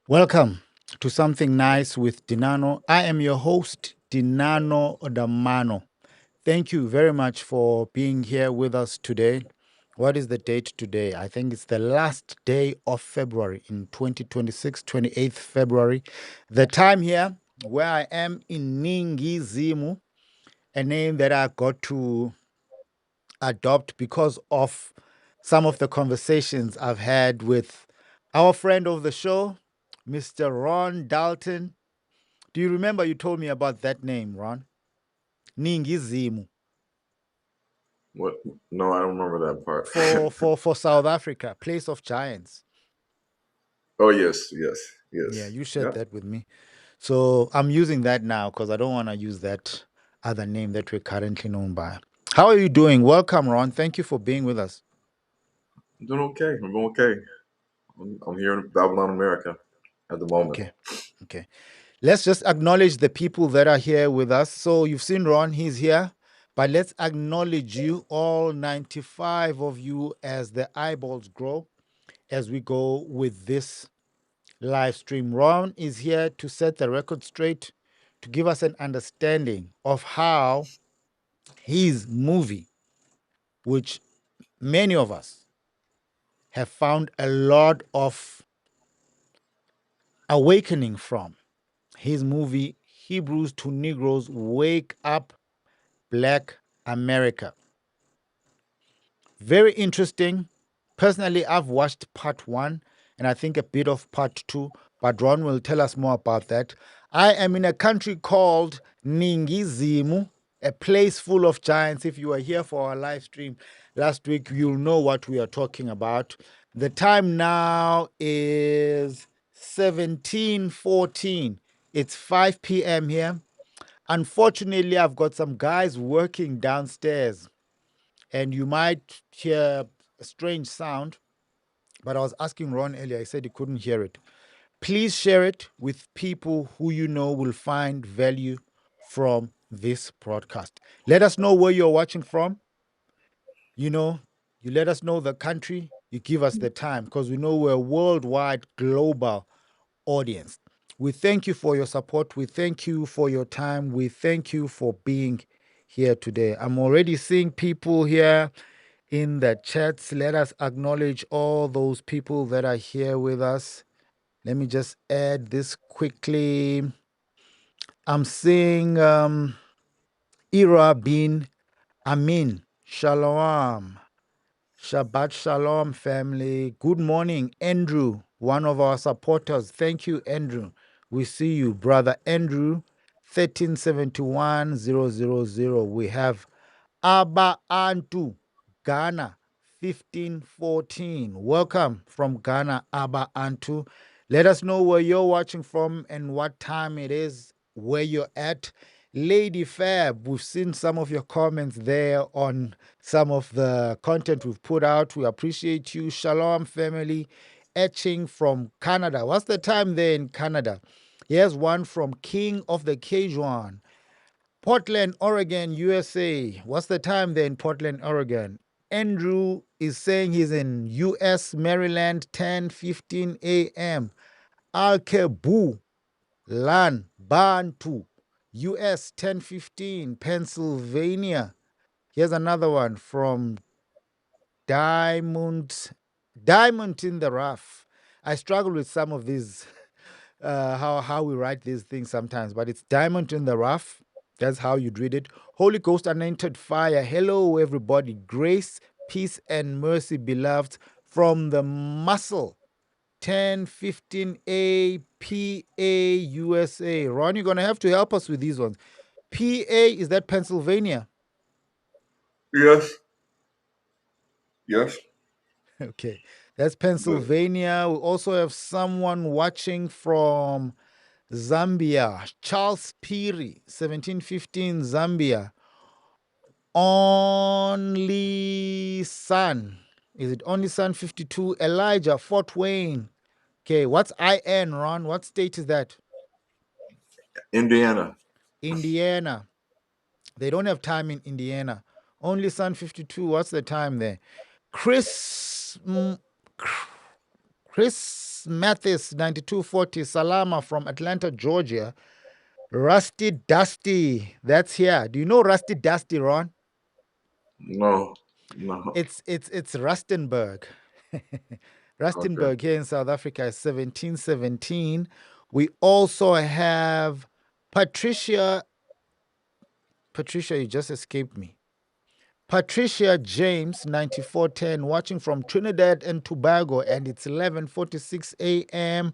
Welcome to Something Nice with Dinano. I am your host, Dinano Damano. Thank you very much for being here with us today. What is the date today? I think it's the last day of February in 2026, 28th February. The time here where I am in Ningizimu, a name that I got to adopt because of some of the conversations I've had with our friend of the show, Mr. Ron Dalton. Do you remember you told me about that name, Ron? Ningizimu What? No, I don't remember that part. for South Africa, place of giants. Oh yes, yes, Yeah, yes. you shared Yeah. that with me. So I'm using that now because I don't want to use that other name that we're currently known by. How are you doing? Welcome, Ron. Thank you for being with us. I'm doing okay. I'm doing okay. I'm here in Babylon, America, at the moment. Okay. Okay. Let's just acknowledge the people that are here with us. So you've seen Ron, he's here. But let's acknowledge you, all 95 of you, as the eyeballs grow as we go with this live stream. Ron is here to set the record straight, to give us an understanding of how his movie, which many of us have found a lot of awakening from, his movie, Hebrews to Negroes, Wake Up Black America. Very interesting. Personally, I've watched part one and I think a bit of part two, but Ron will tell us more about that. I am in a country called Ningizimu, a place full of giants. If you were here for our live stream last week, you'll know what we are talking about. The time now is 17:14. It's 5 p.m. here. Unfortunately, I've got some guys working downstairs and you might hear a strange sound, but I was asking Ron earlier, he said he couldn't hear it. Please share it with people who you know will find value from this broadcast. Let us know where you're watching from. You know, you let us know the country, you give us the time because we know we're a worldwide, global audience. We thank you for your support. We thank you for your time. We thank you for being here today. I'm already seeing people here in the chats. Let us acknowledge all those people that are here with us. Let me just add this quickly. I'm seeing Ira bin Amin. Shalom. Shabbat Shalom, family. Good morning, Andrew, one of our supporters. Thank you, Andrew. We see you, brother Andrew, 1371000. We have Abba Antu, Ghana, 1514. Welcome from Ghana, Abba Antu. Let us know where you're watching from and what time it is, where you're at. Lady Fab, we've seen some of your comments there on some of the content we've put out. We appreciate you. Shalom, family. Etching from Canada. What's the time there in Canada? Here's one from King of the Cajun. Portland, Oregon, USA. What's the time there in Portland, Oregon? Andrew is saying he's in US, Maryland, 10:15 a.m. Alkebu, Lan, Bantu, US, 10:15, Pennsylvania. Here's another one from Diamond in the Rough. I struggle with some of these, how we write these things sometimes, but it's Diamond in the Rough. That's how you'd read it. Holy Ghost anointed fire. Hello, everybody. Grace, peace, and mercy, beloved, from the muscle. 10:15 APA USA. Ron, you're going to have to help us with these ones. PA, is that Pennsylvania? Yes, yes. Okay, that's But Pennsylvania. We also have someone watching from Zambia. Charles Piri, 1715 Zambia. Only Son. Is it Only Son 52? Elijah, Fort Wayne. Okay, what's IN, Ron? What state is that? Indiana. Indiana. They don't have time in Indiana. Only Son 52. What's the time there? Chris Chris Mathis, 9240, Salama from Atlanta, Georgia. Rusty Dusty, that's here. Do you know Rusty Dusty, Ron? No, no. It's Rustenburg. Okay. Rustenburg here in South Africa is 1717. We also have Patricia. Patricia, you just escaped me. Patricia James, 9410, watching from Trinidad and Tobago, and it's 11:46 a.m.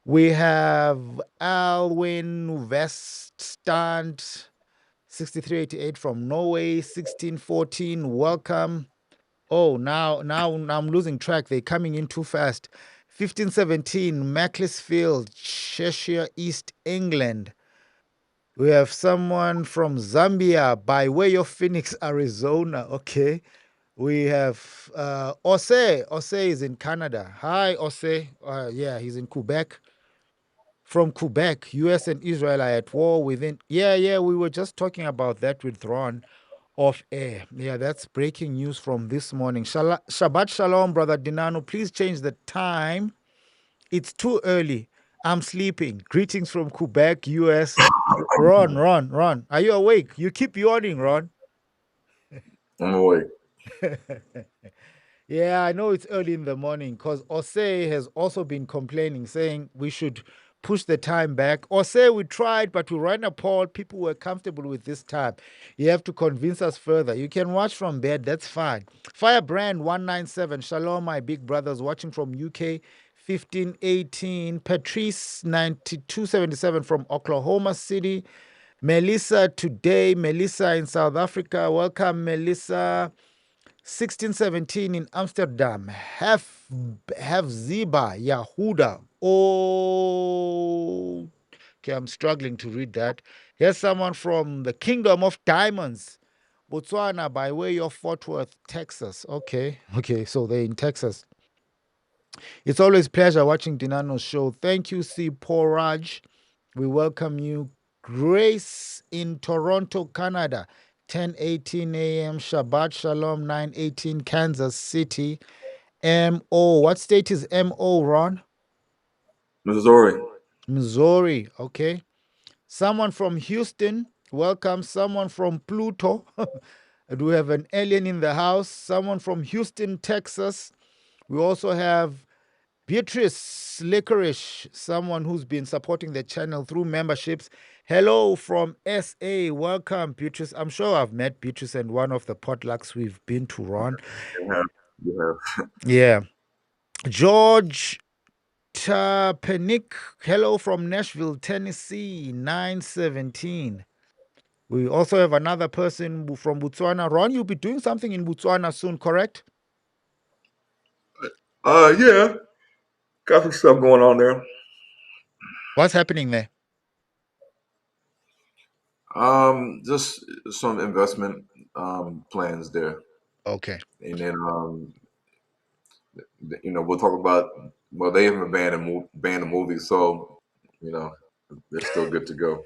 We have Alwyn Veststand, 6388 from Norway, 1614. Welcome. Oh, now I'm losing track. They're coming in too fast. 1517, Macclesfield, Cheshire, East England. We have someone from Zambia by way of Phoenix, Arizona. Okay. We have Ose. Ose is in Canada. Hi, Ose. Yeah, he's in Quebec. From Quebec, US and Israel are at war within. Yeah, we were just talking about that with Ron off air. Yeah, that's breaking news from this morning. Shabbat Shalom, brother Dinano. Please change the time. It's too early. I'm sleeping. Greetings from Quebec, US. Ron. Are you awake? You keep yawning, Ron. I'm awake. Yeah, I know it's early in the morning because Osei has also been complaining, saying we should push the time back. Osei, we tried, but we ran a poll. People were comfortable with this time. You have to convince us further. You can watch from bed, that's fine. Firebrand 197, Shalom, my big brothers, watching from UK 1518. Patrice 9277 from Oklahoma City. Melissa today, Melissa in South Africa. Welcome, Melissa. 1617 in Amsterdam. Have Ziba Yahuda. Oh, okay, I'm struggling to read that. Here's someone from the Kingdom of Diamonds, Botswana, by way of Fort Worth, Texas. Okay, so they're in Texas. It's always a pleasure watching Dinano's show. Thank you, C. Poraj. We welcome you. Grace in Toronto, Canada, 10:18 a.m. Shabbat Shalom, 9:18 Kansas City. MO. What state is MO, Ron? Missouri. Missouri. Okay. Someone from Houston. Welcome. Someone from Pluto. Do we have an alien in the house? Someone from Houston, Texas. We also have Beatrice Licorice, someone who's been supporting the channel through memberships. Hello from SA. Welcome, Beatrice. I'm sure I've met Beatrice and one of the potlucks we've been to, Ron. You have. You have. Yeah. George Tapenik. Hello from Nashville, Tennessee, 917. We also have another person from Botswana. Ron, you'll be doing something in Botswana soon, correct? Yeah. Got some stuff going on there. What's happening there? Just some investment plans there, Okay. and then we'll talk about. Well, they haven't banned the movie, so you know they're still good to go.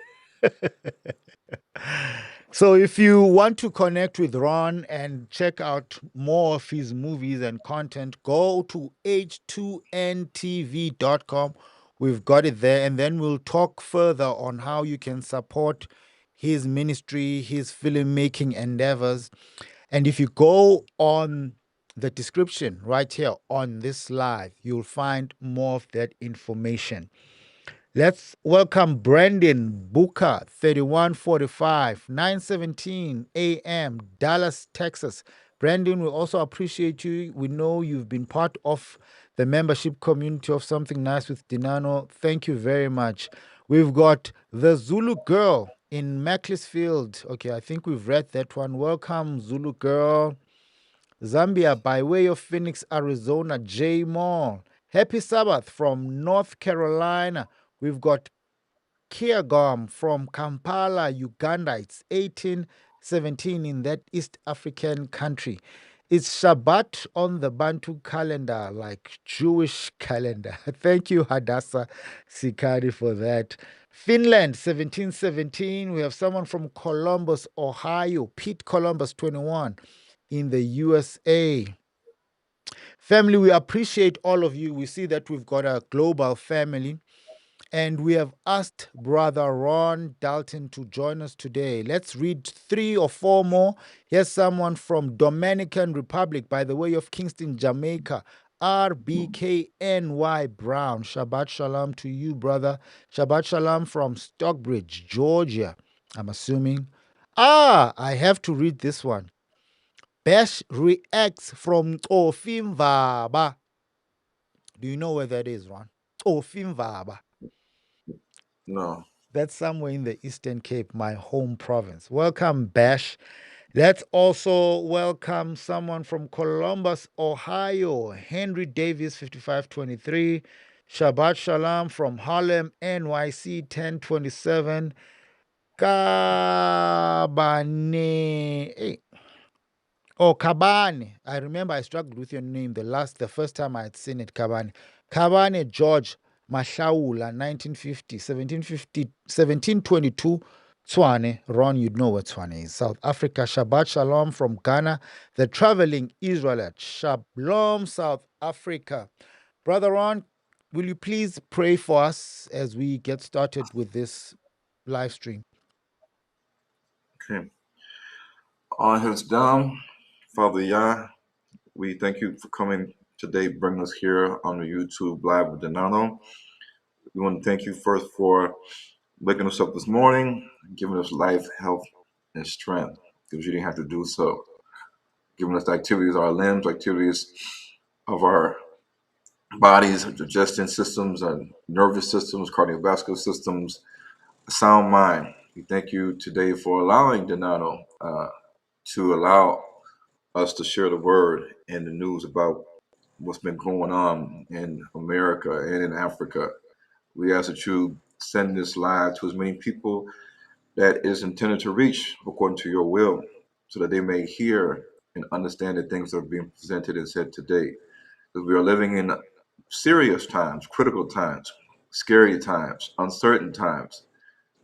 So, if you want to connect with Ron and check out more of his movies and content, go to h2ntv.com. We've got it there. And then we'll talk further on how you can support his ministry, his filmmaking endeavors. And if you go on the description right here on this live, you'll find more of that information. Let's welcome Brandon Booker, 3145, 917 a.m., Dallas, Texas. Brandon, we also appreciate you. We know you've been part of the membership community of Something Nice with Dinano. Thank you very much. We've got the Zulu Girl in Macclesfield. Okay, I think we've read that one. Welcome, Zulu Girl. Zambia by way of Phoenix, Arizona, J Mall. Happy Sabbath from North Carolina. We've got Kiagam from Kampala, Uganda. It's 1817 in that East African country. It's Shabbat on the Bantu calendar, like Jewish calendar. Thank you, Hadassah Sikari, for that. Finland, 1717. We have someone from Columbus, Ohio, Pete Columbus, 21 in the USA. Family, we appreciate all of you. We see that we've got a global family. And we have asked Brother Ron Dalton to join us today. Let's read three or four more. Here's someone from Dominican Republic by the way of Kingston, Jamaica. RBKNY Brown. Shabbat Shalom to you, brother. Shabbat Shalom from Stockbridge, Georgia. I'm assuming. I have to read this one. Besh reacts from Ofimvaba. Do you know where that is, Ron? Ofimvaba. No. That's somewhere in the Eastern Cape, my home province. Welcome, Bash. Let's also welcome someone from Columbus, Ohio, Henry Davis, 5523. Shabbat Shalom from Harlem, NYC, 1027. Kabane. Hey, oh, Kabane. I remember I struggled with your name the first time I had seen it, Kabane. Kabane George Mashaula, 1950, 1750, 1722. Tswane. Ron, you'd know what Tswane is. South Africa. Shabbat Shalom from Ghana. The traveling Israelite. Shalom, South Africa. Brother Ron, will you please pray for us as we get started with this live stream? Okay. On his down, Father Yah, we thank you for coming today, bringing us here on the YouTube live with Dinano. We want to thank you first for waking us up this morning, giving us life, health, and strength, because you didn't have to do so. Giving us the activities of our limbs, activities of our bodies, digestion systems, and nervous systems, cardiovascular systems, a sound mind. We thank you today for allowing Dinano to allow us to share the word and the news about what's been going on in America and in Africa. We ask that you send this live to as many people that is intended to reach according to your will, so that they may hear and understand the things that are being presented and said today. Because we are living in serious times, critical times, scary times, uncertain times.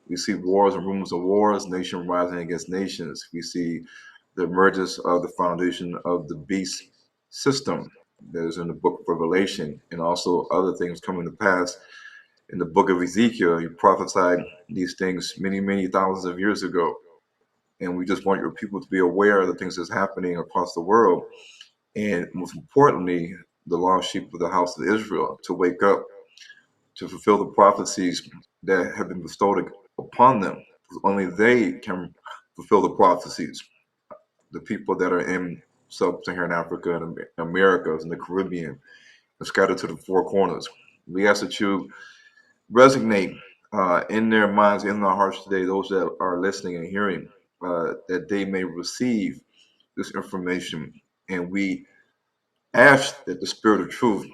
We see wars and rumors of wars, nation rising against nations. We see the emergence of the foundation of the beast system that is in the book of Revelation, and also other things coming to pass. In the book of Ezekiel, you prophesied these things many, many thousands of years ago. And we just want your people to be aware of the things that's happening across the world. And most importantly, the lost sheep of the house of Israel to wake up, to fulfill the prophecies that have been bestowed upon them. Only they can fulfill the prophecies. The people that are in sub-Saharan Africa and Americas and the Caribbean and scattered to the four corners. We ask that you resonate in their minds, in their hearts today, those that are listening and hearing, that they may receive this information. And we ask that the Spirit of truth,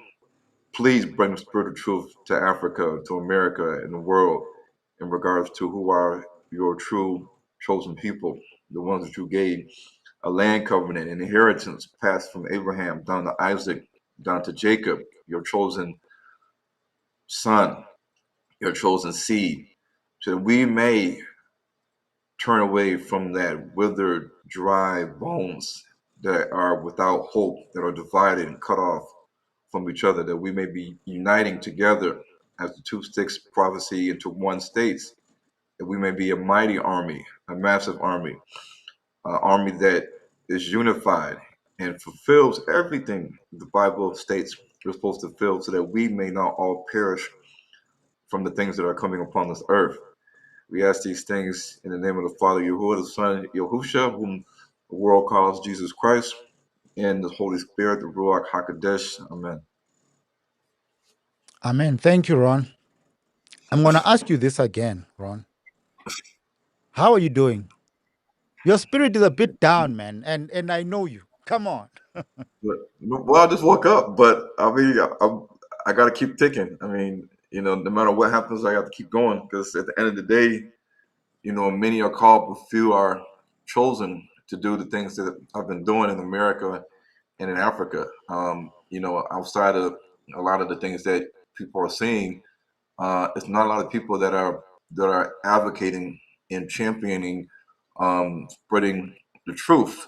please bring the Spirit of truth to Africa, to America, and the world in regards to who are your true chosen people, the ones that you gave a land covenant, an inheritance passed from Abraham down to Isaac, down to Jacob, your chosen son, your chosen seed, so that we may turn away from that withered, dry bones that are without hope, that are divided and cut off from each other, that we may be uniting together as the two sticks prophecy into one states, that we may be a mighty army, a massive army, an army that is unified and fulfills everything the Bible states we're supposed to fulfill, so that we may not all perish from the things that are coming upon this earth. We ask these things in the name of the Father, Yahuwah, the Son, Yahusha, whom the world calls Jesus Christ, and the Holy Spirit, the Ruach HaKodesh. Amen. Amen. Thank you, Ron. I'm going to ask you this again, Ron. How are you doing? Your spirit is a bit down, man, and I know you. Come on. Well, I just woke up, but I mean, I got to keep ticking. I mean, no matter what happens, I got to keep going, because at the end of the day, many are called, but few are chosen to do the things that I've been doing in America and in Africa. Outside of a lot of the things that people are seeing, it's not a lot of people that are advocating and championing, spreading the truth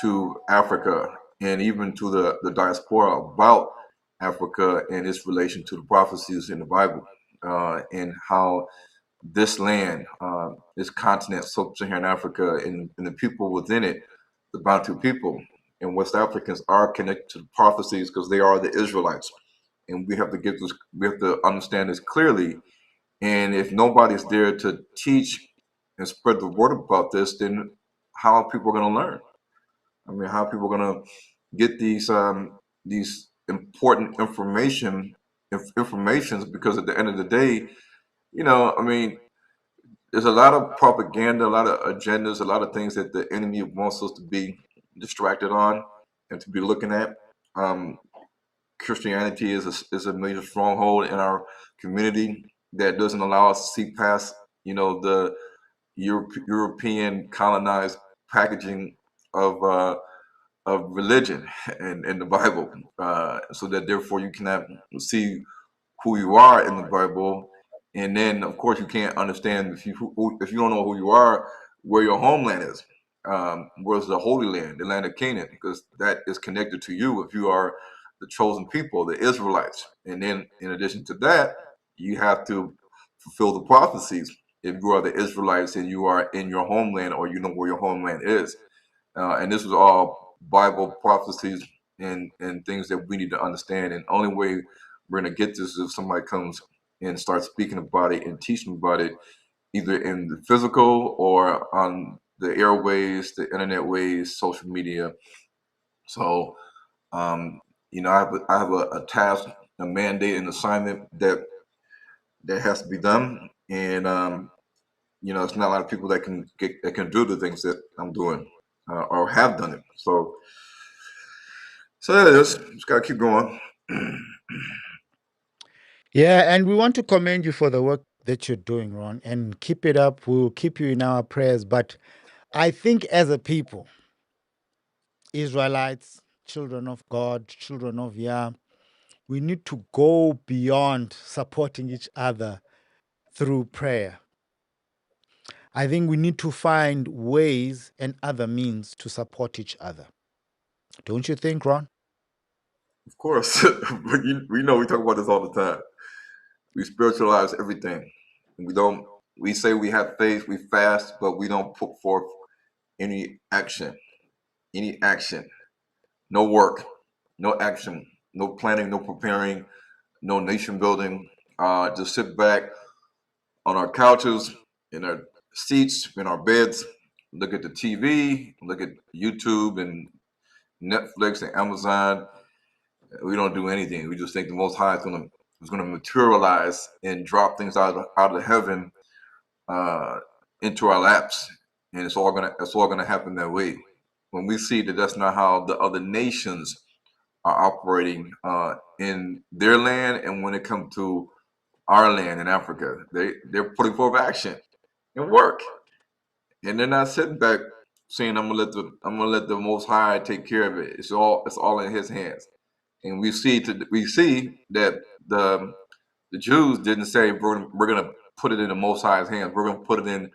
to Africa and even to the diaspora about Africa and its relation to the prophecies in the Bible, and how this land, this continent, sub-Saharan Africa, and the people within it, the Bantu people and West Africans are connected to the prophecies because they are the Israelites, and we have to get this, we have to understand this clearly. And if nobody's there to teach and spread the word about this, then how are people going to learn? I mean, how are people going to get these important informations? Because at the end of the day, I mean, there's a lot of propaganda, a lot of agendas, a lot of things that the enemy wants us to be distracted on and to be looking at. Um, Christianity is a major stronghold in our community that doesn't allow us to see past, the European colonized packaging of uh, of religion and the Bible, so that therefore you cannot see who you are in the Bible, and then of course you can't understand if you don't know who you are, where your homeland is, where's the Holy Land, the land of Canaan, because that is connected to you if you are the chosen people, the Israelites, and then in addition to that, you have to fulfill the prophecies if you are the Israelites and you are in your homeland or you know where your homeland is, and this was all Bible prophecies and things that we need to understand. And only way we're going to get this is if somebody comes and starts speaking about it and teaching about it, either in the physical or on the airways, the internet ways, social media. So, um, I have a task, a mandate, an assignment that has to be done, and it's not a lot of people that can do the things that I'm doing, or have done it. So yeah, just gotta keep going. Yeah, and we want to commend you for the work that you're doing, Ron, and keep it up. We'll keep you in our prayers. But I think as a people, Israelites, children of God, children of Yah, we need to go beyond supporting each other through prayer. I think we need to find ways and other means to support each other. Don't you think, Ron? Of course, but we know we talk about this all the time. We spiritualize everything. We don't. We say we have faith, we fast, but we don't put forth any action. Any action. No work. No action. No planning. No preparing. No nation building. Just sit back on our couches, in our seats, in our beds, look at the TV, look at YouTube and Netflix and Amazon. We don't do anything. We just think the Most High is gonna materialize and drop things out of heaven, uh, into our laps, and it's all gonna happen that way. When we see that that's not how the other nations are operating, in their land, and when it comes to our land in Africa, they're putting forth action and work, and they're not sitting back saying I'm gonna let the Most High take care of it. It's all in His hands. And we see that the Jews didn't say we're gonna put it in the Most High's hands. We're gonna put it in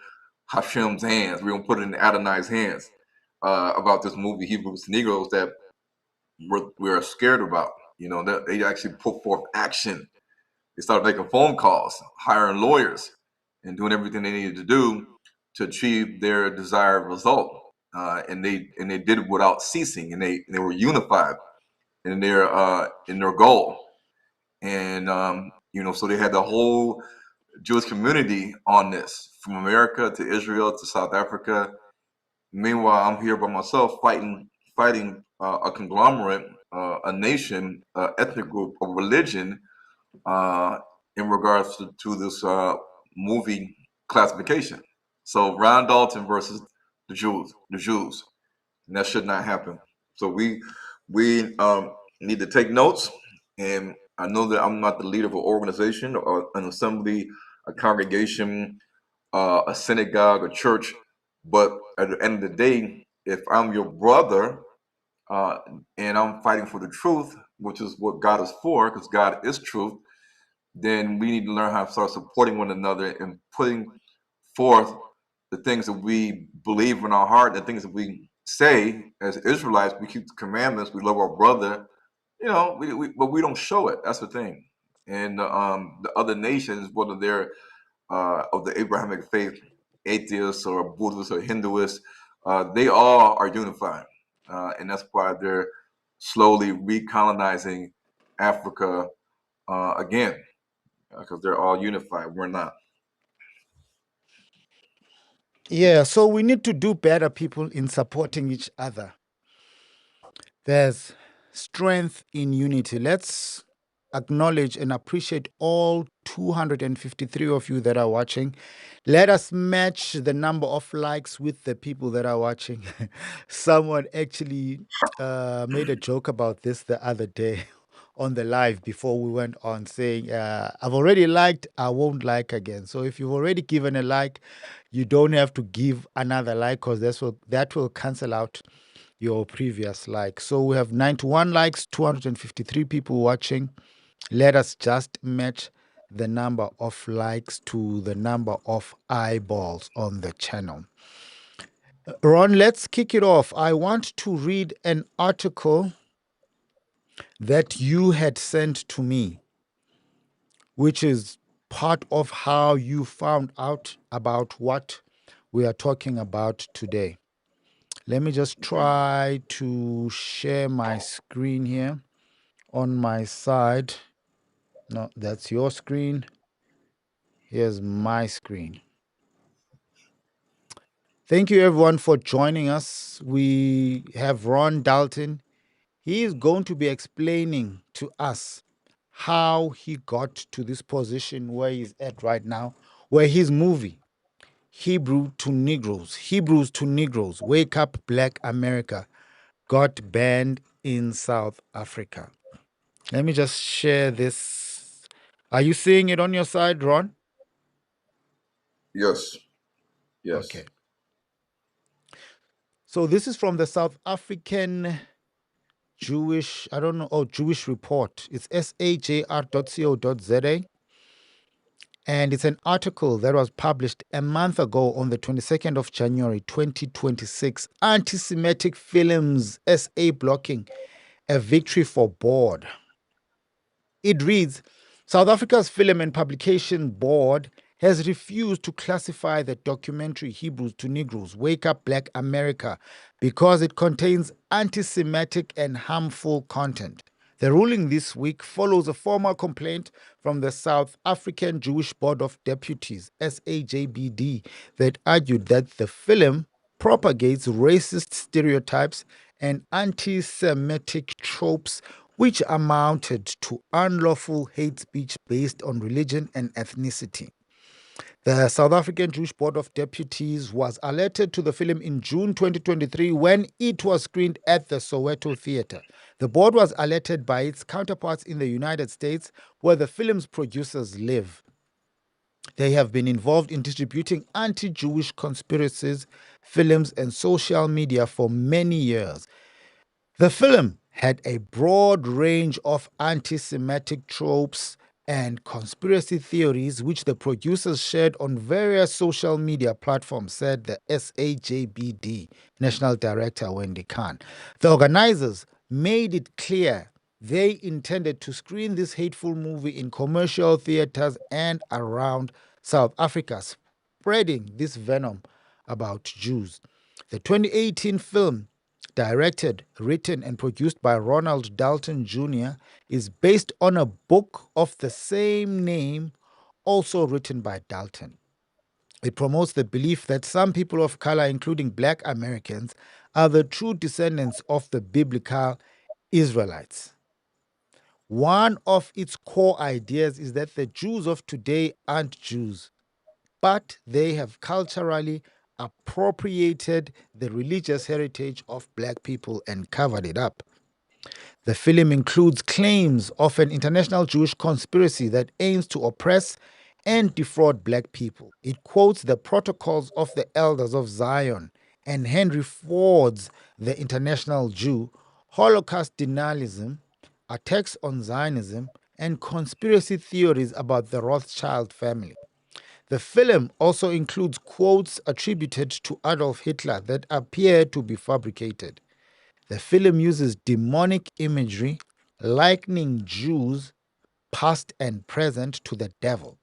Hashem's hands. We're gonna put it in Adonai's hands. About this movie Hebrews to Negroes that we're scared about. That they actually put forth action. They started making phone calls, hiring lawyers, and doing everything they needed to do to achieve their desired result. And they did it without ceasing, and they were unified in their goal. And so they had the whole Jewish community on this, from America to Israel to South Africa. Meanwhile, I'm here by myself fighting a conglomerate, a nation, ethnic group, a religion, uh, in regards to this movie classification. So Ron Dalton versus the Jews, and that should not happen. So we need to take notes. And I know that I'm not the leader of an organization or an assembly, a congregation, a synagogue, a church, but at the end of the day, if I'm your brother, uh, and I'm fighting for the truth, which is what God is for, because God is truth, then we need to learn how to start supporting one another and putting forth the things that we believe in our heart, the things that we say as Israelites we keep the commandments, we love our brother, but we don't show it. That's the thing. And the other nations, whether they're of the Abrahamic faith, atheists or Buddhists or Hinduists, they all are unified, and that's why they're slowly recolonizing Africa again, because they're all unified. We're not. Yeah, so we need to do better, people, in supporting each other. There's strength in unity. Let's acknowledge and appreciate all 253 of you that are watching. Let us match the number of likes with the people that are watching. Someone actually made a joke about this the other day on the live before we went on, saying, I've already liked, I won't like again. So if you've already given a like, you don't have to give another like, because that will cancel out your previous like. So we have 91 likes, 253 people watching. Let us just match the number of likes to the number of eyeballs on the channel. Ron, let's kick it off. I want to read an article that you had sent to me, which is part of how you found out about what we are talking about today. Let me just try to share my screen here on my side. No, that's your screen. Here's my screen. Thank you, everyone, for joining us. We have Ron Dalton. He is going to be explaining to us how he got to this position where he's at right now, where his movie, Hebrews to Negroes, Wake Up Black America, got banned in South Africa. Let me just share this. Are you seeing it on your side, Ron? Yes, yes. Okay. So this is from the South African Jewish, I don't know, Jewish Report. It's sajr.co.za. And it's an article that was published a month ago on the 22nd of January, 2026. Anti Semitic films SA blocking a victory for board. It reads, South Africa's Film and Publication Board has refused to classify the documentary Hebrews to Negroes, Wake Up Black America, because it contains anti Semitic and harmful content. The ruling this week follows a formal complaint from the South African Jewish Board of Deputies, SAJBD, that argued that the film propagates racist stereotypes and anti Semitic tropes which amounted to unlawful hate speech based on religion and ethnicity. The South African Jewish Board of Deputies was alerted to the film in June 2023 when it was screened at the Soweto Theatre. The board was alerted by its counterparts in the United States, where the film's producers live. They have been involved in distributing anti Jewish conspiracies, films, and social media for many years. The film had a broad range of anti Semitic tropes and conspiracy theories, which the producers shared on various social media platforms, said the SAJBD National Director Wendy Khan. The organizers made it clear they intended to screen this hateful movie in commercial theaters and around South Africa, spreading this venom about Jews. The 2018 film, directed, written, and produced by Ronald Dalton Jr., is based on a book of the same name, also written by Dalton. It promotes the belief that some people of color, including black Americans, are the true descendants of the biblical Israelites. One of its core ideas is that the Jews of today aren't Jews, but they have culturally appropriated the religious heritage of black people and covered it up. The film includes claims of an international Jewish conspiracy that aims to oppress and defraud black people. It quotes the protocols of the elders of Zion and Henry Ford's The International Jew, Holocaust denialism, attacks on Zionism, and conspiracy theories about the Rothschild family. The film also includes quotes attributed to Adolf Hitler that appear to be fabricated. The film uses demonic imagery, likening Jews, past and present, to the devil.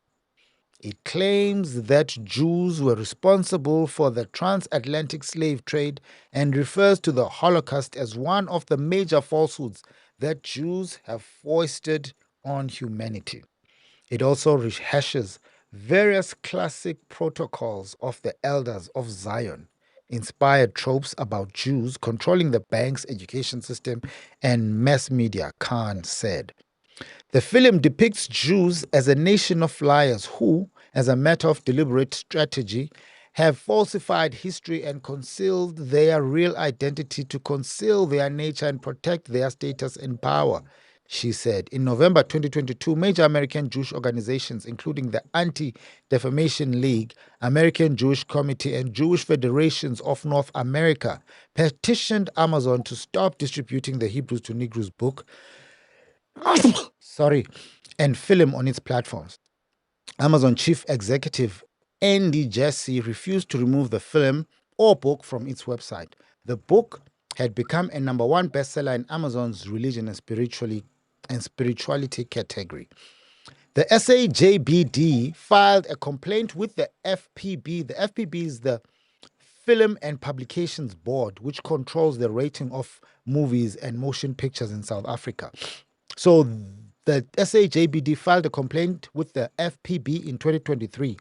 It claims that Jews were responsible for the transatlantic slave trade and refers to the Holocaust as one of the major falsehoods that Jews have foisted on humanity. It also rehashes various classic protocols of the elders of Zion, inspired tropes about Jews controlling the bank's education system and mass media, Khan said. The film depicts Jews as a nation of liars who, as a matter of deliberate strategy, have falsified history and concealed their real identity to conceal their nature and protect their status and power, she said. In November 2022, major American Jewish organizations, including the Anti Defamation League, American Jewish Committee, and Jewish Federations of North America, petitioned Amazon to stop distributing the Hebrews to Negroes book sorry, and film on its platforms. Amazon chief executive Andy Jassy refused to remove the film or book from its website. The book had become a number one bestseller in Amazon's religion and spirituality category. The SAJBD filed a complaint with the FPB. The FPB is the Film and Publications Board, which controls the rating of movies and motion pictures in South Africa. So the SAJBD filed a complaint with the FPB in 2023,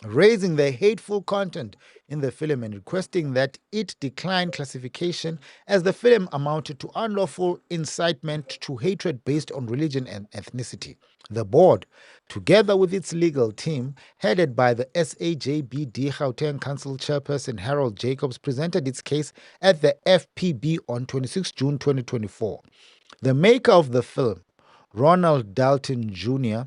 raising the hateful content in the film and requesting that it decline classification as the film amounted to unlawful incitement to hatred based on religion and ethnicity. The board, together with its legal team, headed by the SAJBD Gauteng Council chairperson Harold Jacobs, presented its case at the FPB on 26 June 2024. The maker of the film, Ronald Dalton Jr.,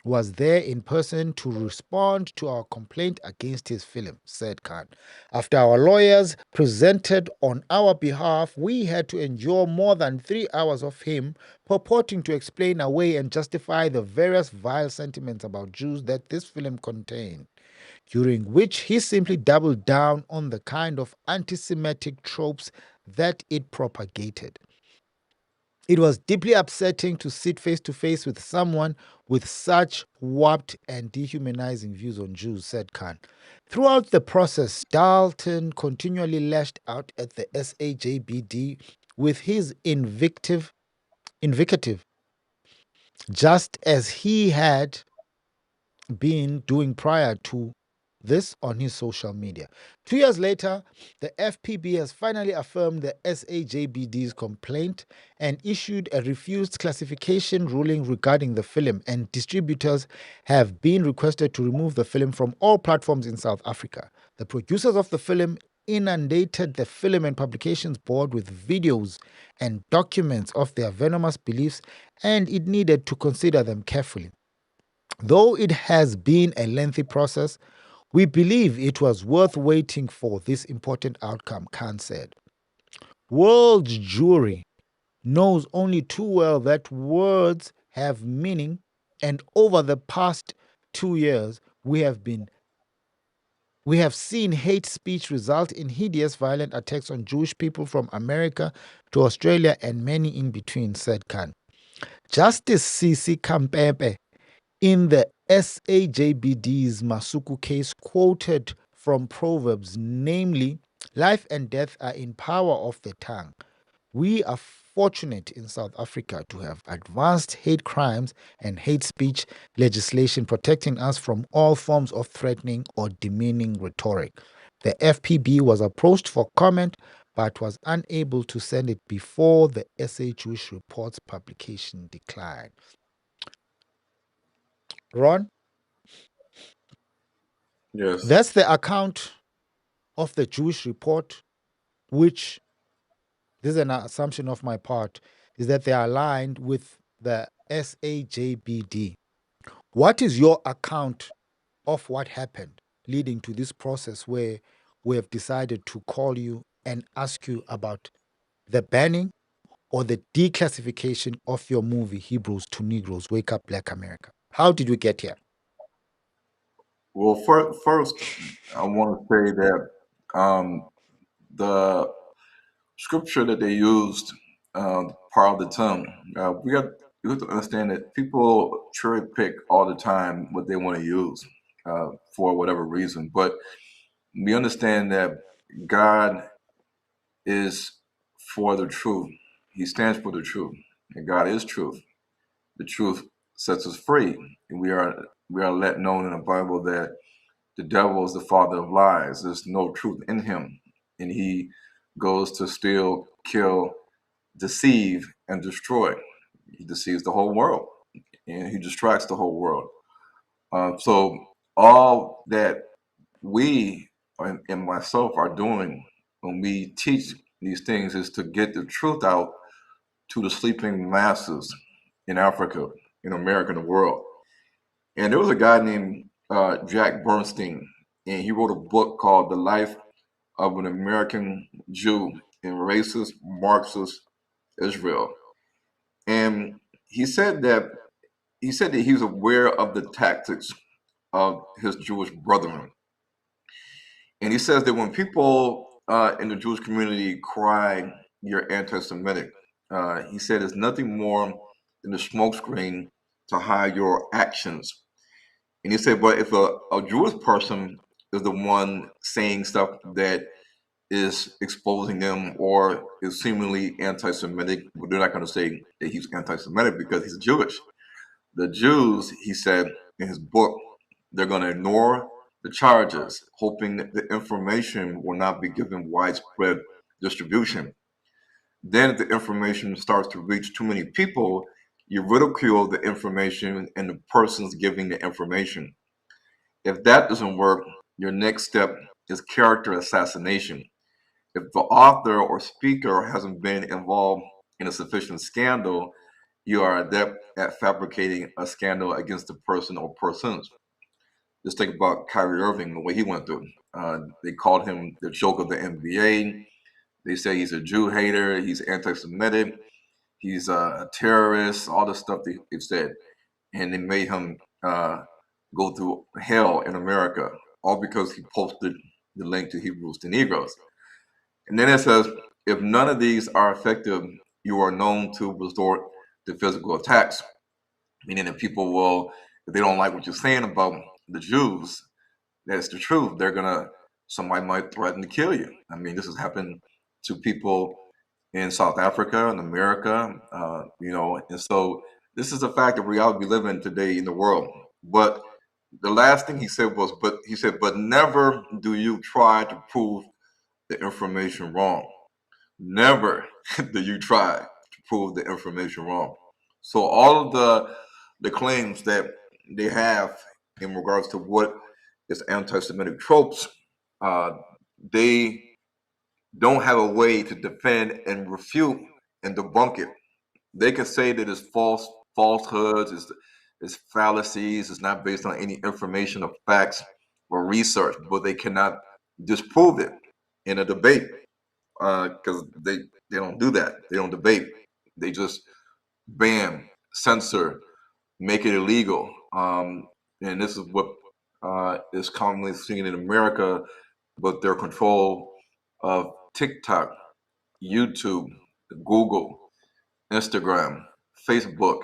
was there in person to respond to our complaint against his film, said Khan. After our lawyers presented on our behalf, we had to endure more than 3 hours of him purporting to explain away and justify the various vile sentiments about Jews that this film contained, during which he simply doubled down on the kind of anti Semitic tropes that it propagated. It was deeply upsetting to sit face to face with someone with such warped and dehumanizing views on Jews, said Khan. Throughout the process, Dalton continually lashed out at the SAJBD with his invective, just as he had been doing prior to this on his social media. 2 years later, the FPB has finally affirmed the SAJBD's complaint and issued a refused classification ruling regarding the film, and distributors have been requested to remove the film from all platforms in South Africa. The producers of the film inundated the Film and Publications Board with videos and documents of their venomous beliefs, and it needed to consider them carefully. Though it has been a lengthy process, we believe it was worth waiting for this important outcome, Khan said. World Jewry knows only too well that words have meaning, and over the past 2 years, we have seen hate speech result in hideous violent attacks on Jewish people from America to Australia and many in between, said Khan. Justice C.C. Kampepe in the SAJBD's Masuku case quoted from Proverbs, namely, life and death are in power of the tongue. We are fortunate in South Africa to have advanced hate crimes and hate speech legislation protecting us from all forms of threatening or demeaning rhetoric. The FPB was approached for comment but was unable to send it before the SA Jewish Report's publication declined. Ron? Yes. That's the account of the Jewish report, which, this is an assumption of my part, is that they are aligned with the SAJBD. What is your account of what happened leading to this process where we have decided to call you and ask you about the banning or the declassification of your movie, Hebrews to Negroes, Wake Up Black America? How did we get here? Well, first, I want to say that um, the scripture that they used, part of the tongue, you have to understand that people cherry pick all the time what they want to use for whatever reason. But we understand that God is for the truth. He stands for the truth, and God is truth. The truth sets us free, and we are let known in the Bible that the devil is the father of lies. There's no truth in him, and he goes to steal, kill, deceive, and destroy. He deceives the whole world, and he distracts the whole world. So all that we and myself are doing when we teach these things is to get the truth out to the sleeping masses in Africa, in America, in the world. And there was a guy named Jack Bernstein, and he wrote a book called The Life of an American Jew in Racist Marxist Israel. And he said that he was aware of the tactics of his Jewish brethren. And he says that when people in the Jewish community cry, "You're anti-Semitic," he said it's nothing more than a smokescreen to hide your actions. And he said, but if a Jewish person is the one saying stuff that is exposing them or is seemingly anti-Semitic, well, they're not going to say that he's anti-Semitic because he's Jewish. The Jews, he said in his book, they're going to ignore the charges, hoping that the information will not be given widespread distribution. Then, if the information starts to reach too many people, you ridicule the information and the persons giving the information. If that doesn't work, your next step is character assassination. If the author or speaker hasn't been involved in a sufficient scandal, you are adept at fabricating a scandal against the person or persons. Just think about Kyrie Irving, the way he went through. They called him the joke of the NBA. They say he's a Jew hater, he's anti Semitic, he's a terrorist, all the stuff they've said. And they made him go through hell in America, all because he posted the link to Hebrews to Negroes. And then it says, if none of these are effective, you are known to resort to physical attacks, meaning that people will, if they don't like what you're saying about the Jews, that's the truth. Somebody might threaten to kill you. I mean, this has happened to people in South Africa and America, and so this is a fact of reality we live in today in the world. But the last thing he said was, but never do you try to prove the information wrong. Never do you try to prove the information wrong. So all of the claims that they have in regards to what is anti-Semitic tropes, uh, they don't have a way to defend and refute and debunk it. They can say that it's falsehoods, it's fallacies, it's not based on any information or facts or research, but they cannot disprove it in a debate because they don't do that. They don't debate. They just ban, censor, make it illegal. And this is what is commonly seen in America, but their control of TikTok, YouTube, Google, Instagram, Facebook,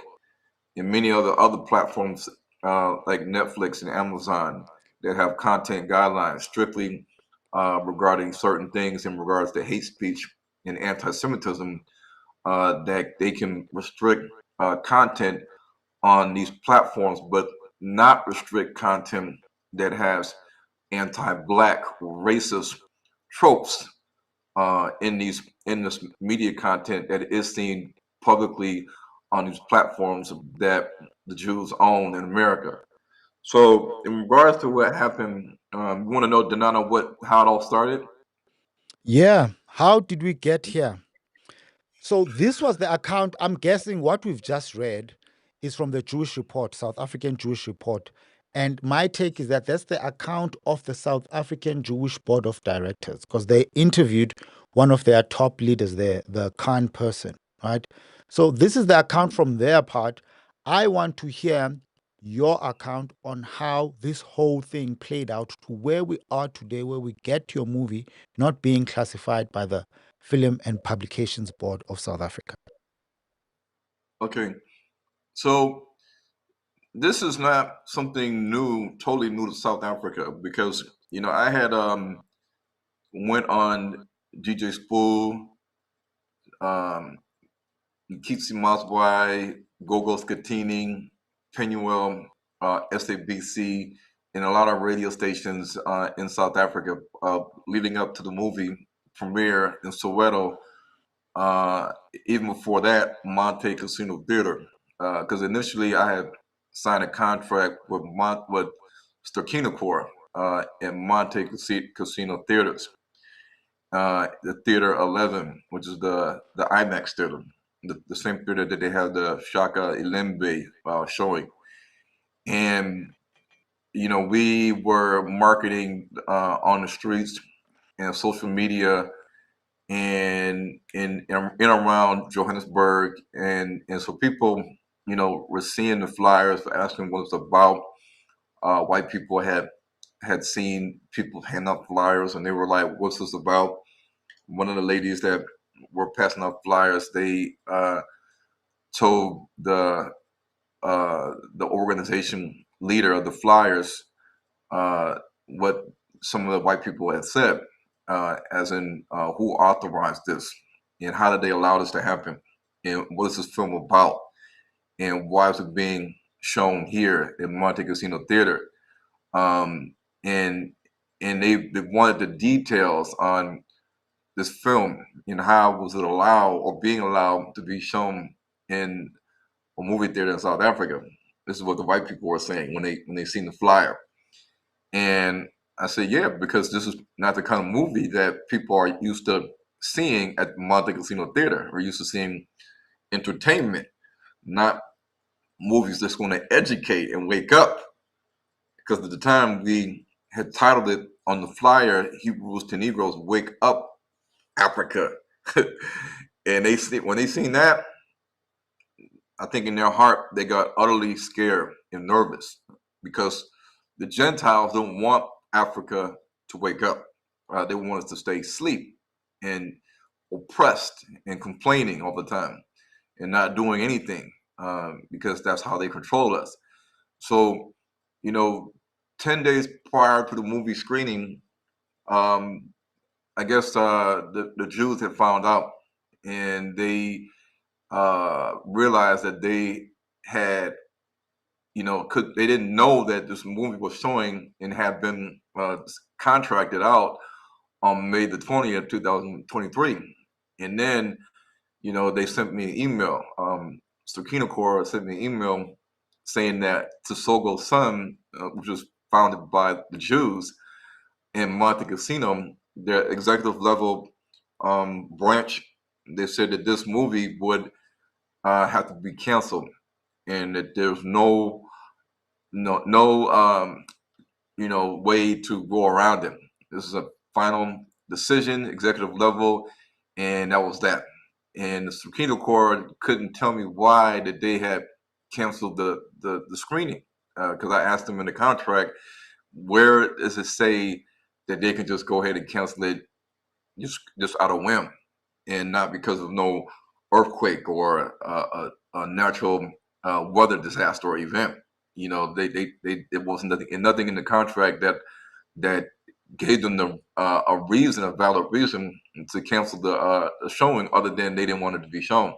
and many other platforms like Netflix and Amazon that have content guidelines strictly regarding certain things in regards to hate speech and anti-Semitism, that they can restrict content on these platforms, but not restrict content that has anti-black racist tropes in this media content that is seen publicly on these platforms that the Jews own in America. So, in regards to what happened, you want to know, Dinano, how it all started? Yeah. How did we get here? So this was the account. I'm guessing what we've just read is from the Jewish Report, South African Jewish Report. And my take is that that's the account of the South African Jewish Board of Directors because they interviewed one of their top leaders there, the Khan person, right? So this is the account from their part. I want to hear your account on how this whole thing played out to where we are today, where we get your movie not being classified by the Film and Publications Board of South Africa. Okay, so this is not something new, totally new to South Africa, because I had went on DJ Spool, um, Kitsi Maswai, Gogo Skatini, Penuel, SABC, and a lot of radio stations in South Africa leading up to the movie premiere in Soweto. Uh, Even before that, Monte Casino Theater, because initially I had signed a contract with with Sturkinacor in Monte Casino Theaters, the Theater 11, which is the IMAX theater, the same theater that they have the Shaka Ilembe showing. And we were marketing on the streets and social media and in around Johannesburg, and so people were seeing the flyers, asking what it's about. White people had seen people hand out flyers, and they were like, "What's this about?" One of the ladies that were passing out flyers, they told the organization leader of the flyers what some of the white people had said, as in who authorized this, and how did they allow this to happen, and what is this film about, and why is it being shown here in Monte Casino Theater, um, and they wanted the details on this film and how was it allowed or being allowed to be shown in a movie theater in South Africa. This is what the white people were saying when they seen the flyer. And I said, yeah, because this is not the kind of movie that people are used to seeing at Monte Casino Theater. We're used to seeing entertainment, not movies that's going to educate and wake up. Because at the time we had titled it on the flyer, Hebrews to Negroes, Wake Up Africa. And when they seen that, I think in their heart they got utterly scared and nervous, because the Gentiles don't want Africa to wake up. They want us to stay asleep and oppressed and complaining all the time and not doing anything, because that's how they control us. So, you know, 10 days prior to the movie screening, um, I guess the Jews had found out, and they realized that they had, they didn't know that this movie was showing and had been contracted out on May the 20th, 2023. And then, they sent me an email. Sakina Corps sent me an email saying that Tsogo's son, which was founded by the Jews in Monte Cassino, their executive level branch, they said that this movie would have to be canceled, and that there's no way to go around it. This is a final decision, executive level, and that was that. And the Supreme Court couldn't tell me why that they had canceled the screening, because I asked them in the contract, where does it say that they can just go ahead and cancel it just out of whim, and not because of no earthquake or a natural weather disaster or event. There wasn't nothing in the contract that gave them a reason, a valid reason to cancel the showing, other than they didn't want it to be shown.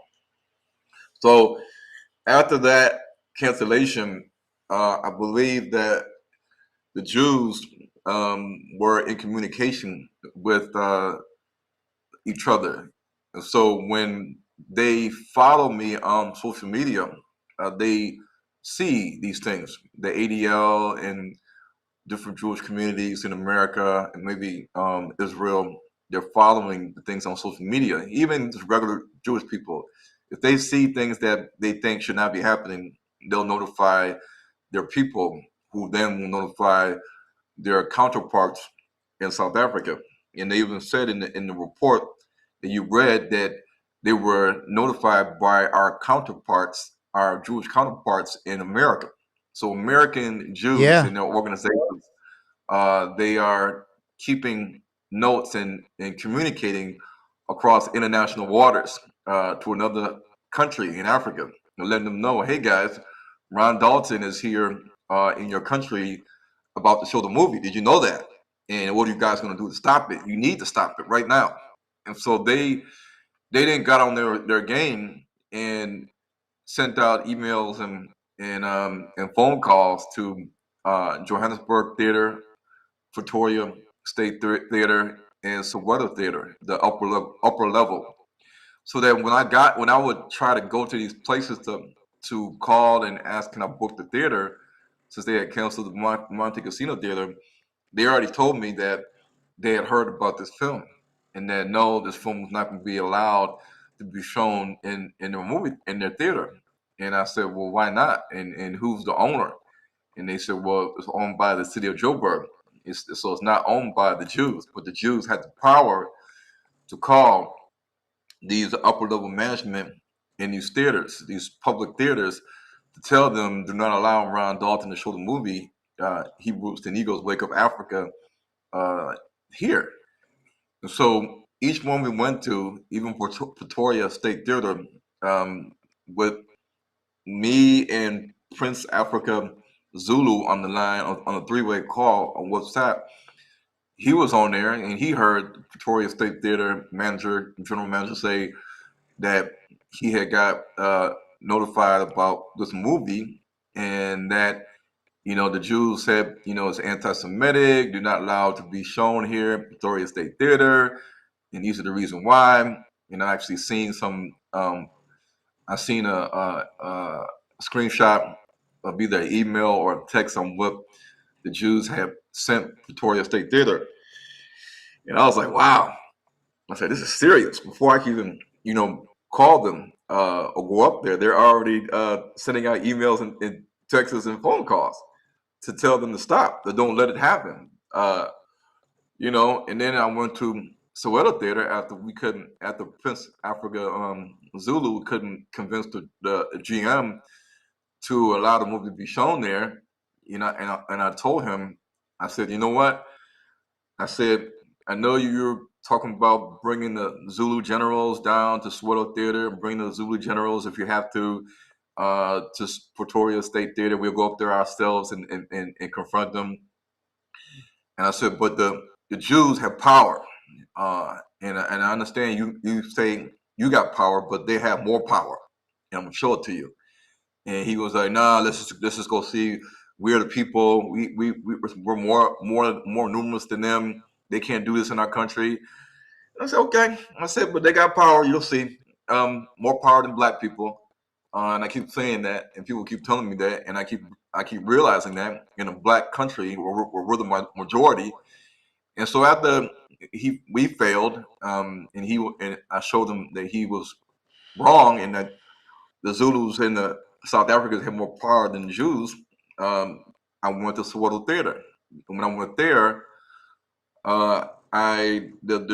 So after that cancellation, I believe that the Jews were in communication with each other. And so when they follow me on social media, they see these things, the ADL and different Jewish communities in America and maybe Israel. They're following the things on social media, even just regular Jewish people. If they see things that they think should not be happening, they'll notify their people, who then will notify their counterparts in South Africa. And they even said in the report that you read that they were notified by our counterparts, our Jewish counterparts in America. So American Jews Yeah. and their organizations, they are keeping notes and communicating across international waters to another country in Africa, and letting them know, hey guys, Ron Dalton is here in your country about to show the movie. Did you know that? And what are you guys going to do to stop it? You need to stop it right now. And so they didn't got on their game and sent out emails and phone calls to Johannesburg Theater, Pretoria State Theater, and Soweto Theater, the upper level, so that when I would try to go to these places to call and ask, can I book the theater, since they had canceled the Monte Casino Theater, they already told me that they had heard about this film and that no, this film was not going to be allowed to be shown in their movie in their theater. And I said, well, why not? And who's the owner? And they said, well, it's owned by the city of Joburg. So it's not owned by the Jews, but the Jews had the power to call these upper level management in these theaters, these public theaters, to tell them do not allow Ron Dalton to show the movie Hebrews and Eagles Wake Up Africa uh, here. And so each one we went to, even Pretoria State Theater, um, with me and Prince Africa Zulu on the line on a three-way call on WhatsApp, he was on there and he heard Pretoria State Theater manager, general manager say that he had got notified about this movie and that the Jews said it's anti-Semitic, do not allow it to be shown here at Pretoria State Theater, and these are the reason why. And I actually seen some. I seen a screenshot of either an email or a text on what the Jews have sent Pretoria State Theater, and I was like, wow. I said, this is serious. Before I can even, call them or go up there, they're already sending out emails and texts and phone calls to tell them to stop, that don't let it happen. And then I went to Soweto Theater after Prince Africa Zulu couldn't convince the GM to allow the movie to be shown there. And I told him, I said, you know what? I said, I know you're talking about bringing the Zulu generals down to Soweto Theater, bring the Zulu generals if you have to Pretoria State Theater. We'll go up there ourselves and confront them. And I said, but the Jews have power. And I understand you say you got power, but they have more power. And I'm going to show it to you. And he was like, nah, let's just go see. We're the people. We're more numerous than them. They can't do this in our country. And I said, okay. I said, but they got power. You'll see. More power than black people. And I keep saying that, and people keep telling me that, and I keep realizing that in a black country where we're the majority. And so after we failed, and I showed him that he was wrong, and that the Zulus and the South Africans have more power than the Jews. Um, I went to Soweto Theater. And when I went there, the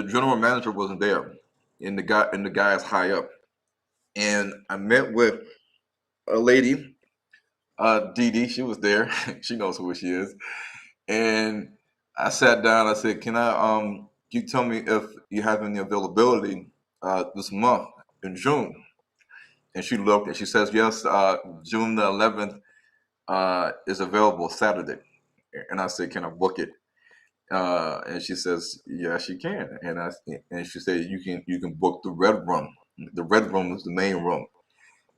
general manager wasn't there, and the guy is high up. And I met with a lady, Dee Dee. She was there. She knows who she is. And I sat down. I said, "Can you tell me if you have any availability this month in June?" And she looked and she says, "Yes, June the 11th is available Saturday." And I said, "Can I book it?" And she says, "Yes, you can." And she said, "You can book the red room. The red room is the main room."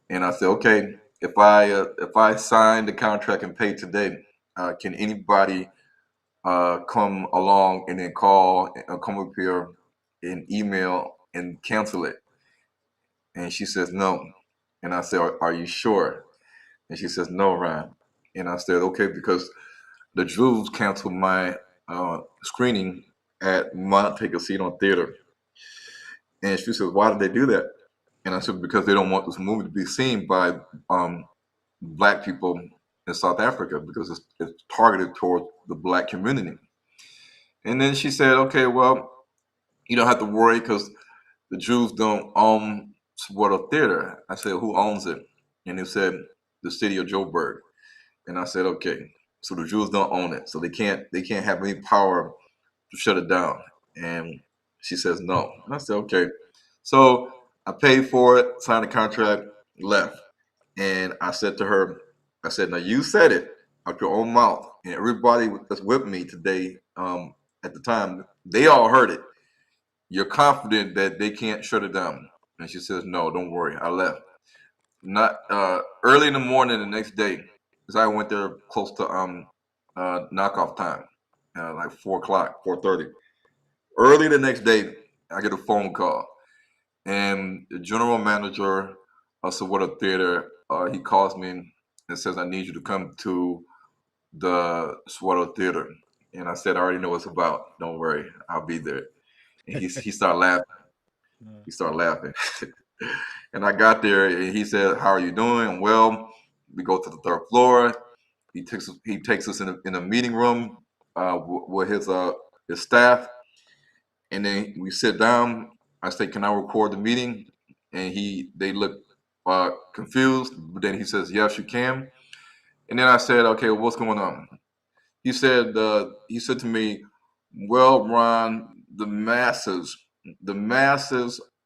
And I said, "Okay, if I sign the contract and pay today, can anybody come along and then call, come up here and email and cancel it?" And she says, "No." And I said, "Are you sure?" And she says, "No, Ryan." And I said, "Okay, because the Jews canceled my screening at Monte Casino Theater." And she says, "Why did they do that?" And I said, "Because they don't want this movie to be seen by um, black people in South Africa, because it's targeted toward the black community." And then she said, "Okay, well, you don't have to worry because the Jews don't own Soweto Theater." I said, "Who owns it?" And they said, "The city of Joburg." And I said, okay. So the Jews don't own it, so they can't have any power to shut it down. And she says no. And I said, okay. So I paid for it, signed the contract, left. And I said to her, I said, now you said it out your own mouth. And everybody that's with me today, at the time, they all heard it. You're confident that they can't shut it down. And she says, no, don't worry. I left. Not early in the morning the next day, because I went there close to knockoff time, like 4 o'clock, 4:30. Early the next day, I get a phone call, and the general manager of Sawada Theater, he calls me and says, "I need you to come to the Sawada Theater." And I said, "I already know what it's about. Don't worry, I'll be there." And he started laughing. He started laughing. And I got there, and he said, "How are you doing?" Well, we go to the third floor. He takes us in a meeting room with his staff, and then we sit down. I say, "Can I record the meeting?" And they look confused, but then he says, "Yes, you can." And then I said, "Okay, well, what's going on?" He said to me, "Well, Ron, the masses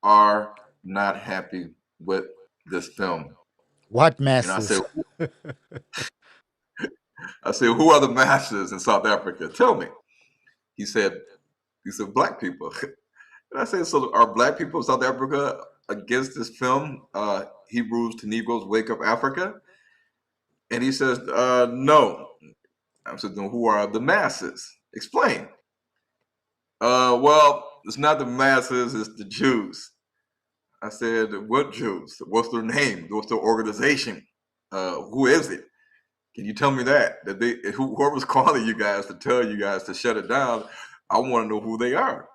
are not happy with this film." What And I said, masses? "Who are the masses in South Africa? Tell me." He said, "Black people." And I said, "So are black people in South Africa against this film, Hebrews to Negroes Wake Up Africa?" And he says, "No." I said, "Then who are the masses? Explain." Well, it's not the masses, it's the Jews. I said, "What Jews? What's their name? What's their organization? Who is it? Can you tell me that? Whoever's calling you guys to tell you guys to shut it down, I want to know who they are."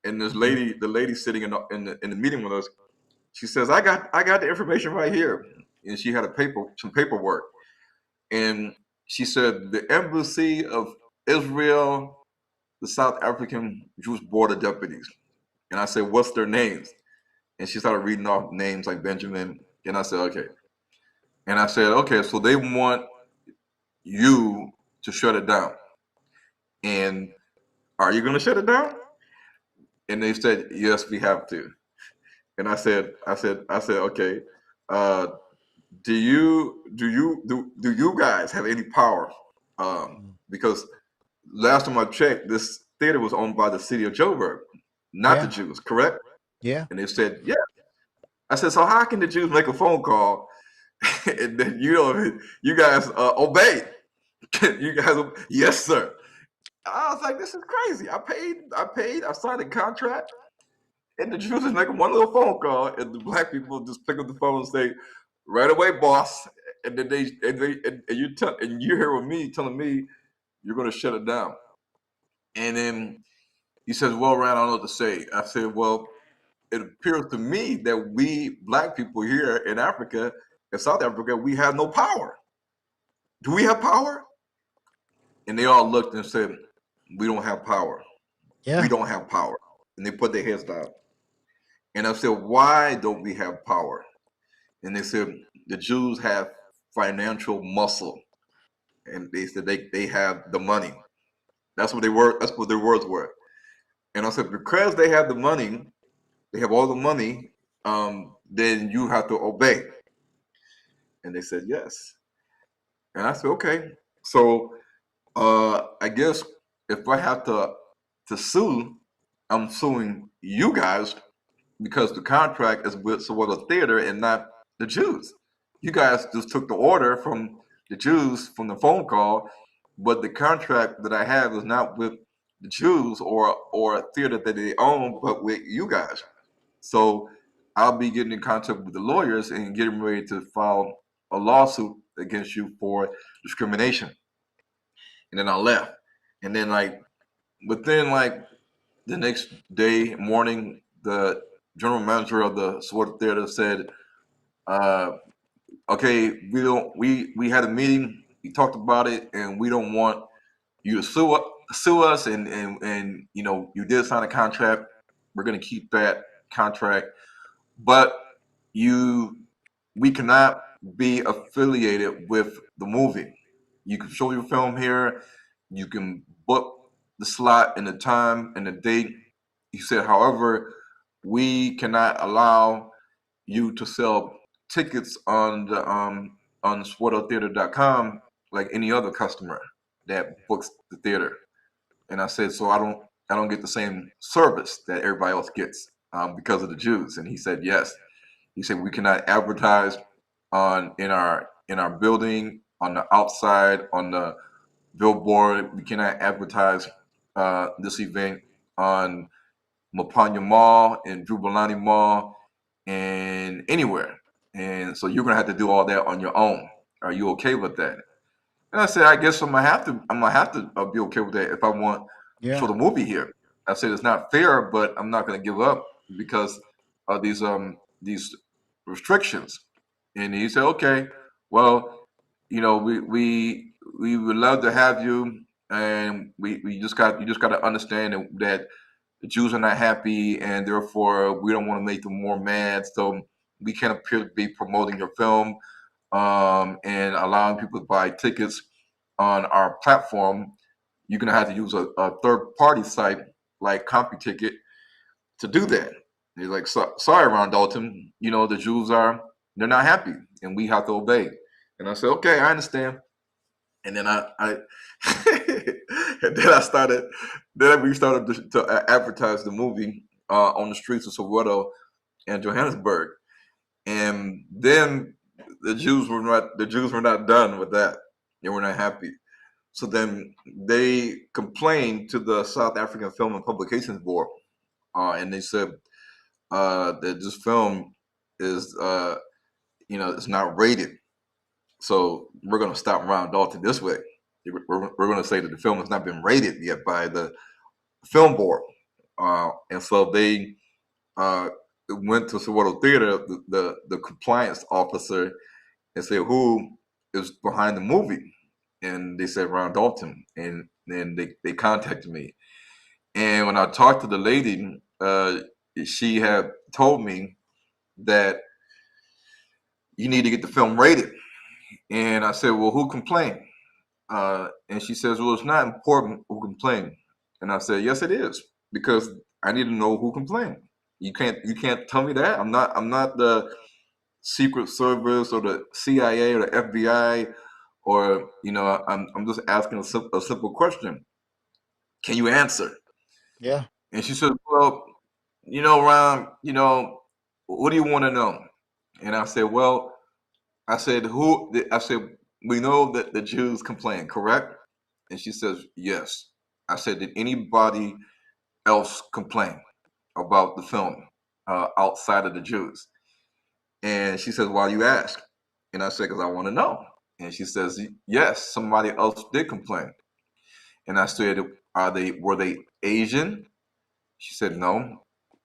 And the lady sitting in the meeting with us, she says, "I got the information right here." And she had some paperwork, and she said, "The embassy of Israel, the South African Jewish border deputies." And I said, "What's their names?" And she started reading off names like Benjamin. And I said, "Okay." And I said, "Okay, so they want you to shut it down. And are you going to shut it down?" And they said, "Yes, we have to." And I said, "Okay, uh, do you guys have any power?" Because last time I checked, this theater was owned by the city of Joburg, not the Yeah, Jews, correct? yeah. And they said, "Yeah." I said, "So how can the Jews make a phone call and then you guys obey?" You guys, yes, sir. I was like, "This is crazy. I paid, I signed a contract, and the Jews is making one little phone call, and the black people just pick up the phone and say, 'Right away, boss.'" And then and you're here with me telling me you're going to shut it down. And then he says, "Well, Ryan, I don't know what to say." I said, "Well, it appears to me that we black people here in Africa, in South Africa, we have no power. Do we have power?" And they all looked and said, "We don't have power. We Yeah. don't have power." And they put their heads down. And I said, "Why don't we have power?" And they said, "The Jews have financial muscle." And they said they have the money. That's what they were. That's what their words were. And I said, "Because they have the money, they have all the money, then you have to obey." And they said, "Yes." And I said, "Okay." So I guess if I have to sue, I'm suing you guys because the contract is with Sawada Theater and not the Jews. You guys just took the order from the Jews from the phone call, but the contract that I have is not with the Jews or a theater that they own, but with you guys. So I'll be getting in contact with the lawyers and getting ready to file a lawsuit against you for discrimination. And then I left. And then within the next day morning, the general manager of the Sword Theater said, uh, "Okay, we had a meeting, we talked about it, and we don't want you to sue us, and you did sign a contract. We're going to keep that contract, but you we cannot." be affiliated with the movie. You can show your film here. You can book the slot and the time and the date. He said, however, we cannot allow you to sell tickets on SportoTheater.com like any other customer that books the theater. And I said, so I don't get the same service that everybody else gets because of the Jews. And he said, yes. He said we cannot advertise on in our building, on the outside, on the billboard. We cannot advertise this event on Mapanya Mall and Jubilani Mall and anywhere. And so you're gonna have to do all that on your own. Are you okay with that? And I said, I guess I'm gonna have to. I'm gonna have to be okay with that if I want to show Yeah. the movie here. I said it's not fair, but I'm not gonna give up because of these restrictions. And he said, okay, well, we would love to have you, and we just got you just got to understand that the Jews are not happy, and therefore we don't want to make them more mad. So we can't appear to be promoting your film and allowing people to buy tickets on our platform. You're gonna have to use a third party site like CompuTicket to do that. He's like, sorry, Ron Dalton. The Jews they're not happy, and we have to obey. And I said, okay, I understand. And then I and then I started. Then we started to advertise the movie on the streets of Soweto and Johannesburg. And then the Jews were not done with that. They were not happy. So then they complained to the South African Film and Publications Board, and they said that this film is it's not rated. So we're going to stop Ron Dalton this way. We're going to say that the film has not been rated yet by the film board, and so they uh, went to Soweto Theater, the compliance officer, and said who is behind the movie, and they said Ron Dalton, and then they contacted me, and when I talked to the lady, she had told me that you need to get the film rated, and I said, well, who complained? And she says, well, it's not important who complained. And I said, yes, it is, because I need to know who complained. You can't tell me that. I'm not the Secret Service or the CIA or the FBI, or I'm just asking a simple question. Can you answer? Yeah. And she said, well, Ron, what do you want to know? And I said, well, I said, we know that the Jews complain, correct? And she says, yes. I said, did anybody else complain about the film outside of the Jews? And she says, why you ask? And I said, because I want to know. And she says, yes, somebody else did complain. And I said, were they Asian? She said, no.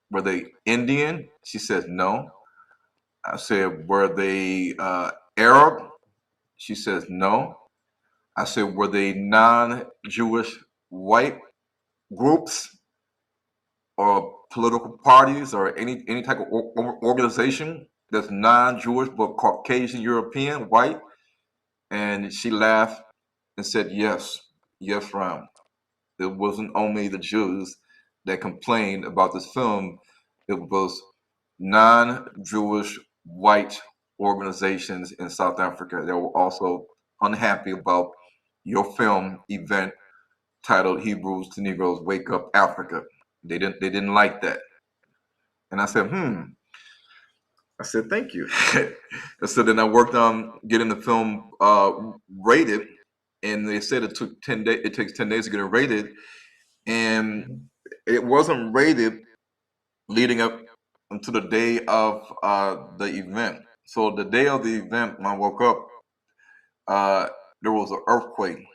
Were they Indian? She said, no. I said, were they Arab? She says, no. I said, were they non-Jewish white groups or political parties or any type of organization that's non-Jewish but Caucasian, European, white? And she laughed and said, yes, yes, Ron. It wasn't only the Jews that complained about this film. It was non-Jewish white organizations in South Africa that were also unhappy about your film event titled Hebrews to Negroes Wake Up Africa. They didn't like that. And I said, I said, thank you. And so then I worked on getting the film rated, and they said it took 10 days. It takes 10 days to get it rated, and it wasn't rated leading up until the day of the event. So the day of the event, when I woke up, uh, there was an earthquake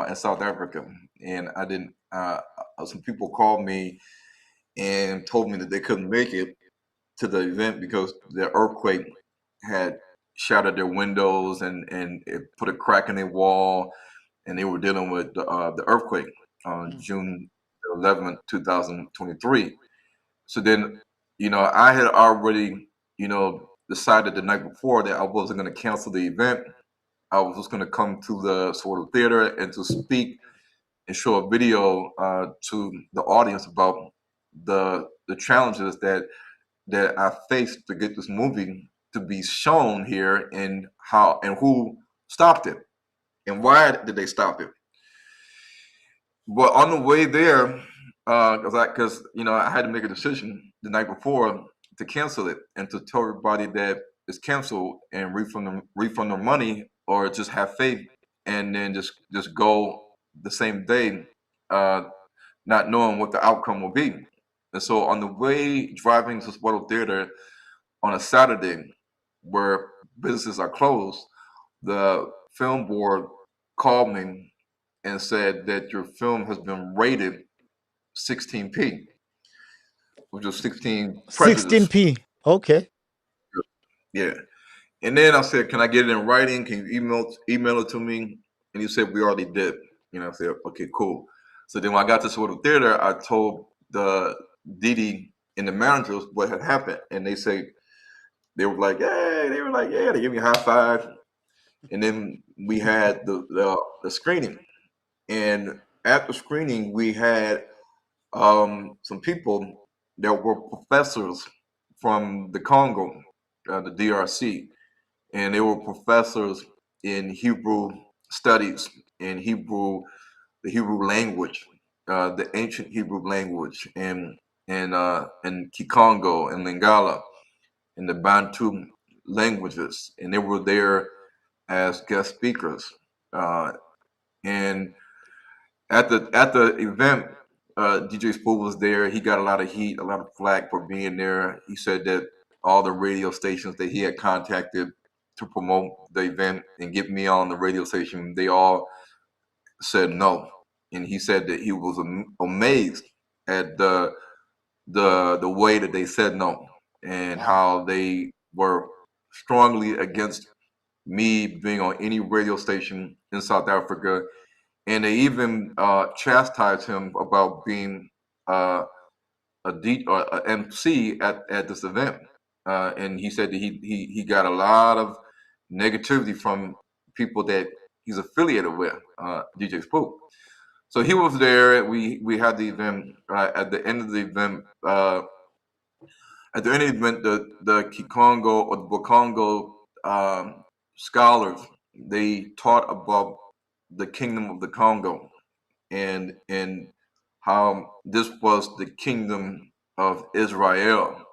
in South Africa, and I didn't. Some people called me and told me that they couldn't make it to the event because the earthquake had shattered their windows and it put a crack in their wall, and they were dealing with the earthquake on Mm. June 11th, 2023. So then, I had already, decided the night before that I wasn't going to cancel the event. I was just going to come to the sort of theater and to speak and show a video to the audience about the challenges that I faced to get this movie to be shown here, and how and who stopped it and why did they stop it. But on the way there, because I had to make a decision the night before to cancel it and to tell everybody that it's canceled and refund their money, or just have faith and then just go the same day, uh, not knowing what the outcome will be. And so on the way driving to Spoil Theater on a Saturday, where businesses are closed, the film board called me and said that your film has been rated 16p, which is 16 prejudice. 16p. Okay. Yeah. And then I said, "Can I get it in writing? Can you email it to me?" And he said, "We already did." I said, "Okay, cool." So then when I got to sort of theater, I told the Didi and the managers what had happened, and they were like, "Hey!" They were like, "Yeah!" They gave me a high five, and then we had the screening. And at the screening, we had some people that were professors from the Congo, the DRC, and they were professors in Hebrew studies, in the Hebrew language, the ancient Hebrew language, and Kikongo and Lingala, and the Bantu languages, and they were there as guest speakers. Uh, and at the event, DJ Spool was there. He got a lot of heat, a lot of flack for being there. He said that all the radio stations that he had contacted to promote the event and get me on the radio station, they all said no. And he said that he was amazed at the way that they said no, and Wow. how they were strongly against me being on any radio station in South Africa, and they even chastised him about being uh, a MC at this event. And he said that he got a lot of negativity from people that he's affiliated with, DJ Spook. So he was there. We had the event. At the end of the event, the Kikongo or the Bokongo scholars, they taught about the kingdom of the Congo, and how this was the kingdom of Israel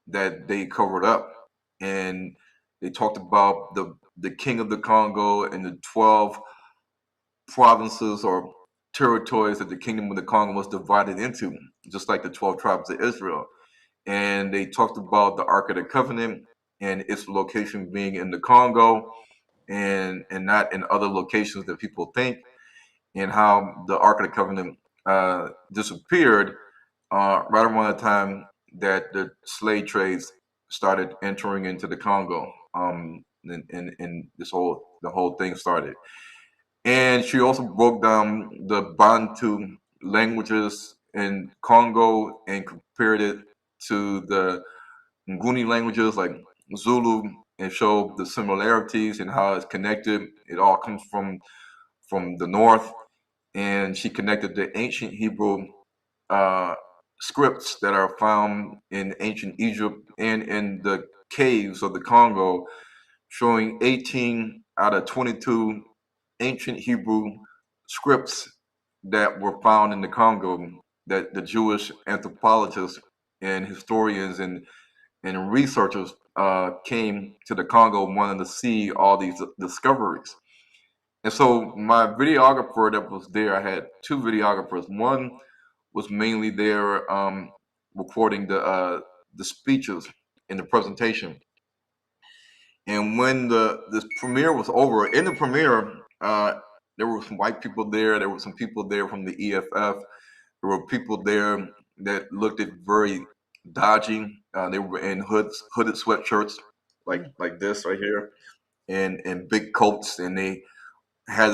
that they covered up, and they talked about the king of the Congo and the 12 provinces or territories that the kingdom of the Congo was divided into, just like the 12 tribes of Israel. And they talked about the Ark of the Covenant and its location being in the Congo, and not in other locations that people think, and how the Ark of the Covenant disappeared right around the time that the slave trades started entering into the Congo. And the whole thing started. And she also broke down the Bantu languages in Congo and compared it to the Nguni languages like Zulu, and showed the similarities and how it's connected. It all comes from the north, and she connected the ancient Hebrew uh, scripts that are found in ancient Egypt and in the caves of the Congo, showing 18 out of 22 ancient Hebrew scripts that were found in the Congo, that the Jewish anthropologists and historians and researchers came to the Congo wanting to see all these discoveries. And so my videographer that was there, I had two videographers. One was mainly there recording the speeches in the presentation. And when this premiere was over, in the premiere, there were some white people there. There were some people there from the EFF. There were people there that looked at very dodgy. They were in hooded sweatshirts, Mm. like this right here, and big coats, and they had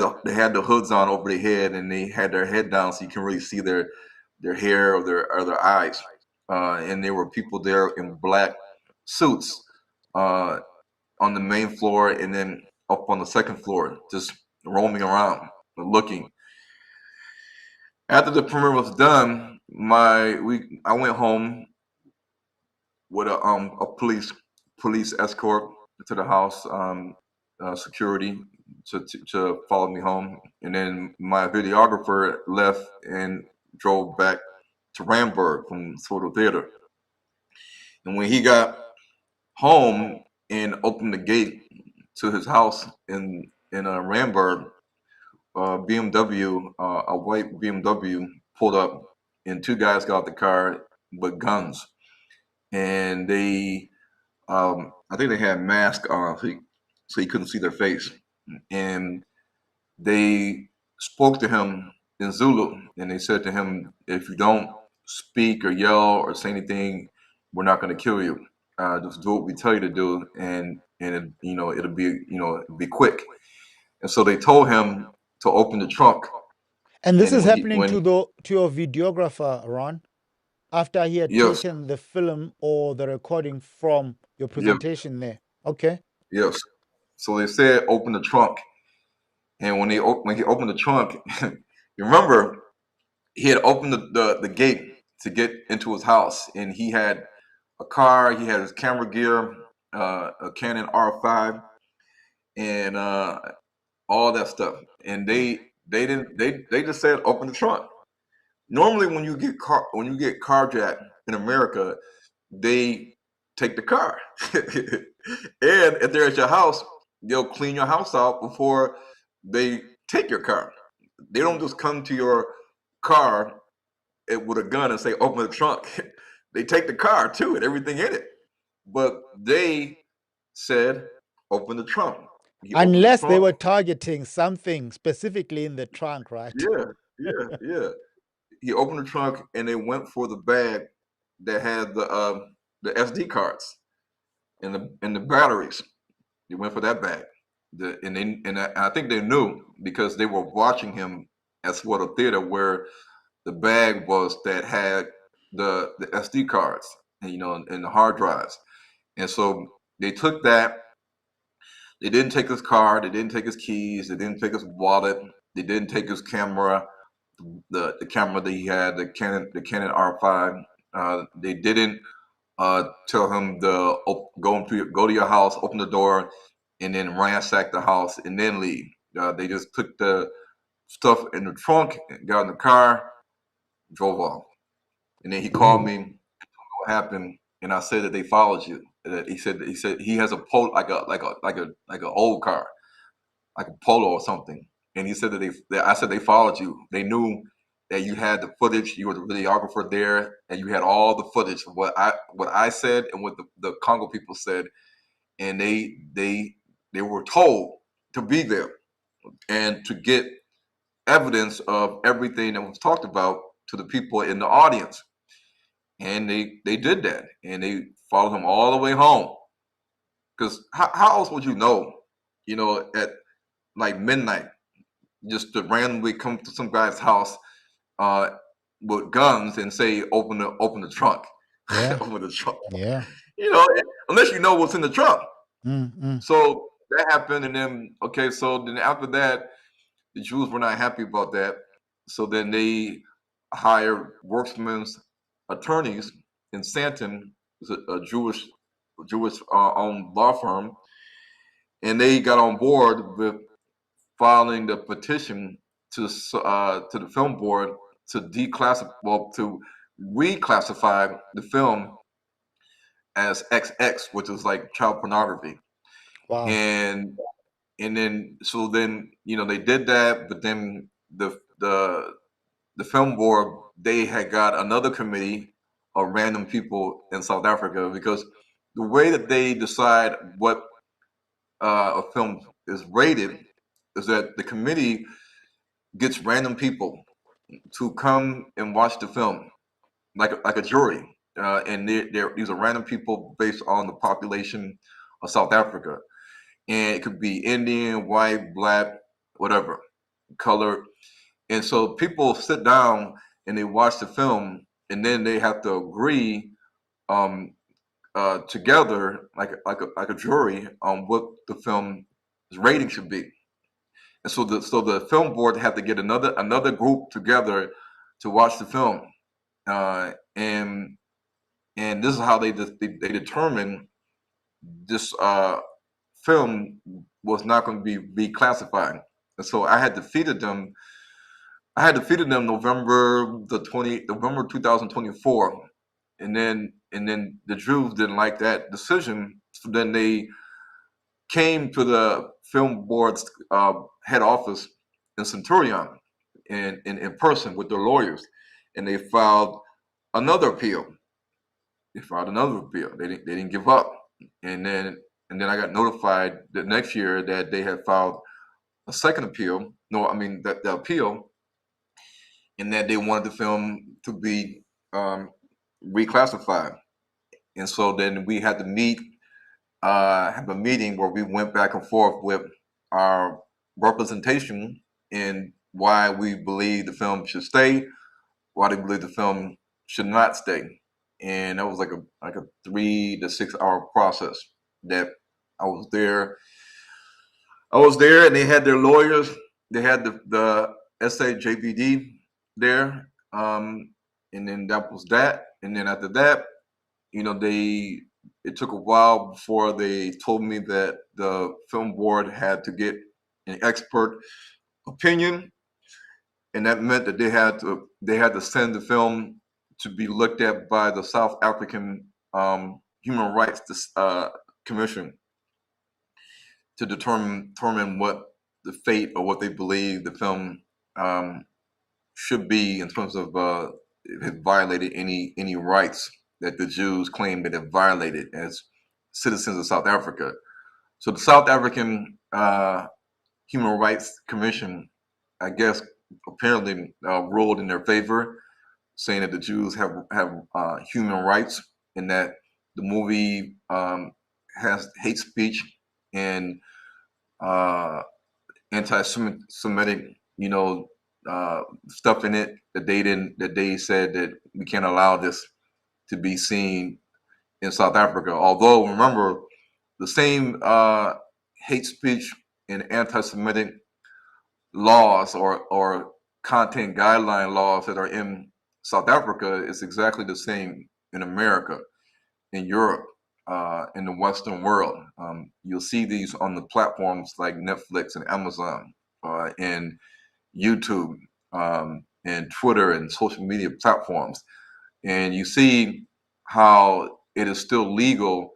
the hoods on over their head, and they had their head down so you can really see their hair or their eyes. And there were people there in black suits uh, on the main floor, and then up on the second floor, just roaming around, looking. After the premiere was done, I went home with a police escort to the house, security to follow me home, and then my videographer left and drove back to Ramburg from Photo Theater. And when he got home and opened the gate to his house in Ramburg, BMW, a white BMW pulled up, and two guys got out the car with guns, and I think they had masks on, so you couldn't see their face, and they spoke to him in Zulu, and they said to him, "If you don't speak or yell or say anything, we're not going to kill you. Just do what we tell you to do, and it'll be it'll be quick." And so they told him to open the trunk, And this and then is when he happening when to your videographer, Ron, after he had yes, taken the film or the recording from your yes, presentation there. Okay. yes. So they said open the trunk, and when he opened the trunk, you remember he had opened the gate to get into his house, and he had a car, he had his camera gear, a Canon R5, and all that stuff. And they just said open the trunk. Normally, when you get carjacked in America, they take the car, and if they're at your house, they'll clean your house out before they take your car. They don't just come to your car with a gun and say open the trunk. They take the car too and everything in it. But they said open the trunk. He opened the Unless they trunk. were targeting something specifically in the trunk, right? Yeah, yeah. He opened the trunk and they went for the bag that had the SD cards and the batteries. They went for that bag. I think they knew because they were watching him at Swatter Theater where the bag was that had the SD cards and and the hard drives. And so they took that. They didn't take his car. They didn't take his keys. They didn't take his wallet. They didn't take his camera, the camera that he had, the Canon R5. They didn't tell him to go to your house, open the door, and then ransack the house and then leave. They just took the stuff in the trunk, got in the car, drove off. And then he called me what happened, and I said that they followed you. That he said he has a polo like a old car, like a polo or something. And he said that I said they followed you. They knew that you had the footage. You were the videographer there, and you had all the footage of what I said and what the Congo people said. And they were told to be there and to get evidence of everything that was talked about to the people in the audience. And they did that, and they followed him all the way home. Because how else would you know, at like midnight, just to randomly come to some guy's house uh, with guns and say, open the trunk, Yeah. open the trunk. Yeah. You know, unless you know what's in the trunk. Mm. So that happened, and then okay, so then after that, the Jews were not happy about that. So then they hired workmen's attorneys in Santon, a Jewish owned law firm, and they got on board with filing the petition to the film board to to reclassify the film as XX, which is like child pornography. Wow. And then so then they did that, but then the film board, they had got another committee of random people in South Africa, because the way that they decide what a film is rated is that the committee gets random people to come and watch the film, like a jury, and these are random people based on the population of South Africa, and it could be Indian, white, black, whatever color. And so people sit down and they watch the film, and then they have to agree, um, together like a jury on what the film's rating should be. And so the film board had to get another group together to watch the film, and this is how they determined this film was not going to be reclassified. And so I had defeated them November 2024, and then the Jews didn't like that decision. So then they came to the film board's head office in Centurion in person with their lawyers, and they filed another appeal. They filed another appeal. They didn't give up, and then I got notified the next year that they had filed a second appeal. No, I mean that the appeal, and that they wanted the film to be um, reclassified. And so then we had to have a meeting where we went back and forth with our representation in why we believe the film should stay, why they believe the film should not stay. And that was like a 3 to 6 hour process that I was there. I was there, and they had their lawyers. They had the SAJBD there, and then that was that. And then after that, it took a while before they told me that the film board had to get an expert opinion, and that meant that they had to send the film to be looked at by the South African Human Rights Commission to determine what the fate or what they believe the film um, should be in terms of if it violated any rights that the Jews claim that it violated as citizens of South Africa. So the South African Human Rights Commission, I guess, apparently ruled in their favor, saying that the Jews have human rights, and that the movie has hate speech and uh, anti-Semitic, stuff in it that they said that we can't allow this to be seen in South Africa. Although remember, the same hate speech and anti-Semitic laws or content guideline laws that are in South Africa is exactly the same in America, in Europe, in the Western world. You'll see these on the platforms like Netflix and Amazon, and YouTube, and Twitter and social media platforms. And you see how it is still legal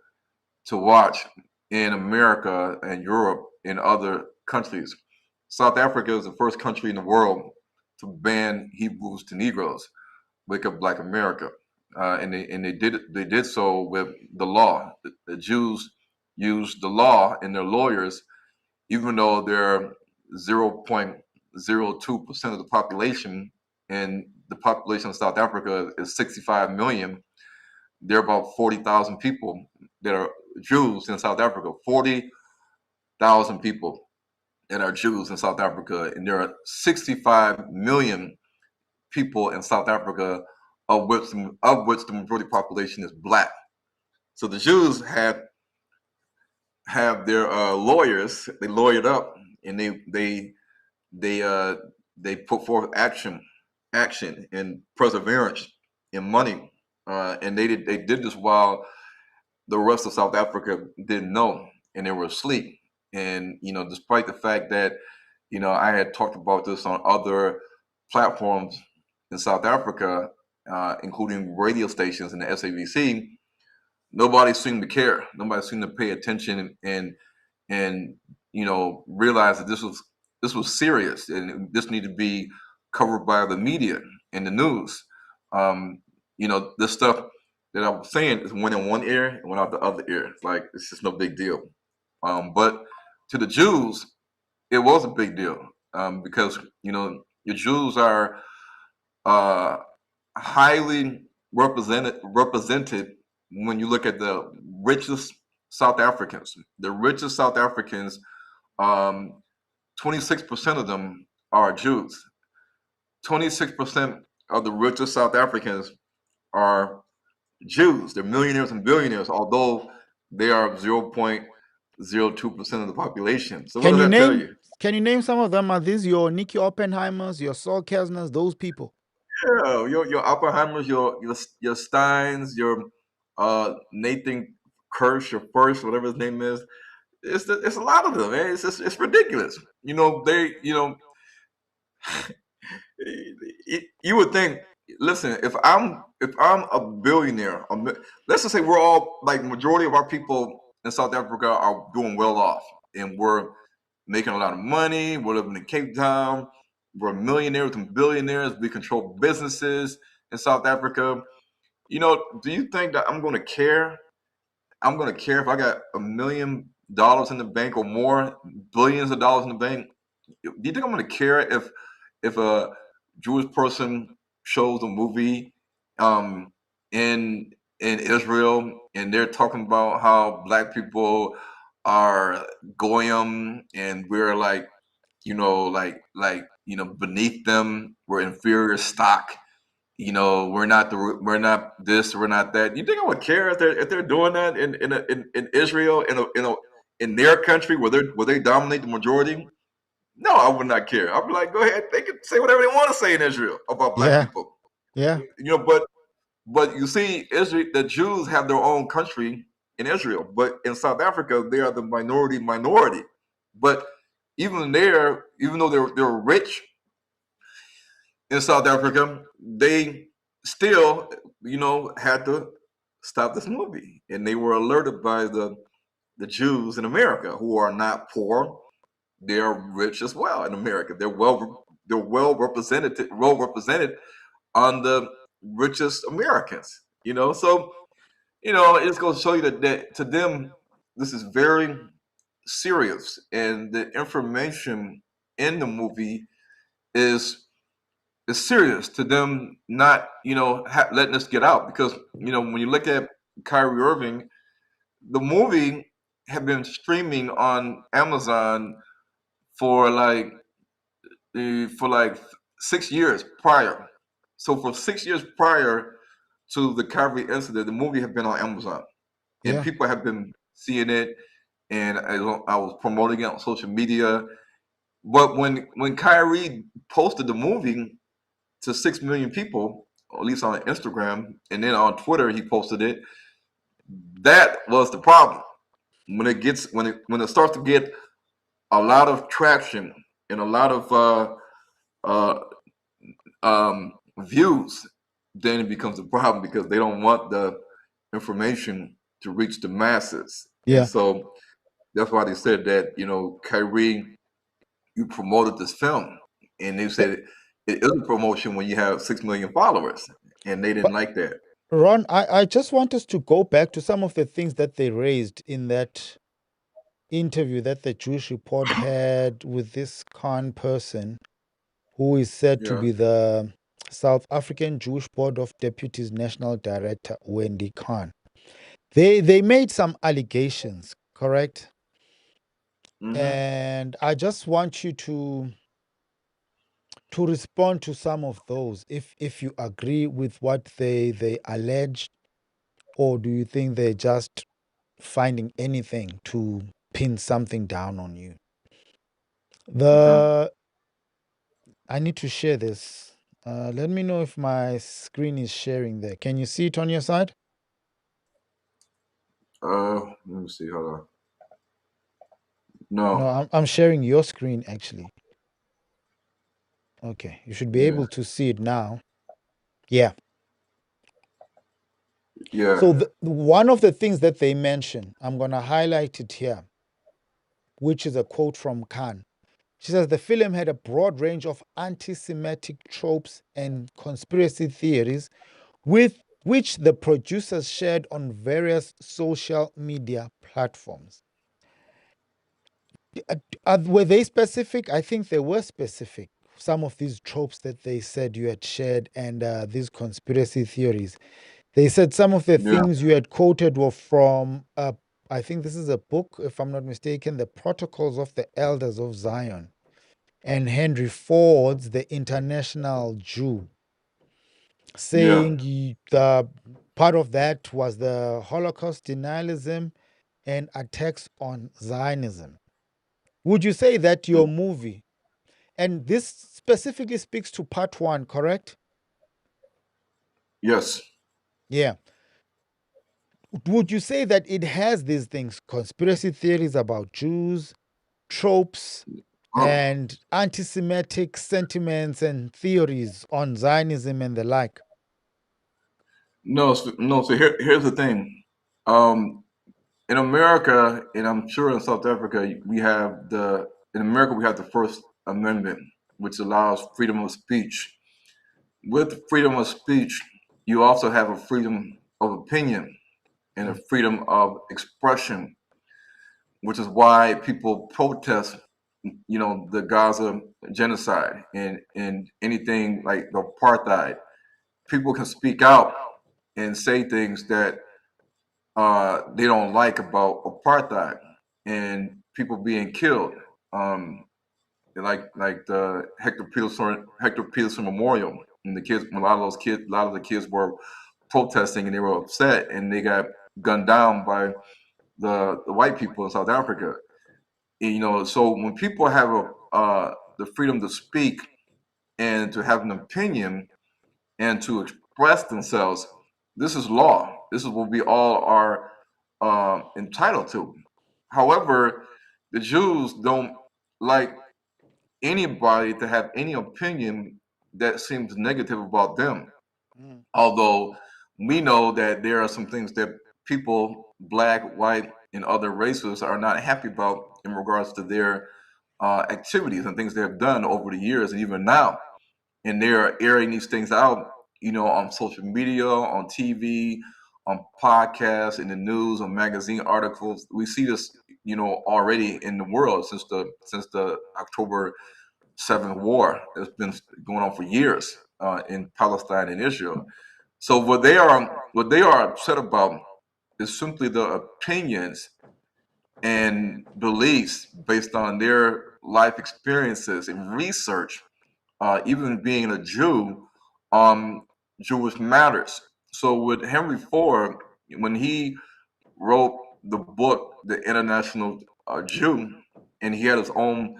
to watch in America and Europe and other countries. South Africa is the first country in the world to ban Hebrews to Negroes, Wake Up Black America, and they did so with the law. The Jews used the law and their lawyers, even though they're 0.02% of the population, and the population of South Africa is 65 million. There are about 40,000 people that are Jews in South Africa. 40,000 people that are Jews in South Africa, and there are 65 million people in South Africa, of which the majority population is black. So the Jews have their lawyers. They lawyered up, and they put forth action and perseverance and money, and they did this while the rest of South Africa didn't know, and they were asleep. And despite the fact that I had talked about this on other platforms in South Africa, including radio stations and the SABC, nobody seemed to care. Nobody seemed to pay attention and realize that this was serious, and this needed to be covered by the media and the news. This stuff that I was saying is went in one ear and went out the other ear. Like, it's just no big deal. But to the Jews, it was a big deal, because your Jews are uh, highly represented when you look at the richest South Africans. The richest South Africans, 26% of them are Jews. 26% of the richest South Africans are Jews. They're millionaires and billionaires, although they are 0.02% of the population. So what Can does you that tell name you? can you name some of them? Are these your Nicky Oppenheimers, your Saul Kelsners, those people? Yeah, your Oppenheimers, your Steins, your Nathan Kirsch or First, whatever his name is. It's a lot of them, man. It's ridiculous. They you would think. Listen, if I'm a billionaire, let's just say we're all like majority of our people in South Africa are doing well off, and we're making a lot of money. We're living in Cape Town. We're millionaires and billionaires. We control businesses in South Africa. Do you think that I'm going to care? I'm going to care if I got $1 million in the bank or more, billions of dollars in the bank? Do you think I'm going to care if a Jewish person shows a movie um, in Israel and they're talking about how black people are goyim and we're like beneath them, we're inferior stock. We're not this, we're not that. You think I would care if they're doing that in Israel in their country where they dominate the majority? No, I would not care. I'd be like, go ahead, they can say whatever they want to say in Israel about black Yeah, people. yeah, But you see, Israel, the Jews have their own country in Israel, but in South Africa, they are the minority. But even there, even though they're rich in South Africa, they still, had to stop this movie, and they were alerted by the Jews in America who are not poor. They're rich as well in America. They're well represented on the richest Americans. So it's going to show you that to them this is very serious, and the information in the movie is serious to them. Not letting this get out because when you look at Kyrie Irving, the movie had been streaming on Amazon for like 6 years prior. So for 6 years prior to the Kyrie incident, the movie had been on Amazon, and yeah. people have been seeing it, and I was promoting it on social media. But when Kyrie posted the movie to 6 million people, or at least on Instagram, and then on Twitter he posted it. That was the problem. When it starts to get a lot of traction and a lot of uh, views, then it becomes a problem because they don't want the information to reach the masses. And Yeah. so that's why they said that, Kyrie, you promoted this film. And they Eh, said it is a promotion when you have 6 million followers. And they didn't But like that. Ron, I just want us to go back to some of the things that they raised in that interview that the Jewish Report had with this Khan person who is said to Yeah. be the South African Jewish Board of Deputies National Director, Wendy Khan. They made some allegations, correct? Hmm. And I just want you to respond to some of those if you agree with what they alleged, or do you think they're just finding anything to pin something down on you? Okay. The I need to share this. Let me know if my screen is sharing there. Can you see it on your side? Let me see. Hold on. No, No. I'm sharing your screen actually. Okay, you should be Yeah. able to see it now. Yeah. Yeah. So one of the things that they mention, I'm going to highlight it here, which is a quote from Khan. She says the film had a broad range of anti Semitic tropes and conspiracy theories with which the producers shared on various social media platforms. Were they specific? I think they were specific. Some of these tropes that they said you had shared and these conspiracy theories. They said some of the Yeah. things you had quoted were from, I think this is a book, if I'm not mistaken, The Protocols of the Elders of Zion, and Henry Ford's The International Jew, Yeah. saying Part of that was the Holocaust denialism and attacks on Zionism. Would you say that your movie, and this specifically speaks to part one, correct? Yes. Yeah. Would you say that it has these things, conspiracy theories about Jews, tropes, Oh, and anti Semitic sentiments and theories on Zionism and the like? no, no. So here's the thing. Um, in America, and I'm sure in South Africa, we have the in America we have the First Amendment, which allows freedom of speech. With freedom of speech, you also have a freedom of opinion and a Mm, freedom of expression, which is why people protest, the Gaza genocide and anything like the apartheid. People can speak out and say things that they don't like about apartheid and people being killed. Um, like the Hector Peterson Memorial, and the kids, a lot of the kids were protesting and they were upset and they got gunned down by the white people in South Africa. So when people have the freedom to speak and to have an opinion and to express themselves, this is law. This is what we all are entitled to. However, the Jews don't like anybody to have any opinion that seems negative about them. mm, Although we know that there are some things that people, black, white, and other races, are not happy about in regards to their activities and things they have done over the years and even now. And they're airing these things out, on social media, on TV, on podcasts, in the news, on magazine articles. We see this, already in the world since the October 7th war. It's been going on for years in Palestine and Israel. So what they are upset about is simply the opinions and beliefs based on their life experiences and research, even being a Jew, on Jewish matters. So with Henry Ford, when he wrote the book, The International Jew, and he had his own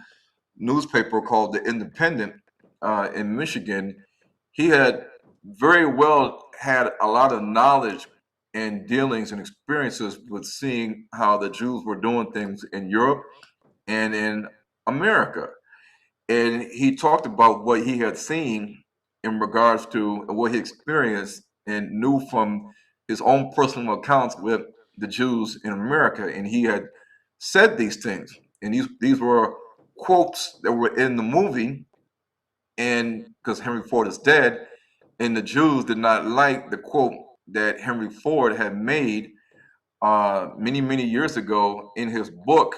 newspaper called The Independent in Michigan, he had very well had a lot of knowledge and dealings and experiences with seeing how the Jews were doing things in Europe and in America. And he talked about what he had seen in regards to what he experienced and knew from his own personal accounts with the Jews in America. And he had said these things. And these were quotes that were in the movie. And because Henry Ford is dead, and the Jews did not like the quote that Henry Ford had made many, many years ago in his book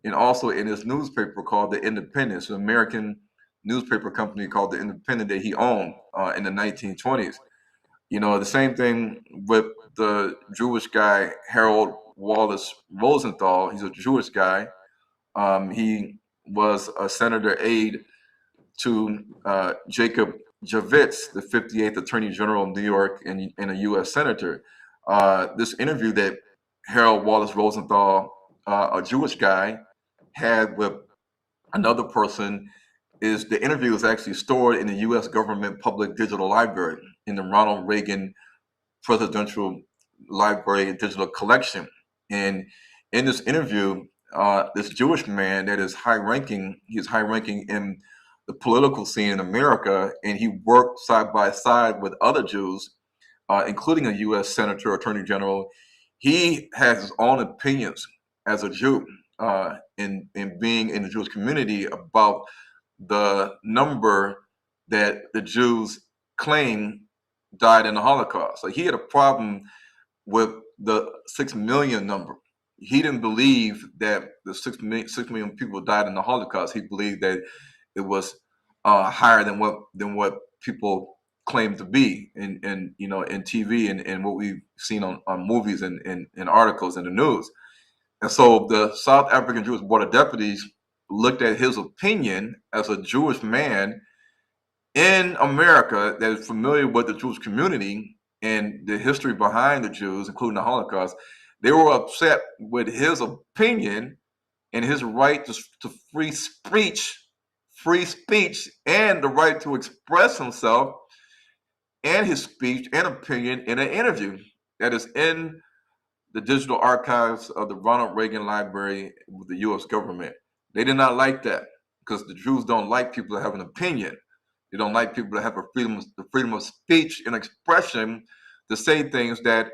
and also in his newspaper called The Independent, an American newspaper company called The Independent that he owned in the 1920s. The same thing with the Jewish guy, Harold Wallace Rosenthal. He's a Jewish guy. He was a senator aide to Jacob Javits, the 58th Attorney General of New York and a U.S. Senator. This interview that Harold Wallace Rosenthal, a Jewish guy, had with another person is the interview is actually stored in the U.S. government public digital library in the Ronald Reagan Presidential Library digital collection. And in this interview, this Jewish man that is he's high ranking in the political scene in America, and he worked side by side with other Jews, including a U.S. Senator, Attorney General. He has his own opinions as a Jew in being in the Jewish community about the number that the Jews claim died in the Holocaust. So he had a problem with the 6 million number. He didn't believe that the 6 million people died in the Holocaust. He believed that it was higher than what people claim to be in TV and what we've seen on movies and articles in the news. And so the South African Jewish Board of Deputies looked at his opinion as a Jewish man in America that is familiar with the Jewish community and the history behind the Jews, including the Holocaust, they were upset with his opinion and his right to free speech, and the right to express himself and his speech and opinion in an interview that is in the digital archives of the Ronald Reagan Library with the U.S. government. They did not like that because the Jews don't like people that have an opinion. They don't like people that have the freedom of speech and expression to say things that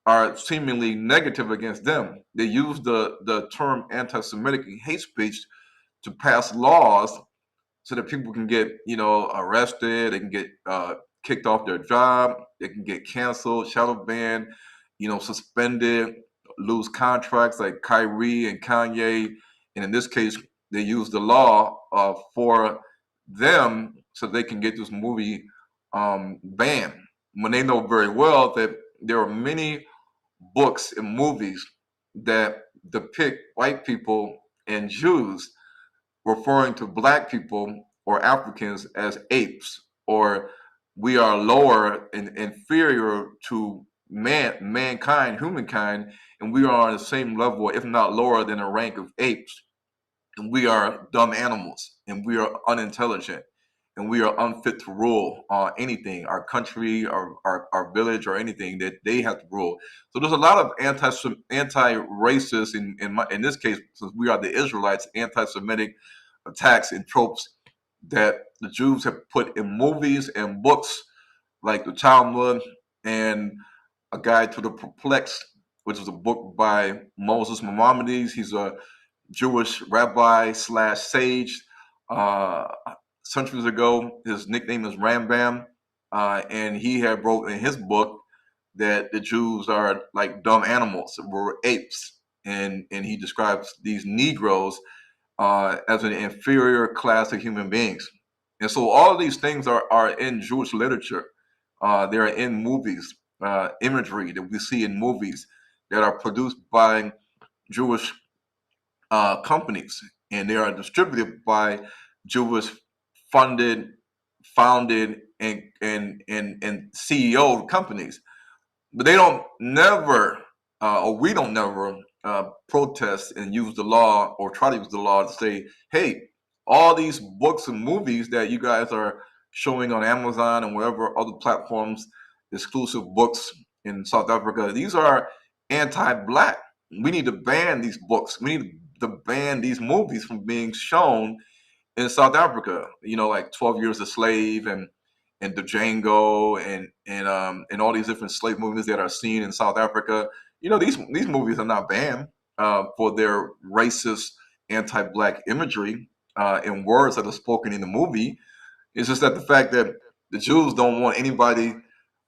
are seemingly negative against them. They use the term anti-Semitic hate speech to pass laws so that people can get, arrested, they can get kicked off their job, they can get canceled, shadow banned, suspended, lose contracts like Kyrie and Kanye. And in this case, they use the law for them so they can get this movie banned. When they know very well that there are many books and movies that depict white people and Jews referring to black people or Africans as apes, or we are lower and inferior to humankind, and we are on the same level, if not lower than a rank of apes, and we are dumb animals, and we are unintelligent, and we are unfit to rule anything, our country, our village, or anything that they have to rule. So there's a lot of anti-racist, in this case, since we are the Israelites, anti-Semitic attacks and tropes that the Jews have put in movies and books like the Talmud and A Guide to the Perplexed, which is a book by Moses Maimonides. He's a Jewish rabbi slash sage. Uh, Centuries ago, his nickname is Rambam, and he had wrote in his book that the Jews are like dumb animals, were apes, and he describes these Negroes as an inferior class of human beings. And so all of these things are in Jewish literature. They're in movies, imagery that we see in movies that are produced by Jewish companies, and they are distributed by Jewish funded, founded, and CEO companies. But they don't never, or we don't never protest and use the law or try to use the law to say, hey, all these books and movies that you guys are showing on Amazon and wherever other platforms, exclusive books in South Africa, these are anti-black. We need to ban these books. We need to ban these movies from being shown in South Africa. Like 12 Years a Slave and the Django and all these different slave movies that are seen in South Africa. These movies are not banned for their racist, anti-black imagery and words that are spoken in the movie. It's just that the fact that the Jews don't want anybody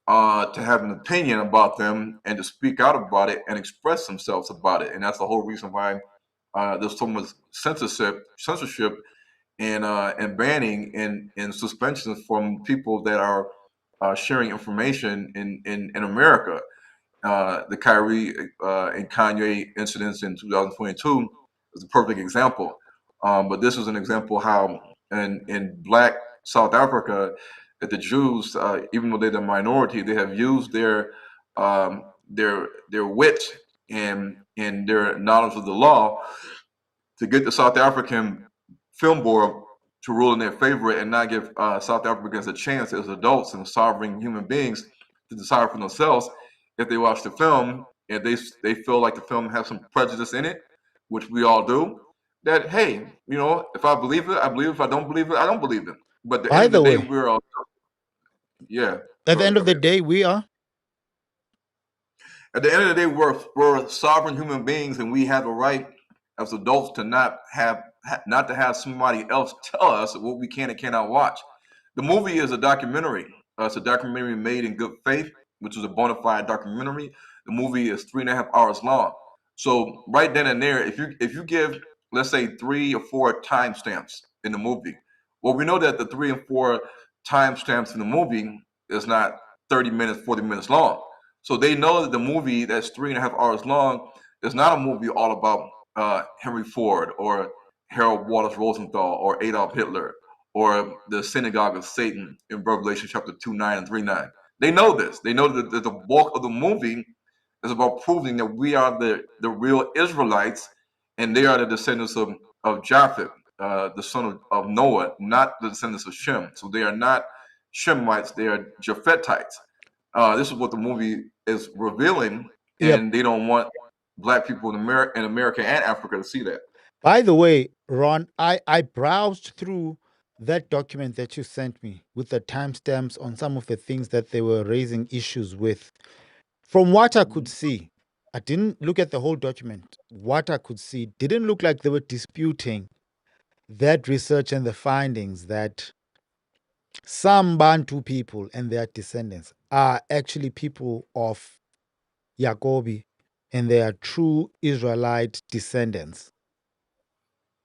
to have an opinion about them and to speak out about it and express themselves about it, and that's the whole reason why there's so much censorship and banning and suspensions from people that are sharing information in America. The Kyrie and Kanye incidents in 2022 is a perfect example. But this is an example how in Black South Africa, that the Jews, even though they're the minority, they have used their wit and their knowledge of the law to get the South African Film Board to rule in their favor and not give South Africans a chance as adults and sovereign human beings to decide for themselves if they watch the film and they feel like the film has some prejudice in it, which we all do. That hey, if I believe it, I believe it. If I don't believe it, I don't believe it. But at the end By of the the day, way, we're all yeah. at the end Go of the ahead. day, we are. At the end of the day, we're sovereign human beings, and we have a right as adults to not to have somebody else tell us what we can and cannot watch. The movie is a documentary. It's a documentary made in good faith, which is a bona fide documentary. The movie is 3.5 hours long. So right then and there, if you give, let's say, 3 or 4 timestamps in the movie, well, we know that the 3 and 4 timestamps in the movie is not 30 minutes, 40 minutes long. So they know that the movie that's 3.5 hours long is not a movie all about Henry Ford or Harold Wallis Rosenthal or Adolf Hitler or the synagogue of Satan in Revelation chapter 2:9 and 3:9. They know this. They know that the bulk of the movie is about proving that we are the real Israelites, and they are the descendants of Japheth, the son of Noah, not the descendants of Shem. So they are not Shemites; they are Japhethites. This is what the movie is revealing, Yep. and they don't want black people in America and Africa to see that. By the way, Ron, I browsed through that document that you sent me with the timestamps on some of the things that they were raising issues with. From what I could see, I didn't look at the whole document. What I could see didn't look like they were disputing that research and the findings that some Bantu people and their descendants are actually people of Yakobi and they are true Israelite descendants,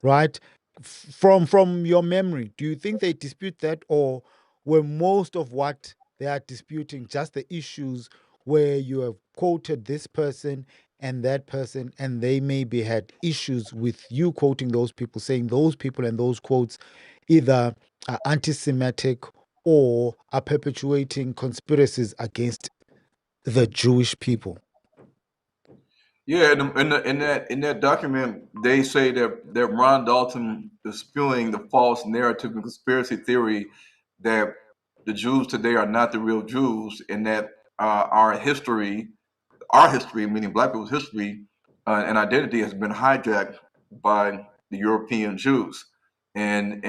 right? From your memory, do you think they dispute that, or were most of what they are disputing just the issues where you have quoted this person, and they maybe had issues with you quoting those people, saying those people and those quotes either are anti-Semitic or are perpetuating conspiracies against the Jewish people? Yeah, in that document, they say that Ron Dalton is spewing the false narrative and conspiracy theory that the Jews today are not the real Jews, and that our history, meaning Black people's history and identity, has been hijacked by the European Jews. And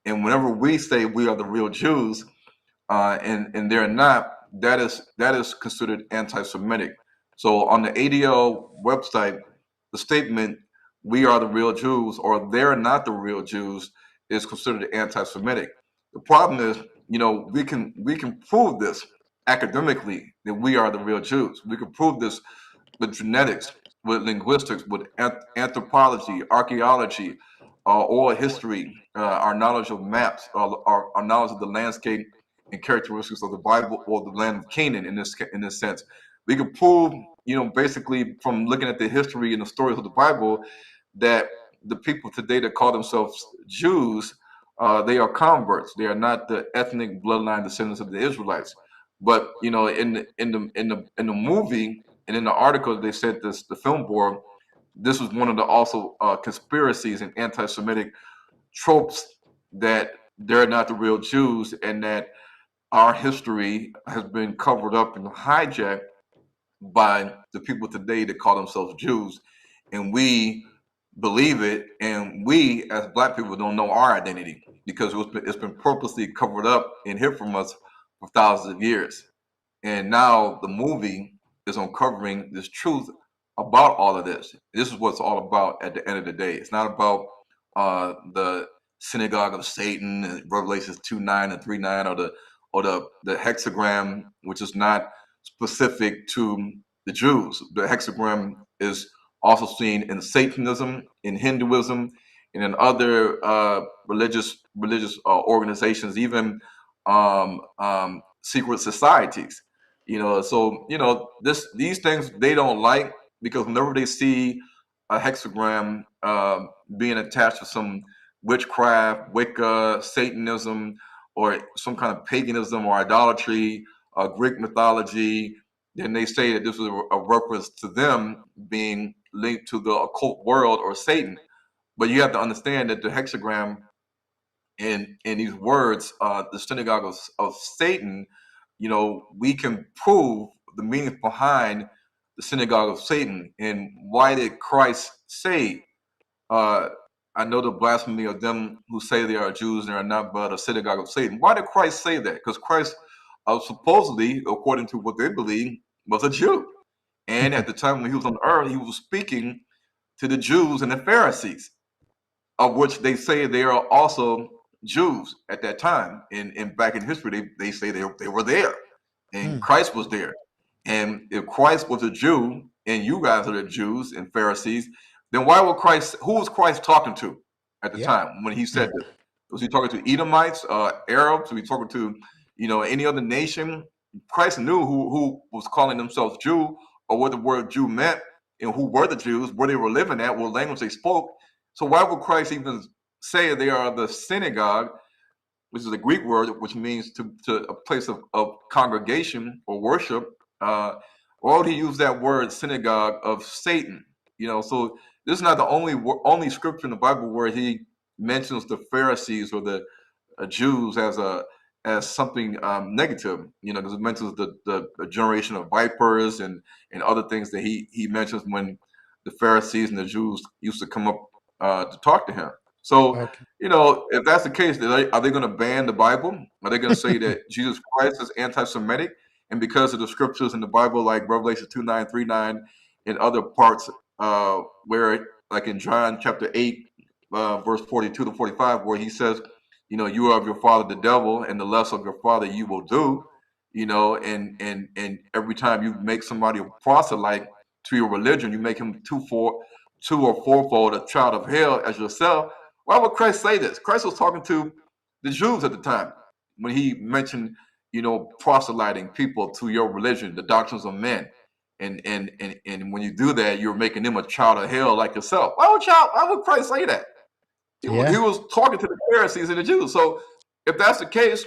whenever we say we are the real Jews, and they're not, that is considered anti-Semitic. So on the ADL website, the statement "We are the real Jews" or "They're not the real Jews" is considered anti-Semitic. The problem is, we can prove this academically that we are the real Jews. We can prove this with genetics, with linguistics, with anthropology, archaeology, oral history, our knowledge of maps, our knowledge of the landscape and characteristics of the Bible or the land of Canaan. In this sense, we can prove, basically from looking at the history and the stories of the Bible, that the people today that call themselves Jews, they are converts. They are not the ethnic bloodline descendants of the Israelites. But in the movie and in the article, they said this the film board. This was one of the also conspiracies and anti-Semitic tropes, that they're not the real Jews, and that our history has been covered up and hijacked by the people today that call themselves Jews, and we believe it, and we as Black people don't know our identity because it's been purposely covered up and hid from us for thousands of years. And now the movie is uncovering this truth about all of this. This is what it's all about at the end of the day. It's not about the synagogue of Satan and Revelations 2:9 and 3:9, or the hexagram, which is not specific to the Jews. The hexagram is also seen in Satanism, in Hinduism, and in other religious organizations, even secret societies. So these things they don't like, because whenever they see a hexagram being attached to some witchcraft, Wicca, Satanism, or some kind of paganism or idolatry, Greek mythology, then they say that this is a reference to them being linked to the occult world or Satan. But you have to understand that the hexagram in these words, the synagogue of Satan, we can prove the meaning behind the synagogue of Satan. And why did Christ say, uh, I know the blasphemy of them who say they are Jews and are not, but a synagogue of Satan? Why did Christ say that? Because Christ, supposedly, according to what they believe, was a Jew. And at the time when he was on earth, he was speaking to the Jews and the Pharisees, of which they say they are also Jews at that time. And back in history, they say they were there, and Hmm. Christ was there. And if Christ was a Jew, and you guys are the Jews and Pharisees, then why would Christ? Who was Christ talking to at the Yep. time when he said this? Was he talking to Edomites, Arabs? Was he talking to any other nation? Christ knew who was calling themselves Jew, or what the word Jew meant, and who were the Jews, where they were living at, what language they spoke. So why would Christ even say they are the synagogue which is a Greek word, which means to a place of congregation or worship. Uh, or he used that word synagogue of Satan. So this is not the only scripture in the Bible where he mentions the Pharisees or the Jews as something negative. Because it mentions the generation of vipers and other things that he mentions when the Pharisees and the Jews used to come up to talk to him. So Okay. if that's the case, are they going to ban the Bible? Are they going to say that Jesus Christ is anti-Semitic? And because of the scriptures in the Bible, like Revelation 2:9, 3:9, and other parts where, like in John chapter 8, verse 42 to 45, where he says, you are of your father the devil, and the less of your father you will do. And every time you make somebody a proselyte to your religion, you make him two or fourfold a child of hell as yourself. Why would Christ say this? Christ was talking to the Jews at the time when he mentioned, proselyting people to your religion, the doctrines of men. And when you do that, you're making them a child of hell like yourself. Why would Christ say that? He Yeah. was talking to the Pharisees and the Jews. So if that's the case,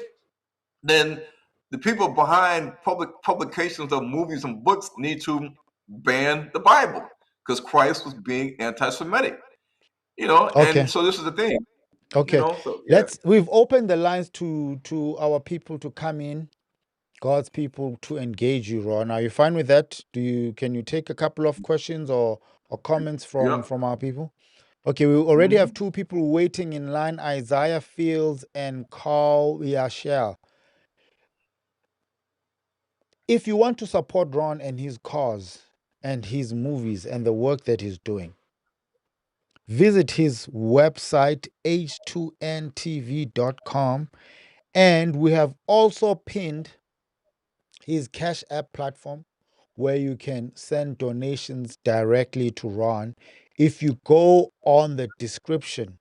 then the people behind publications of movies and books need to ban the Bible because Christ was being anti-Semitic. And Okay. so this is the thing. Okay. So yeah. We've opened the lines to our people to come in, God's people to engage you, Ron. Are you fine with that? Can you take a couple of questions or comments Yep. from our people? Okay, we already have Hmm. two people waiting in line, Isaiah Fields and Carl Yashel. If you want to support Ron and his cause and his movies and the work that he's doing, visit his website, h2ntv.com. And we have also pinned his Cash App platform where you can send donations directly to Ron. If you go on the description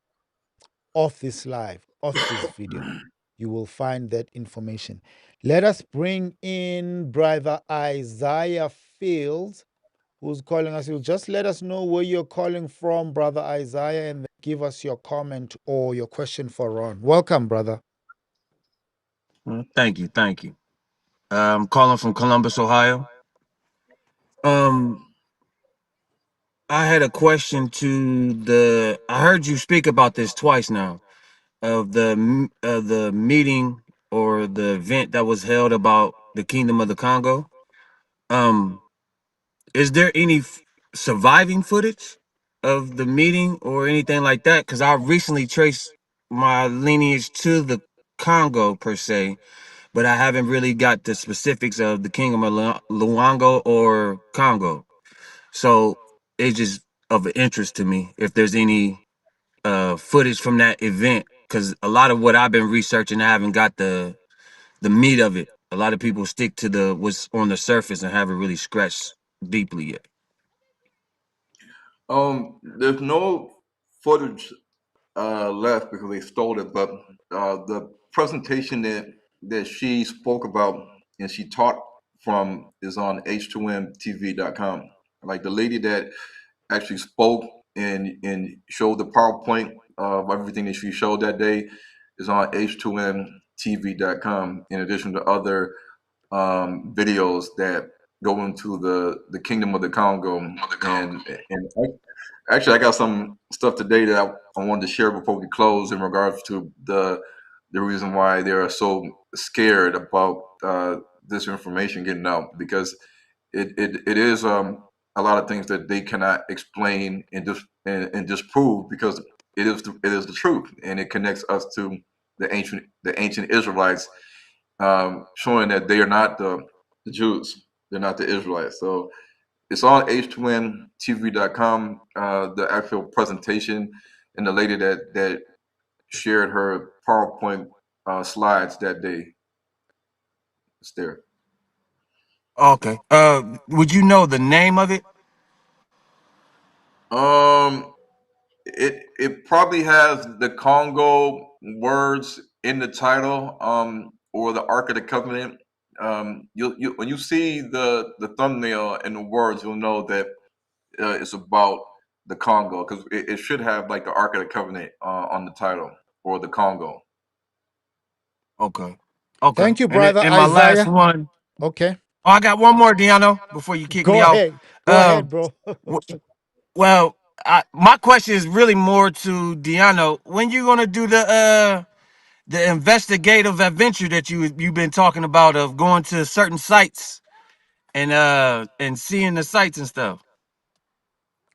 of this live, of this video, you will find that information. Let us bring in Brother Isaiah Fields, who's calling us. You just let us know where you're calling from, Brother Isaiah, and then give us your comment or your question for Ron. Welcome, brother. Thank you, thank you. I'm calling from Columbus, Ohio. Um, I had a question to the. I heard you speak about this twice now of the meeting or the event that was held about the Kingdom of the Congo. Um, is there any surviving footage of the meeting or anything like that? Because I recently traced my lineage to the Congo per se, but I haven't really got the specifics of the Kingdom of Luango or Congo. So it's just of interest to me if there's any footage from that event, because a lot of what I've been researching, I haven't got the meat of it. A lot of people stick to the what's on the surface and haven't really scratched deeply yet. There's no footage left because they stole it, but the presentation that she spoke about and she taught from is on h2mtv.com. Like the lady that actually spoke and showed the PowerPoint of everything that she showed that day is on h2mtv.com. In addition to other videos that go into the Kingdom of the Congo, and actually, I got some stuff today that I wanted to share before we close in regards to the reason why they are so scared about this information getting out, because it is a lot of things that they cannot explain and disprove, because it is the truth, and it connects us to the ancient Israelites, showing that they are not the Jews, they're not the Israelites. So it's on h2ntv.com, the actual presentation, and the lady that shared her PowerPoint slides that day is there. Okay. Would you know the name of it? Um, it probably has the Congo words in the title, or the Ark of the Covenant. You when you see the thumbnail and the words, you'll know that it's about the Congo, because it should have like the Ark of the Covenant on the title, or the Congo. Okay. Okay. Thank you, And brother my last Isaiah. one. Okay. Oh, I got one more, Diano, before you kick Go me out. ahead. Go ahead, Um, bro. w- well, my question is really more to Diano. When you gonna do the investigative adventure that you've been talking about of going to certain sites and seeing the sites and stuff?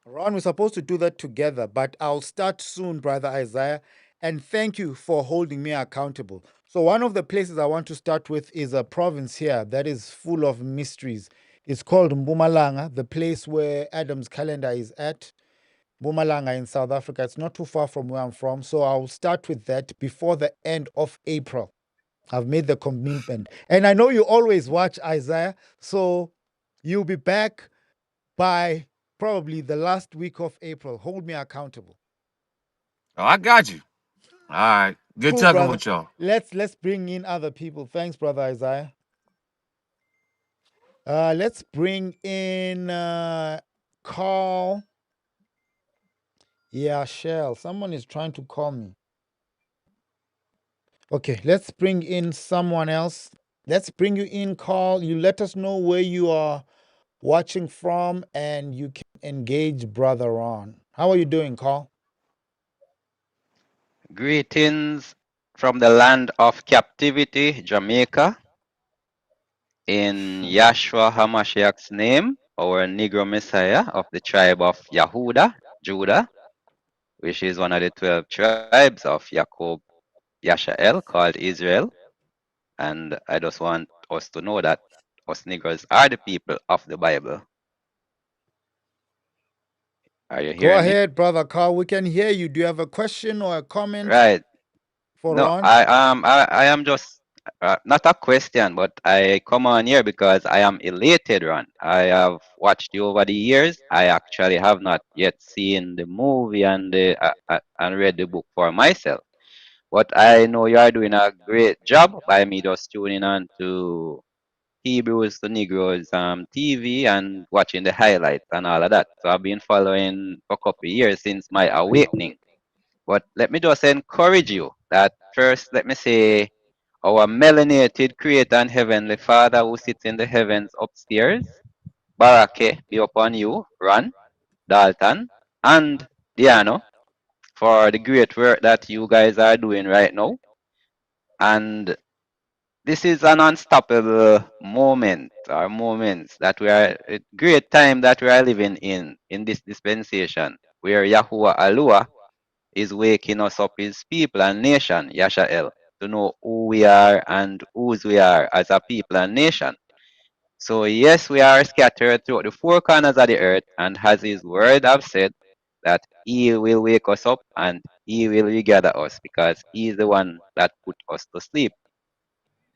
Ron, we're supposed to do that together, but I'll start soon, brother Isaiah. And thank you for holding me accountable. So, one of the places I want to start with is a province here that is full of mysteries. It's called Mpumalanga, the place where Adam's calendar is at. Mpumalanga in South Africa. It's not too far from where I'm from. So, I'll start with that before the end of April. I've made the commitment. And I know you always watch Isaiah. So, you'll be back by probably the last week of April. Hold me accountable. Oh, I got you. All right. Good Cool, talking brother. with y'all. Let's bring in other people. Thanks, brother Isaiah. Let's bring in Carl. Yeah, Shell. Someone is trying to call me. Okay, let's bring in someone else. Let's bring you in, Carl. You let us know where you are watching from, and you can engage brother on. How are you doing, Carl? Greetings from the land of captivity, Jamaica, in Yahshua HaMashiach's name, our Negro Messiah of the tribe of Yahuda, Judah, which is one of the 12 tribes of Jacob Yashael called Israel. And I just want us to know that us Negroes are the people of the Bible. Are you Go hearing me? ahead, brother Carl. We can hear you. Do you have a question or a comment Right. for No, Ron? I am just not a question, but I come on here because I am elated, Ron. I have watched you over the years. I actually have not yet seen the movie and read the book for myself. But I know you are doing a great job by me just tuning on to Hebrews to Negroes TV and watching the highlights and all of that. So I've been following for a couple of years since my awakening. But let me just encourage you that first, let me say, our melanated Creator and Heavenly Father who sits in the heavens upstairs, Barake be upon you, Ron, Dalton, and Diano for the great work that you guys are doing right now. And this is an unstoppable moment or moments that we are, a great time that we are living in this dispensation, where Yahuwah Alua is waking us up, his people and nation, Yashael, to know who we are and whose we are as a people and nation. So yes, we are scattered throughout the four corners of the earth, and as his word have said, that he will wake us up and he will regather us because he is the one that put us to sleep.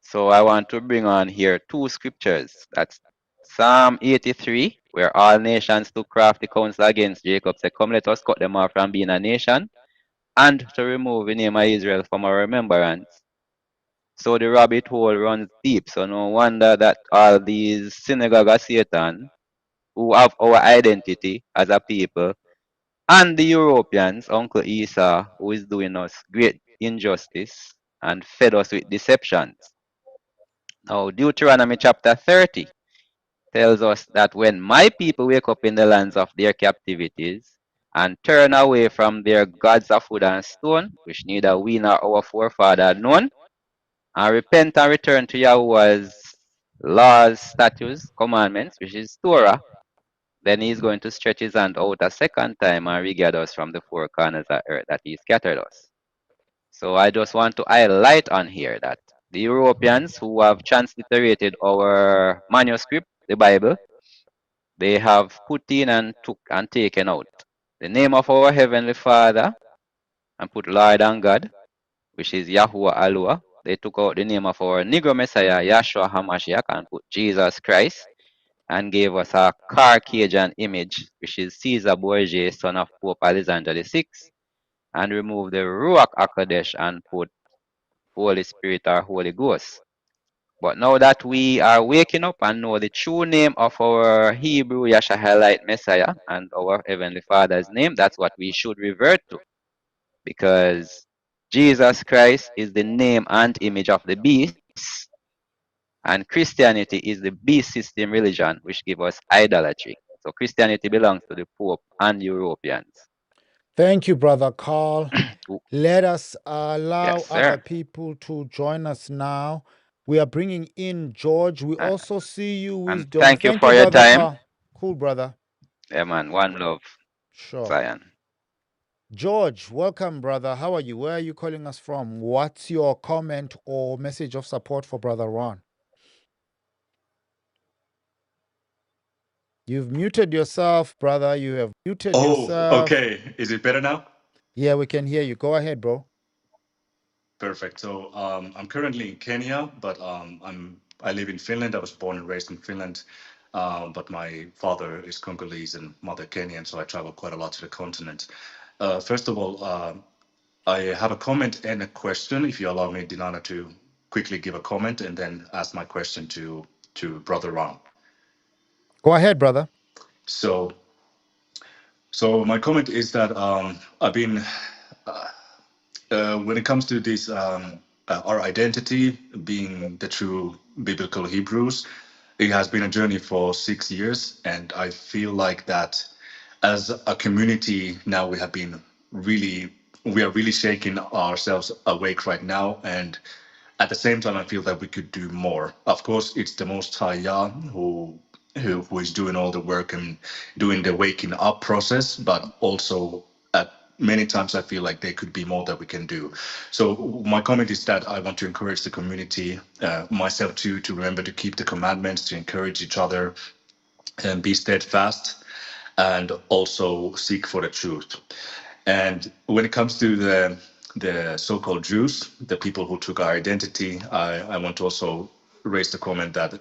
So I want to bring on here two scriptures. That's Psalm 83, where all nations took crafty counsel against Jacob, said, come, let us cut them off from being a nation and to remove the name of Israel from our remembrance. So the rabbit hole runs deep. So no wonder that all these synagogue of Satan who have our identity as a people and the Europeans, Uncle Esau, who is doing us great injustice and fed us with deceptions. Now Deuteronomy chapter 30 tells us that when my people wake up in the lands of their captivities and turn away from their gods of wood and stone, which neither we nor our forefather had known, and repent and return to Yahweh's laws, statutes, commandments, which is Torah, then he's going to stretch his hand out a second time and regather us from the four corners of earth that he scattered us. So I just want to highlight on here that the Europeans who have transliterated our manuscript, the Bible, they have put in and took and taken out the name of our Heavenly Father and put Lord and God, which is Yahuwah Alua. They took out the name of our Negro Messiah, Yahshua HaMashiach, and put Jesus Christ and gave us a Caucasian image, which is Caesar Borgia, son of Pope Alexander VI, and remove the Ruach HaKodesh and put Holy Spirit or Holy Ghost. But now that we are waking up and know the true name of our Hebrew Yashahalite Messiah and our Heavenly Father's name, that's what we should revert to. Because Jesus Christ is the name and image of the beast, and Christianity is the beast system religion, which give us idolatry. So Christianity belongs to the Pope and Europeans. Thank you, Brother Carl. Let us Yes, allow sir. other people to join us now. We are bringing in George. We Uh, also see you, and Wisdom. thank you Thank you, for your Brother time. Carl. Cool, brother. Yeah, man. One love, Sure. Zion. George, welcome, brother. How are you? Where are you calling us from? What's your comment or message of support for Brother Ron? You've muted yourself, brother. You have muted yourself. Okay. Is it better now? Yeah, we can hear you. Go ahead, bro. Perfect. So I'm currently in Kenya, but I live in Finland. I was born and raised in Finland, but my father is Congolese and mother Kenyan, so I travel quite a lot to the continent. First of all, I have a comment and a question. If you allow me, Dinana, to quickly give a comment and then ask my question to Brother Ron. Go ahead, brother. So so my comment is that I've been when it comes to this, our identity being the true biblical Hebrews, it has been a journey for 6 years, and I feel like that as a community now we are really shaking ourselves awake right now, and at the same time I feel that we could do more. Of course, it's the Most High Yah who is doing all the work and doing the waking up process, but also at many times I feel like there could be more that we can do. So my comment is that I want to encourage the community, myself too, to remember to keep the commandments, to encourage each other, and be steadfast, and also seek for the truth. And when it comes to the so-called Jews, the people who took our identity, I want to also raise the comment that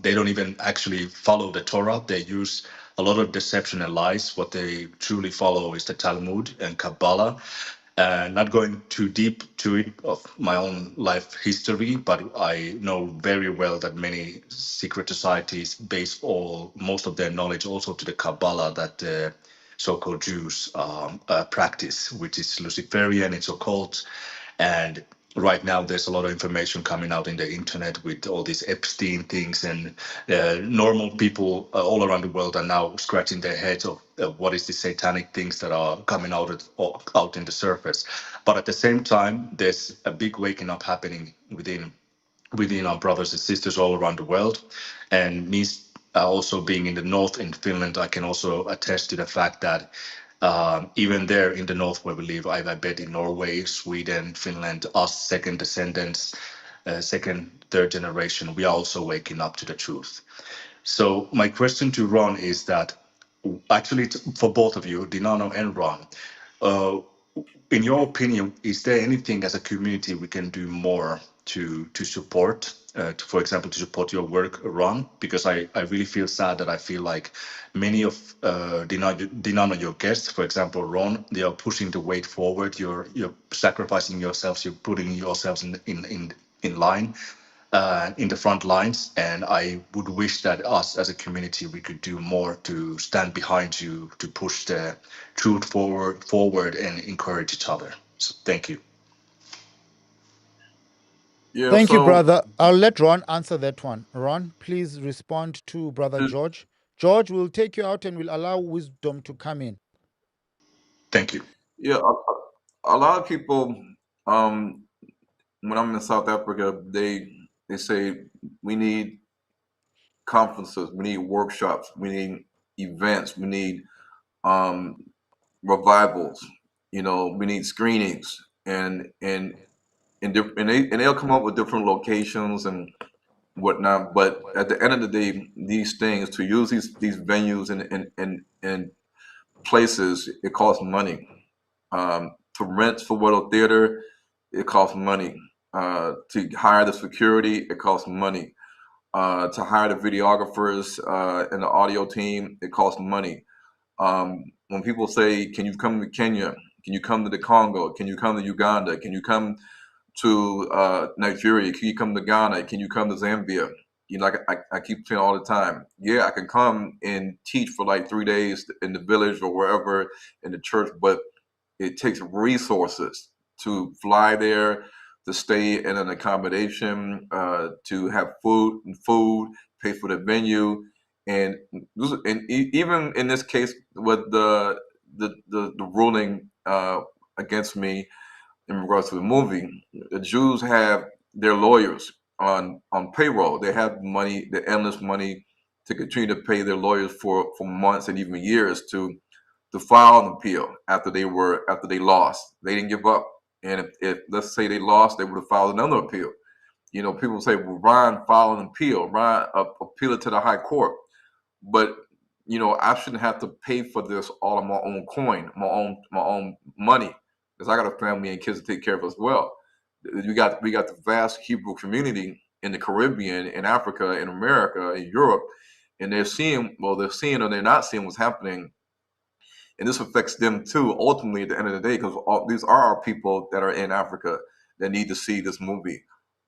they don't even actually follow the Torah. They use a lot of deception and lies. What they truly follow is the Talmud and Kabbalah. Not going too deep to it of my own life history, but I know very well that many secret societies base most of their knowledge also to the Kabbalah that the so-called Jews practice, which is Luciferian, it's occult, and right now there's a lot of information coming out in the internet with all these Epstein things, and normal people all around the world are now scratching their heads of what is the satanic things that are coming out in the surface. But at the same time, there's a big waking up happening within our brothers and sisters all around the world. And me also being in the north in Finland, I can also attest to the fact that even there in the north where we live, I bet in Norway, Sweden, Finland, us second descendants, second, third generation, we are also waking up to the truth. So my question to Ron is that actually for both of you, Dinano and Ron, uh, in your opinion, is there anything as a community we can do more to support, for example, to support your work, Ron? Because I really feel sad that I feel like many of Dinano, your guests, for example, Ron, they are pushing the weight forward. You're sacrificing yourselves. You're putting yourselves in line, in the front lines, and I would wish that us as a community we could do more to stand behind you to push the truth forward and encourage each other. So thank you. Yeah, Thank you, so brother. I'll let Ron answer that one. Ron, please respond to Brother George. George, will take you out and will allow Wisdom to come in. Thank you. yeah, a lot of people, um, when I'm in South Africa, they say we need conferences, we need workshops, we need events, we need um, revivals. You know, we need screenings, and they'll come up with different locations and whatnot. But at the end of the day, these things, to use these venues and places, it costs money. To rent for World Theater, it costs money. To hire the security, it costs money. To hire the videographers and the audio team, it costs money. When people say, "Can you come to Kenya? Can you come to the Congo? Can you come to Uganda? Can you come to Nigeria? Can you come to Ghana? Can you come to Zambia?" You know, like I keep saying all the time, yeah, I can come and teach for like 3 days in the village or wherever in the church, but it takes resources to fly there, to stay in an accommodation, to have food, pay for the venue, and even in this case with the ruling against me in regards to the movie, the Jews have their lawyers on payroll. They have money, the endless money to continue to pay their lawyers for months and even years to file an appeal after they lost. They didn't give up. And if let's say they lost, they would have filed another appeal. You know, people say, well, Ryan filed an appeal. Ryan appealed to the high court. But you know, I shouldn't have to pay for this all on my own coin, my own money, because I got a family and kids to take care of as well. We got the vast Hebrew community in the Caribbean, in Africa, in America, in Europe, and they're seeing or they're not seeing what's happening, and this affects them too. Ultimately, at the end of the day, because these are our people that are in Africa that need to see this movie.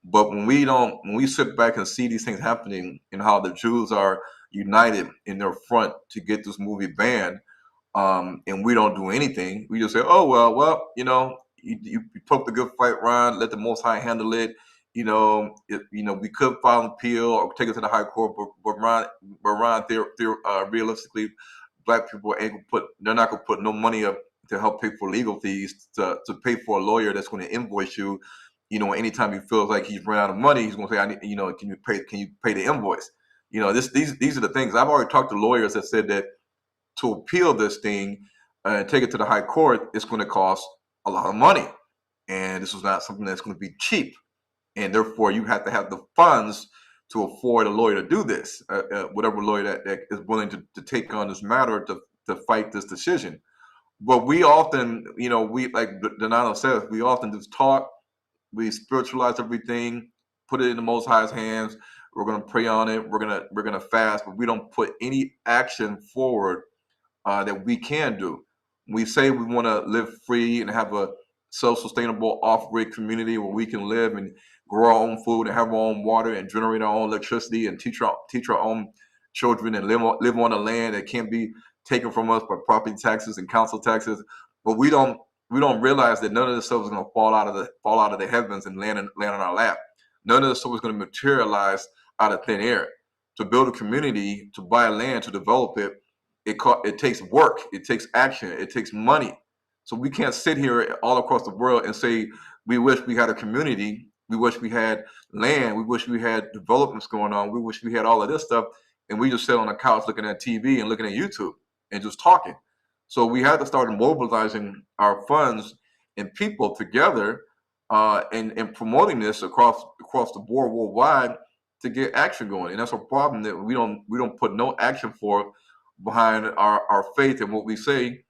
But when we sit back and see these things happening and how the Jews are united in their front to get this movie banned, and we don't do anything. We just say, "Oh well, you know, you took the good fight, Ron. Let the Most High handle it." We could file an appeal or take it to the high court, but Ron, realistically, black people they're not gonna put no money up to help pay for legal fees to pay for a lawyer that's going to invoice you. Anytime he feels like he's run out of money, he's going to say, "I need, can you pay the invoice?" These are the things I've already talked to lawyers that said that to appeal this thing and take it to the high court, it's going to cost a lot of money, and this is not something that's going to be cheap, and therefore you have to have the funds to afford a lawyer to do this, whatever lawyer that is willing to take on this matter to fight this decision. But we often, we like Dinano says, we often just talk, we spiritualize everything, put it in the Most High's hands. We're gonna pray on it. We're gonna fast, but we don't put any action forward that we can do. We say we want to live free and have a self-sustainable off-grid community where we can live and grow our own food and have our own water and generate our own electricity and teach our own children and live on a land that can't be taken from us by property taxes and council taxes. But we don't realize that none of this stuff is going to fall out of the heavens and land on our lap. None of this stuff is going to materialize out of thin air. To build a community, to buy land, to develop it, it takes work, it takes action, it takes money. So we can't sit here all across the world and say we wish we had a community, we wish we had land, we wish we had developments going on, we wish we had all of this stuff, and we just sit on the couch looking at TV and looking at YouTube and just talking. So we have to start mobilizing our funds and people together, and promoting this across the board worldwide to get action going. And that's a problem that we don't put no action for behind our faith and what we say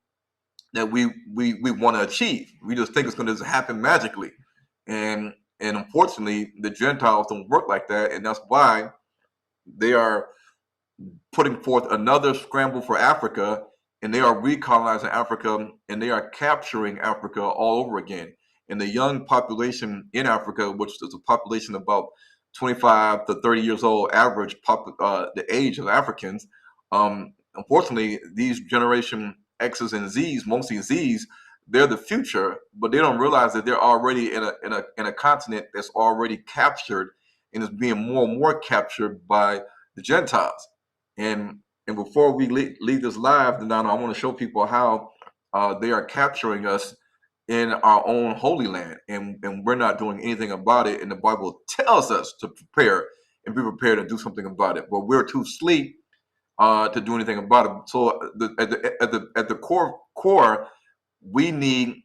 that we want to achieve. We just think it's going to happen magically, and unfortunately, the Gentiles don't work like that, and that's why they are putting forth another scramble for Africa, and they are recolonizing Africa, and they are capturing Africa all over again. And the young population in Africa, which is a population about 25 to 30 years old, average the age of Africans, unfortunately, these generation X's and Z's, mostly Z's, they're the future, but they don't realize that they're already in a continent that's already captured and is being more and more captured by the Gentiles. And before we leave this live, Dinano, I want to show people how they are capturing us in our own holy land, and we're not doing anything about it. And the Bible tells us to prepare and be prepared to do something about it, but we're too asleep to do anything about it. So at the core, we need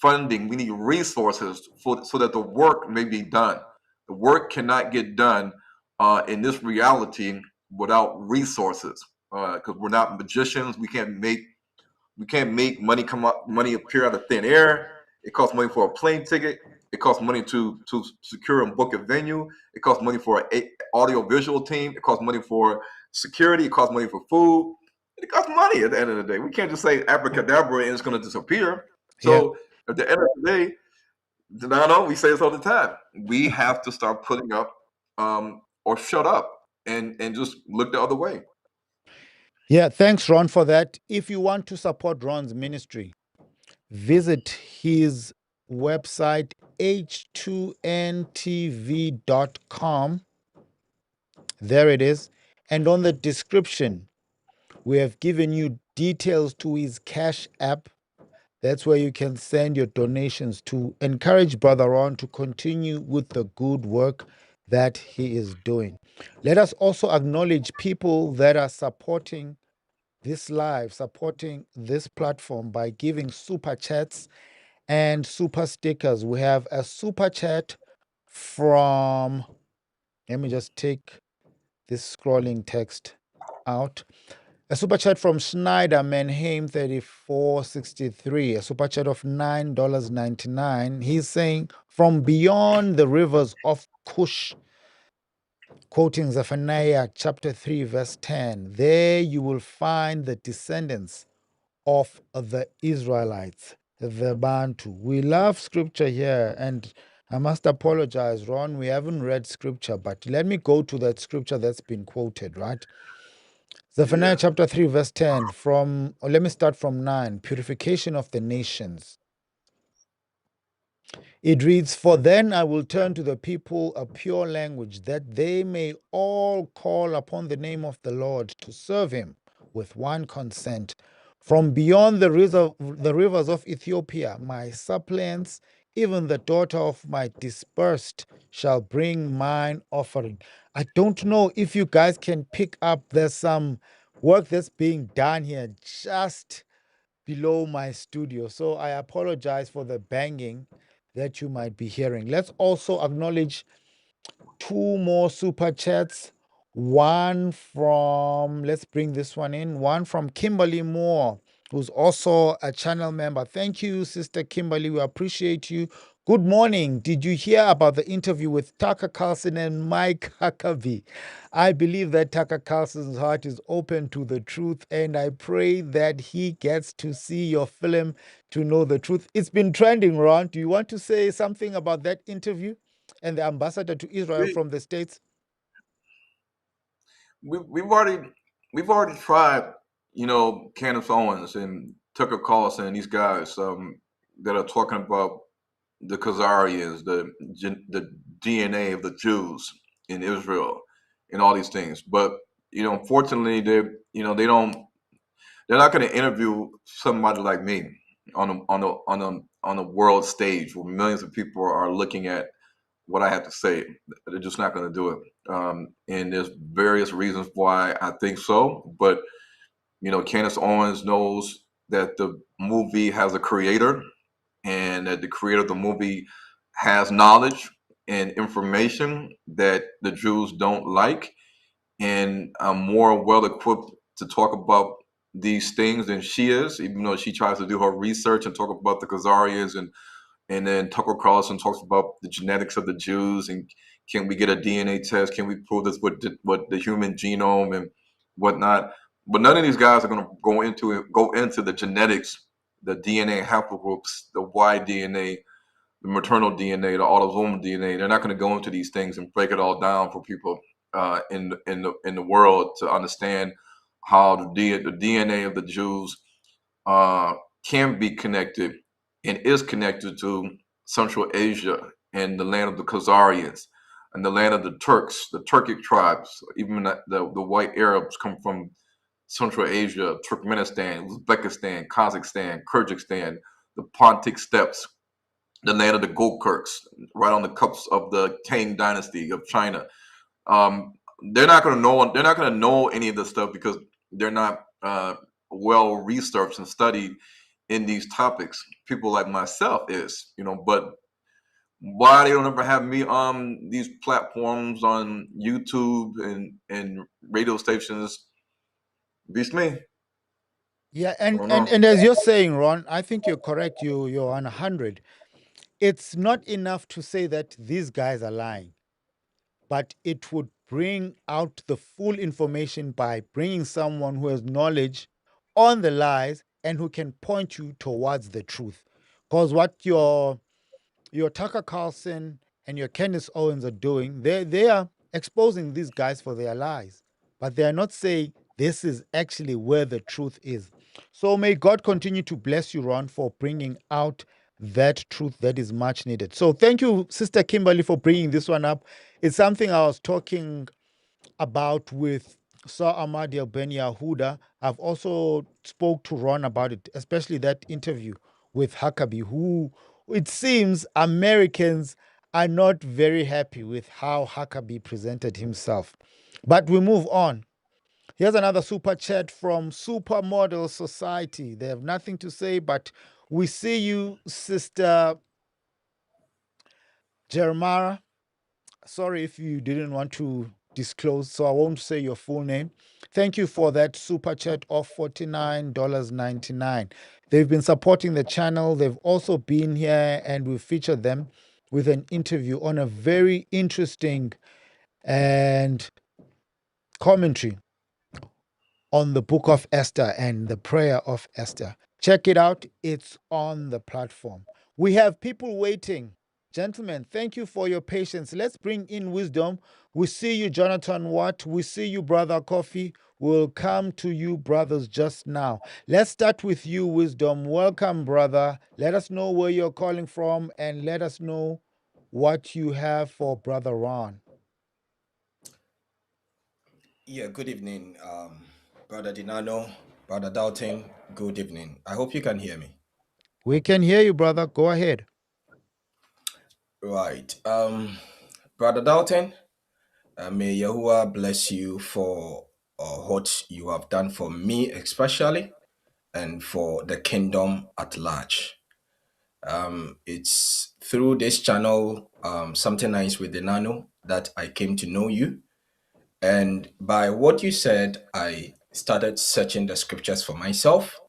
funding, we need resources so that the work may be done. The work cannot get done in this reality without resources, because we're not magicians. We can't make money appear out of thin air. It costs money for a plane ticket. It costs money to secure and book a venue. It costs money for an audio visual team. It costs money for security. It costs money for food. It costs money at the end of the day. We can't just say abracadabra and it's going to disappear. Yeah. So at the end of the day, Donano, we say this all the time. We have to start putting up, or shut up and just look the other way. Yeah. Thanks, Ron, for that. If you want to support Ron's ministry, visit his website, h2ntv.com. There it is. And on the description, we have given you details to his Cash App. That's where you can send your donations to encourage Brother Ron to continue with the good work that he is doing. Let us also acknowledge people that are supporting this live, supporting this platform by giving super chats and super stickers. We have a super chat from, let me just take this scrolling text out. A super chat from Schneider Manheim 3463, a super chat of $9.99. He's saying, from beyond the rivers of Cush, quoting Zephaniah chapter 3, verse 10, there you will find the descendants of the Israelites, the Bantu. We love scripture here, and I must apologize, Ron. We haven't read scripture, but let me go to that scripture that's been quoted, right? Zephaniah Yeah. chapter 3, verse 10, let me start from 9, purification of the nations. It reads, for then I will turn to the people a pure language, that they may all call upon the name of the Lord to serve him with one consent. From beyond the rivers of Ethiopia, my suppliants, even the daughter of my dispersed, shall bring mine offering. I don't know if you guys can pick up, there's some work that's being done here just below my studio. So I apologize for the banging that you might be hearing. Let's also acknowledge two more super chats. One from, let's bring this one in, one from Kimberly Moore, who's also a channel member. Thank you, Sister Kimberly. We appreciate you. Good morning. Did you hear about the interview with Tucker Carlson and Mike Huckabee? I believe that Tucker Carlson's heart is open to the truth, and I pray that he gets to see your film to know the truth. It's been trending, Ron. Do you want to say something about that interview and the ambassador to Israel We from the States? we've already tried, Candace Owens and Tucker Carlson and these guys that are talking about the Khazarians, the DNA of the Jews in Israel, and all these things. But unfortunately, they're not going to interview somebody like me on a world stage where millions of people are looking at what I have to say. They're just not going to do it. And there's various reasons why I think so. But Candace Owens knows that the movie has a creator, and that the creator of the movie has knowledge and information that the Jews don't like, and I'm more well equipped to talk about these things than she is, even though she tries to do her research and talk about the Khazarians, and then Tucker Carlson talks about the genetics of the Jews, and can we get a DNA test? Can we prove this with the human genome and whatnot? But none of these guys are going to go into the genetics, the DNA haplogroups, the Y DNA, the maternal DNA, the autosomal DNA. They're not going to go into these things and break it all down for people in the world to understand how the DNA of the Jews uh, can be connected and is connected to Central Asia and the land of the Khazarians and the land of the Turks, the Turkic tribes. Even the white Arabs come from Central Asia, Turkmenistan, Uzbekistan, Kazakhstan, Kyrgyzstan, the Pontic Steppes, the land of the Gokturks, right on the cups of the Tang Dynasty of China. Um, they're not going to know. They're not going to know any of this stuff because they're not well researched and studied in these topics. People like myself is, but why they don't ever have me on these platforms on YouTube and radio stations beats me. Yeah, I and, don't and know. and as you're saying, Ron, I think you're correct. You're on 100. It's not enough to say that these guys are lying, but it would bring out the full information by bringing someone who has knowledge on the lies and who can point you towards the truth. Because what your Tucker Carlson and your Candace Owens are doing, they are exposing these guys for their lies, but they are not saying this is actually where the truth is. So may God continue to bless you, Ron, for bringing out that truth that is much needed. So thank you, Sister Kimberly, for bringing this one up. It's something I was talking about with Sir Ahmadi Ben Yahuda. I've also spoke to Ron about it, especially that interview with Huckabee, who it seems Americans are not very happy with how Huckabee presented himself. But we move on. Here's another super chat from Supermodel Society. They have nothing to say, but we see you, Sister Jeremiah. Sorry if you didn't want to disclose, so I won't say your full name. Thank you for that super chat of $49.99. They've been supporting the channel. They've also been here and we've featured them with an interview on a very interesting and commentary on the book of Esther and the prayer of Esther. Check it out. It's on the platform. We have people waiting. Gentlemen, thank you for your patience. Let's bring in wisdom. We see you, Jonathan Watt. We see you, Brother Coffee. We'll come to you, brothers, just now. Let's start with you, wisdom. Welcome, brother. Let us know where you're calling from and let us know what you have for Brother Ron. Yeah, good evening, Brother Dinano, Brother Dalton. Good evening. I hope you can hear me. We can hear you, brother. Go ahead. Right. Brother Dalton, may Yahuwah bless you for what you have done for me, especially, and for the kingdom at large. It's through this channel, Something Nice with Dinano, that I came to know you. And by what you said, I started searching the scriptures for myself,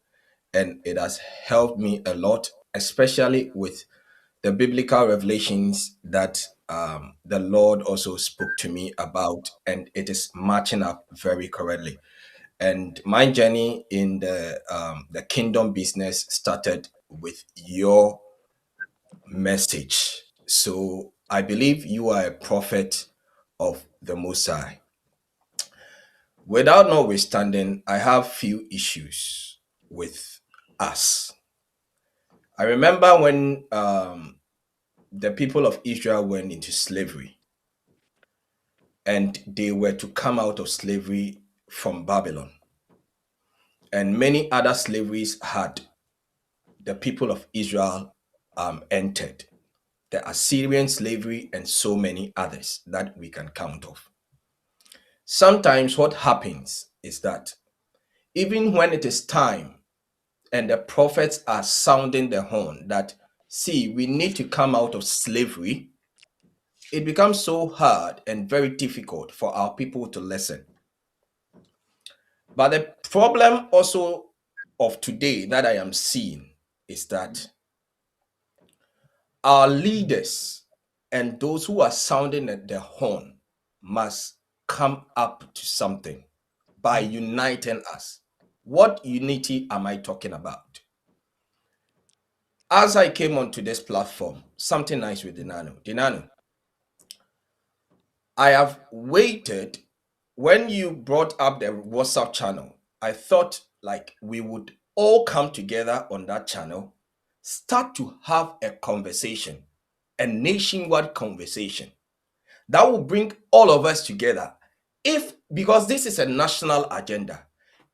and it has helped me a lot, especially with the biblical revelations that the Lord also spoke to me about, and it is matching up very correctly. And my journey in the kingdom business started with your message. So I believe you are a prophet of the Most High. Without notwithstanding, I have few issues with us. I remember when the people of Israel went into slavery and they were to come out of slavery from Babylon. And many other slaveries had the people of Israel entered. The Assyrian slavery and so many others that we can count of. Sometimes what happens is that even when it is time and the prophets are sounding the horn that, see, we need to come out of slavery, it becomes so hard and very difficult for our people to listen. But the problem also of today that I am seeing is that our leaders and those who are sounding at the horn must come up to something by uniting us. What unity am I talking about? As I came onto this platform, Something Nice with Dinano, I have waited. When you brought up the WhatsApp channel, I thought like we would all come together on that channel, start to have a conversation, a nationwide conversation that will bring all of us together. Because this is a national agenda,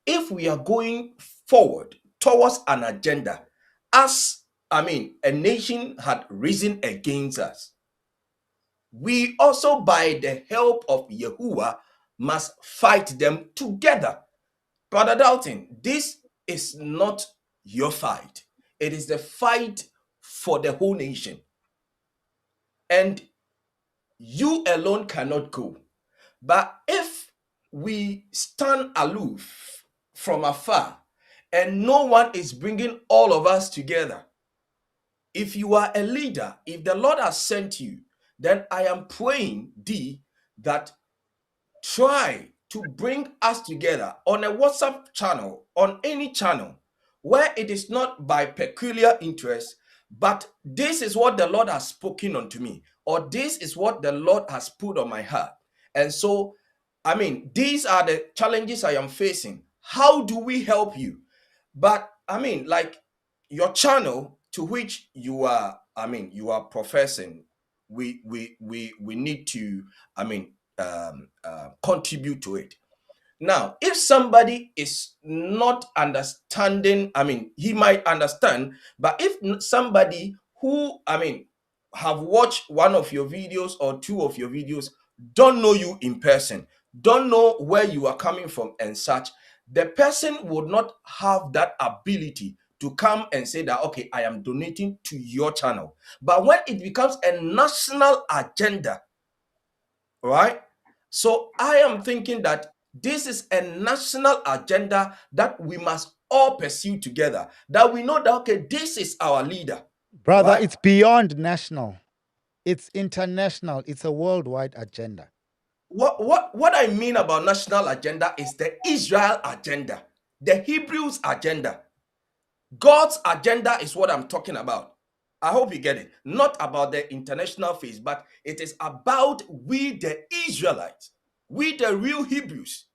if we are going forward towards an agenda, a nation had risen against us, we also, by the help of Yahuwah, must fight them together. Brother Dalton, this is not your fight. It is the fight for the whole nation. And you alone cannot go. But if we stand aloof from afar and no one is bringing all of us together, if you are a leader, if the Lord has sent you, then I am praying thee that try to bring us together on a WhatsApp channel, on any channel, where it is not by peculiar interest, but this is what the Lord has spoken unto me, or this is what the Lord has put on my heart. And so, these are the challenges I am facing. How do we help you? But like your channel to which you are, you are professing, we need to, contribute to it. Now, if somebody is not understanding, he might understand, but if somebody who, have watched one of your videos or two of your videos, don't know you in person, don't know where you are coming from and such, the person would not have that ability to come and say that, okay, I am donating to your channel. But when it becomes a national agenda, right? So I am thinking that this is a national agenda that we must all pursue together. That we know that, okay, this is our leader, Brother, right? it's beyond national. It's international. It's a worldwide agenda. What I mean about national agenda is the Israel agenda, the Hebrews agenda. God's agenda is what I'm talking about. I hope you get it. Not about the international phase, but it is about we, the Israelites, we, the real Hebrews.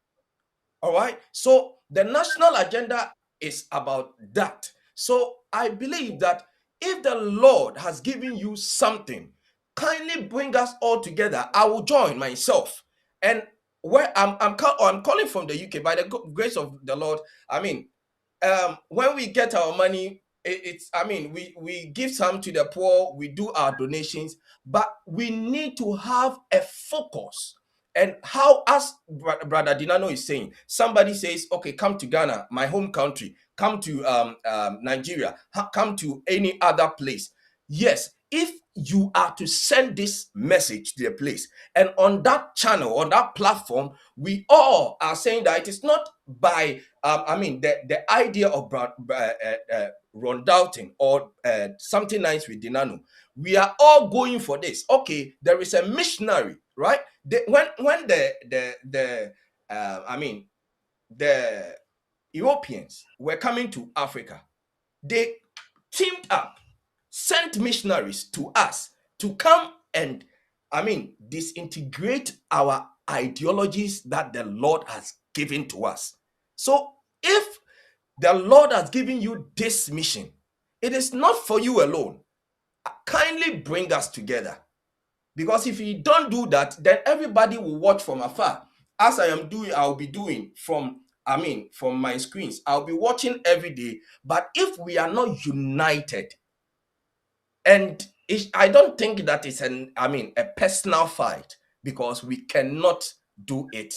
All right. So the national agenda is about that. So I believe that if the Lord has given you something, kindly bring us all together. I will join myself. And where I'm calling from the UK by the grace of the Lord. When we get our money, we give some to the poor, we do our donations, but we need to have a focus. And how, as Brother Dinano is saying, somebody says, okay, come to Ghana, my home country, come to Nigeria, come to any other place. Yes, if you are to send this message to the place, and on that channel, on that platform, we all are saying that it is not by the idea of Ron Dalton or something nice with Dinano. We are all going for this. Okay, there is a missionary, right? When the Europeans were coming to Africa, they teamed up, sent missionaries to us to come and disintegrate our ideologies that the Lord has given to us. So if the Lord has given you this mission, it is not for you alone. Kindly bring us together. Because if you don't do that, then everybody will watch from afar. As I am doing, I'll be doing from my screens. I'll be watching every day. But if we are not united, and I don't think that is a personal fight, because we cannot do it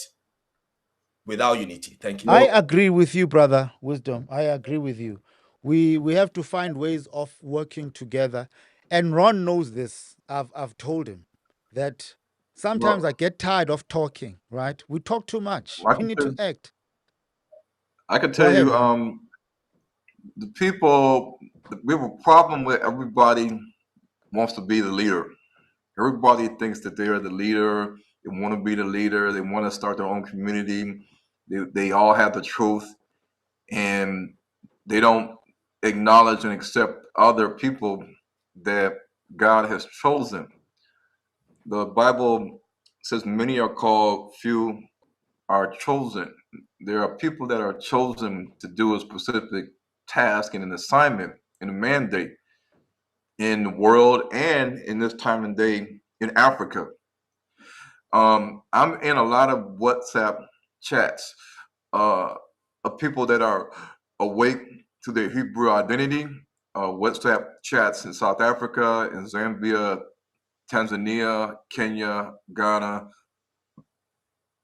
without unity. Thank you. I Well, agree with you, brother Wisdom. I agree with you. We have to find ways of working together. And Ron knows this. I've told him that sometimes I well, get tired of talking, right? We talk too much. I We can need to tell, act. I can Go tell ahead, you, Ron. the people, we have a problem with everybody wants to be the leader. Everybody thinks that they are the leader. They want to be the leader. They want to start their own community. They all have the truth, and they don't acknowledge and accept other people that God has chosen. The Bible says many are called, few are chosen. There are people that are chosen to do a specific task and an assignment and a mandate in the world and in this time and day in Africa. I'm in a lot of WhatsApp chats uh, of people that are awake to their Hebrew identity. WhatsApp chats in South Africa, in Zambia, Tanzania, Kenya, Ghana,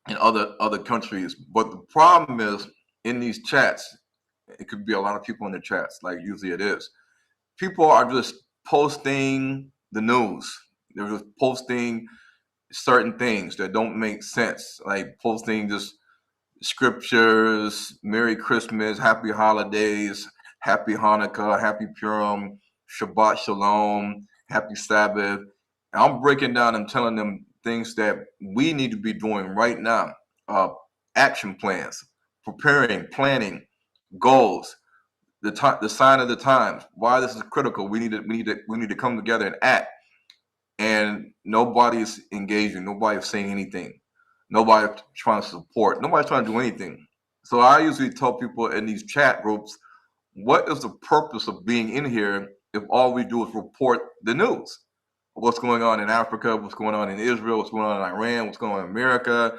and other countries. But the problem is in these chats, it could be a lot of people in the chats, like usually it is. People are just posting the news. They're just posting certain things that don't make sense, like posting just scriptures, Merry Christmas, Happy Holidays, Happy Hanukkah, Happy Purim, Shabbat Shalom, Happy Sabbath. I'm breaking down and telling them things that we need to be doing right now. Uh, Action plans, preparing, planning, goals, the sign of the times. Why this is critical. We need to come together and act. And nobody's engaging. Nobody's saying anything. Nobody's trying to support. Nobody's trying to do anything. So I usually tell people in these chat groups, what is the purpose of being in here if all we do is report the news, what's going on in Africa, what's going on in Israel, what's going on in Iran, what's going on in America,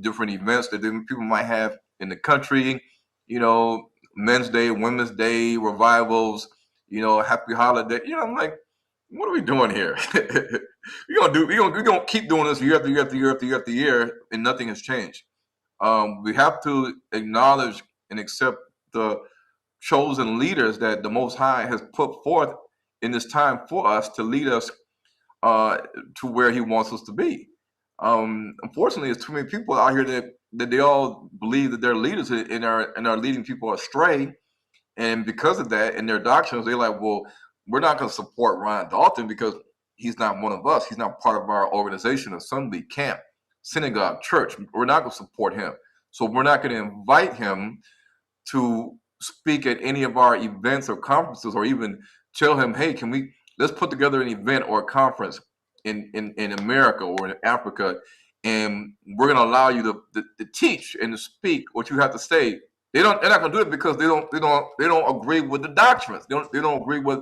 different events that different people might have in the country, Men's Day, Women's Day, revivals, happy holiday. I'm like, what are we doing here? We're gonna keep doing this year after year after year after year after year, and nothing has changed. We have to acknowledge and accept the chosen leaders that the Most High has put forth in this time for us to lead us uh, to where He wants us to be. Unfortunately, there's too many people out here that they all believe that they're leaders and are leading people astray, and because of that, in their doctrines, they're like, well, we're not going to support Ryan Dalton because he's not one of us. He's not part of our organization, assembly, camp, synagogue, church. We're not going to support him. So we're not going to invite him to speak at any of our events or conferences, or even tell him, hey, let's put together an event or a conference in America or in Africa, and we're going to allow you to teach and to speak what you have to say. They're not going to do it because they don't agree with the doctrines. They don't agree with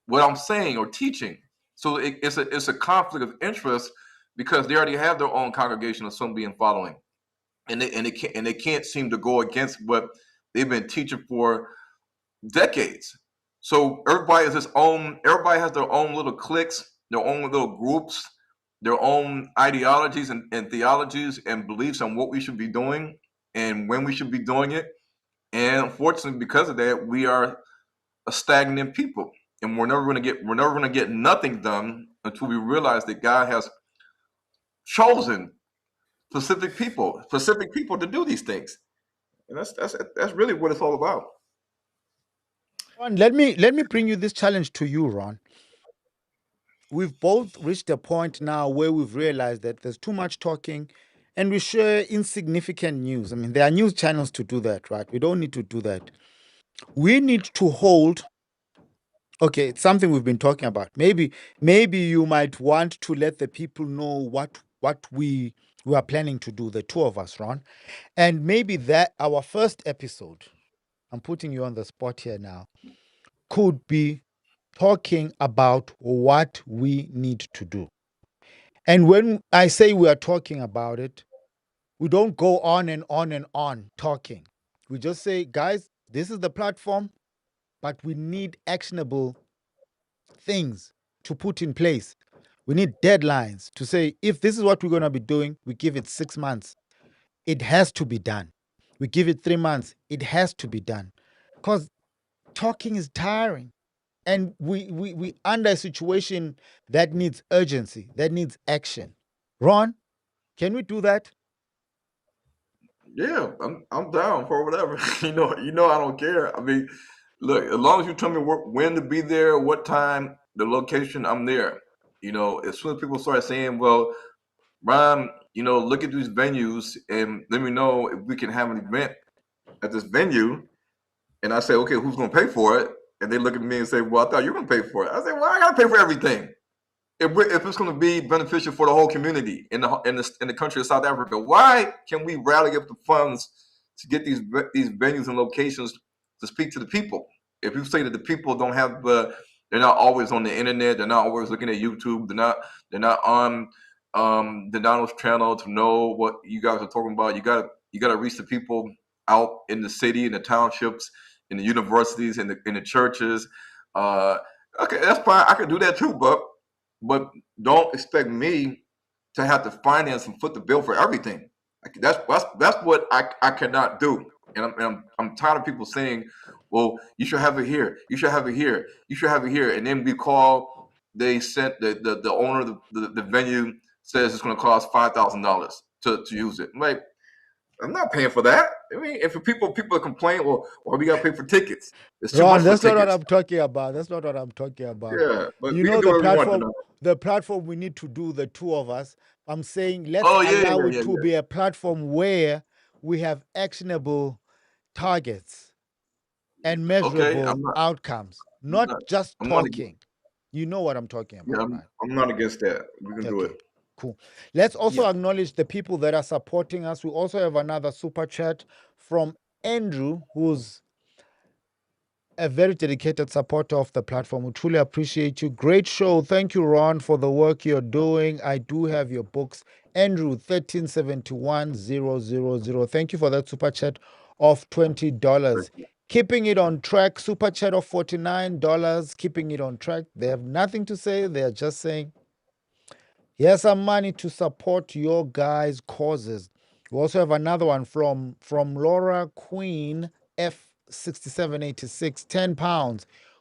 what I'm saying or teaching. So it's a conflict of interest because they already have their own congregation of assembly and following, and they can't seem to go against what they've been teaching for decades. So everybody has their own little cliques, their own little groups, their own ideologies and theologies and beliefs on what we should be doing and when we should be doing it. And unfortunately, because of that, we are a stagnant people, and we're never gonna get nothing done until we realize that God has chosen specific people to do these things. And that's really what it's all about. Ron, let me bring you this challenge to you, Ron. We've both reached a point now where we've realized that there's too much talking and we share insignificant news. I mean, there are news channels to do that, right? We don't need to do that. We need to hold. Okay, it's something we've been talking about. Maybe you might want to let the people know what we are planning to do, the two of us, Ron. And maybe that our first episode, I'm putting you on the spot here now, could be talking about what we need to do. And when I say we are talking about it, we don't go on and on and on talking. We just say, guys, this is the platform, but we need actionable things to put in place. We need deadlines to say, if this is what we're going to be doing, we give it 6 months. It has to be done. We give it 3 months. It has to be done. Because talking is tiring. And we under a situation that needs urgency, that needs action. Ron, can we do that? Yeah, I'm down for whatever. I don't care. I mean, look, as long as you tell me when to be there, what time, the location, I'm there. As soon as people start saying, "Well, Ron, look at these venues and let me know if we can have an event at this venue," and I say, "Okay, who's going to pay for it?" And they look at me and say, "Well, I thought you were going to pay for it." I say, "Well, I got to pay for everything." If it's going to be beneficial for the whole community in the country of South Africa, why can we rally up the funds to get these venues and locations to speak to the people? If you say that the people don't have they're not always on the internet, they're not always looking at YouTube, they're not on the Donald's channel to know what you guys are talking about. You got to reach the people out in the city, in the townships, in the universities, in the churches. Uh, okay, that's fine. I can do that too, but don't expect me to have to finance and foot the bill for everything. That's what I cannot do. And I'm tired of people saying, "Well, you should have it here. You should have it here. You should have it here." And then we call. They sent the owner of the venue says it's going to cost $5,000 to use it. I'm like, I'm not paying for that. I mean, if people complain, well, we got to pay for tickets. It's too Ron, much for that's not what tickets. I'm talking about. That's not what I'm talking about. Yeah, but You we can know do whatever we want to know. the platform we need to do, the two of us. I'm saying let's Oh yeah, allow yeah, it yeah, to yeah. be a platform where we have actionable targets and Okay, measurable outcomes, I'm not not, just I'm not against. talking. You know what I'm talking Yeah, about, I'm, right? I'm not against that. We can do it. Okay, cool. Let's also Yeah. acknowledge the people that are supporting us. We also have another super chat from Andrew, who's a very dedicated supporter of the platform. We truly appreciate you. Great show. Thank you, Ron, for the work you're doing. I do have your books. Andrew 1371000. Thank you for that super chat of $20. Keeping it on track, super chat of $49. Keeping it on track. They have nothing to say. They're just saying, here's some money to support your guys' causes. We also have another one from Laura Queen F6786, £10.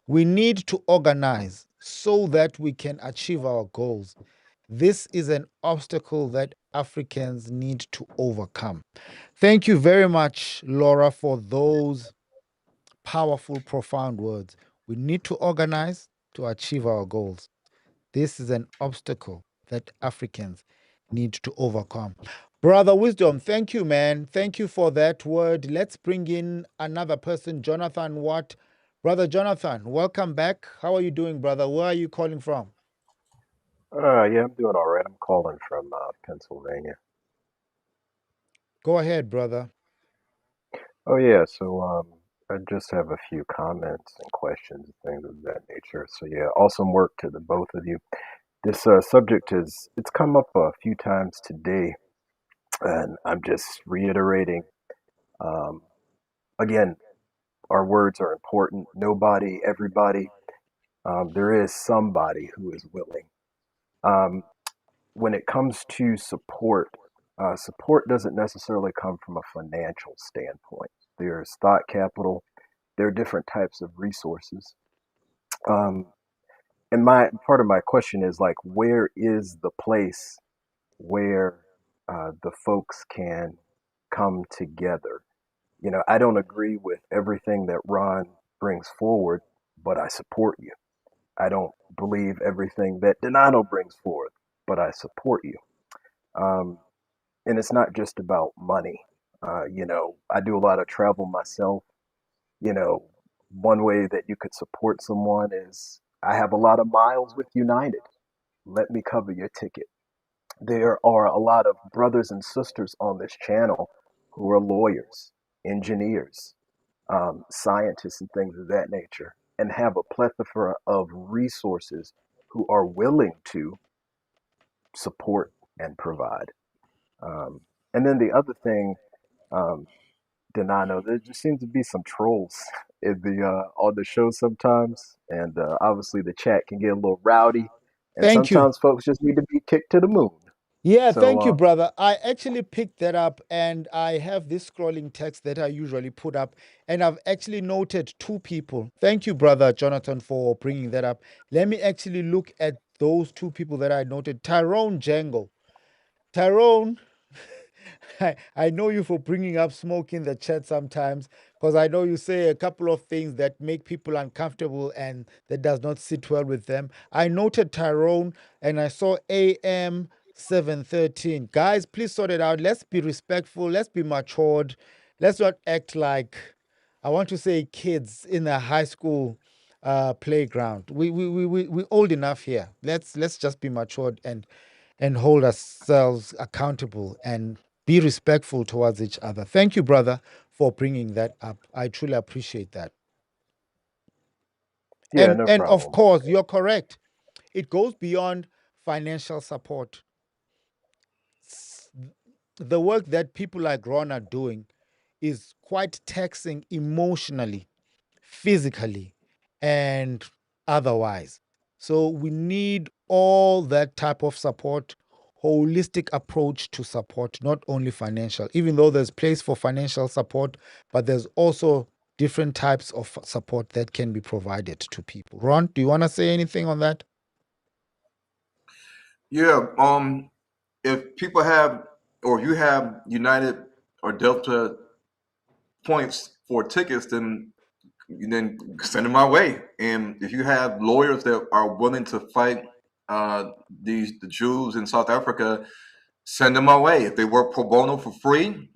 We need to organize so that we can achieve our goals. This is an obstacle that Africans need to overcome. Thank you very much, Laura, for those powerful, profound words. We need to organize to achieve our goals. This is an obstacle that Africans need to overcome. Brother Wisdom, thank you, man. Thank you for that word. Let's bring in another person, Jonathan Watt. Brother Jonathan, welcome back. How are you doing, brother? Where are you calling from? Yeah, I'm doing all right. I'm calling from Pennsylvania. Go ahead, brother. Oh yeah, so I just have a few comments and questions and things of that nature. So yeah, awesome work to the both of you. This subject it's come up a few times today, and I'm just reiterating. Um, Again, our words are important. Nobody, everybody. There is somebody who is willing. Um, when it comes to support, support doesn't necessarily come from a financial standpoint. There's thought capital, there are different types of resources. Um, and my part of my question is like, where is the place where the folks can come together? You know, I don't agree with everything that Ron brings forward, but I support you. I don't believe everything that Dinano brings forward, but I support you. Um, and it's not just about money. You know, I do a lot of travel myself. You know, one way that you could support someone is I have a lot of miles with United. Let me cover your ticket. There are a lot of brothers and sisters on this channel who are lawyers, engineers, scientists, and things of that nature, and have a plethora of resources who are willing to support and provide. Um, and then the other thing, um, Dinano, there just seems to be some trolls in the on the show sometimes, and obviously the chat can get a little rowdy, and Thank you. sometimes folks just need to be kicked to the moon. Yeah, So thank you, brother. I actually picked that up and I have this scrolling text that I usually put up, and I've actually noted two people. Thank you, brother Jonathan, for bringing that up. Let me actually look at those two people that I noted. Tyrone Django. Tyrone, I know you for bringing up smoke in the chat sometimes because I know you say a couple of things that make people uncomfortable and that does not sit well with them. I noted Tyrone and I saw AM 713. Guys, please sort it out. Let's be respectful. Let's be matured. Let's not act like, I want to say, kids in a high school playground. We old enough here. Let's just be matured and hold ourselves accountable and be respectful towards each other. Thank you, brother, for bringing that up. I truly appreciate that. yeah, no And of problem. course, you're correct. It goes beyond financial support. S- The work that people like Ron are doing is quite taxing emotionally, physically, and otherwise. So we need all that type of support, holistic approach to support, not only financial, even though there's place for financial support, but there's also different types of support that can be provided to people. Ron, do you want to say anything on that? Yeah. If people have, or if you have United or Delta points for tickets, then send them my way. And if you have lawyers that are willing to fight the Jews in South Africa, send them my way. If they work pro bono for free,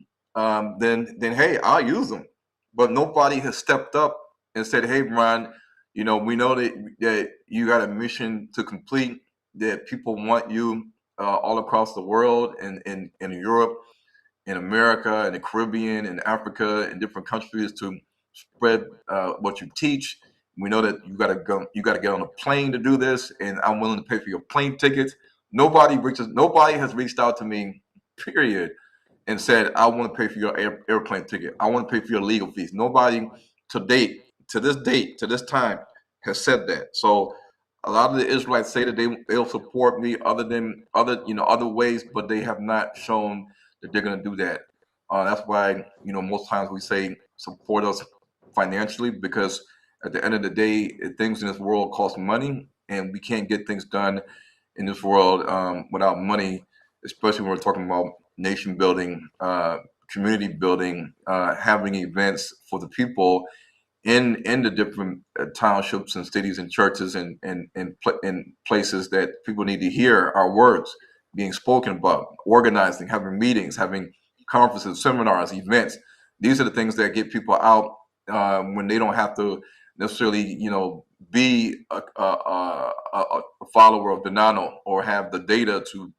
then hey, I'll use them. But nobody has stepped up and said, "Hey, Ron, you know, we know that you got a mission to complete. That people want you all across the world, and in Europe, in America, in the Caribbean, in Africa, in different countries to spread what you teach. We know that you got to go, you got to get on a plane to do this, and I'm willing to pay for your plane tickets. Nobody has reached out to me, period, and said, I want to pay for your airplane ticket. I want to pay for your legal fees. Nobody to this time, has said that. So a lot of the Israelites say that they'll support me other ways, but they have not shown that they're going to do that. That's why most times we say support us financially, because at the end of the day, things in this world cost money, and we can't get things done in this world without money, especially when we're talking about nation building, community building, having events for the people in the different townships and cities and churches and places that people need to hear our words being spoken about, organizing, having meetings, having conferences, seminars, events. These are the things that get people out when they don't have to necessarily, be a follower of Dinano or have the data to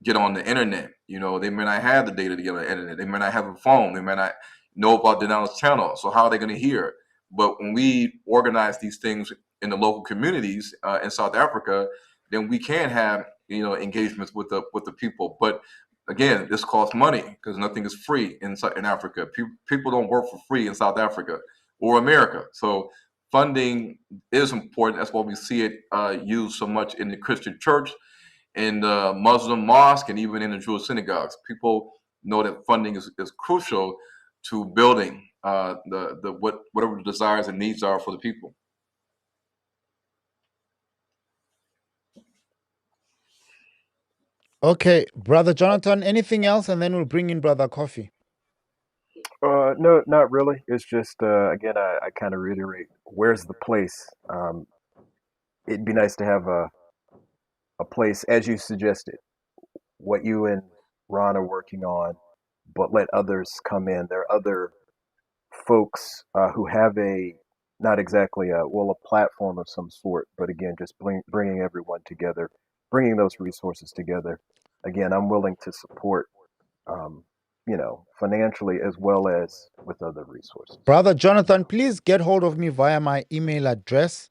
get on the internet. They may not have the data to get on the internet. They may not have a phone. They may not know about Denal's channel. So how are they going to hear? But when we organize these things in the local communities in South Africa, then we can have engagements with the people. But again, this costs money because nothing is free in Africa. People don't work for free in South Africa or America. So funding is important. That's why we see it used so much in the Christian church, in the Muslim mosque, and even in the Jewish synagogues. People know that funding is crucial to building whatever the desires and needs are for the people. Okay, Brother Jonathan, anything else? And then we'll bring in Brother Coffee. No, not really. It's just again, I kind of reiterate, where's the place? It'd be nice to have a place, as you suggested, what you and Ron are working on, but let others come in. There are other folks who have not exactly a platform of some sort, but again, just bringing everyone together, bringing those resources together. Again, I'm willing to support, um, financially as well as with other resources. Brother Jonathan, please get hold of me via my email address.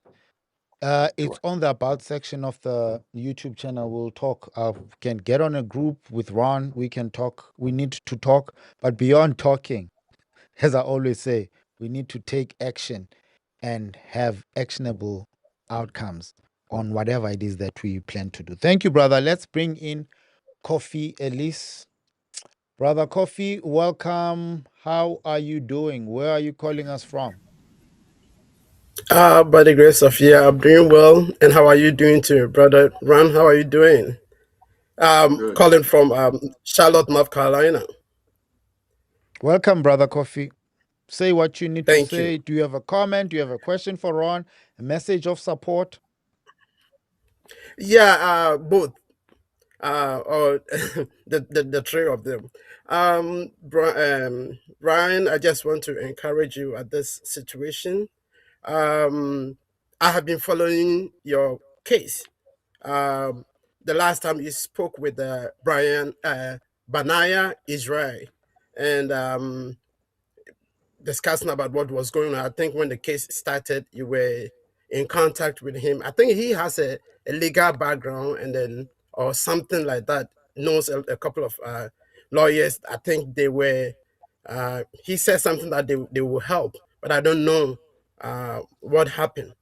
It's Sure. on the about section of the YouTube channel. We'll talk. Can get on a group with Ron. We can talk. We need to talk. But beyond talking, as I always say, we need to take action and have actionable outcomes on whatever it is that we plan to do. Thank you, brother. Let's bring in Kofi Elise. Brother Kofi, welcome. How are you doing? Where are you calling us from? By the grace of yeah, I'm doing well. And how are you doing too, brother Ron? How are you doing? Good. Calling from Charlotte, North Carolina. Welcome, Brother Kofi. Say what you need to Thank you. say. Do you have a comment? Do you have a question for Ron? A message of support? Yeah, both. Or the three of them. Ryan, I just want to encourage you at this situation. Um, I have been following your case. Um, the last time you spoke with Brian Banaya Israel, and discussing about what was going on. I think when the case started, you were in contact with him. I think he has a legal background, and then or something like that. Knows a couple of lawyers. I think they were. He said something that they will help, but I don't know what happened.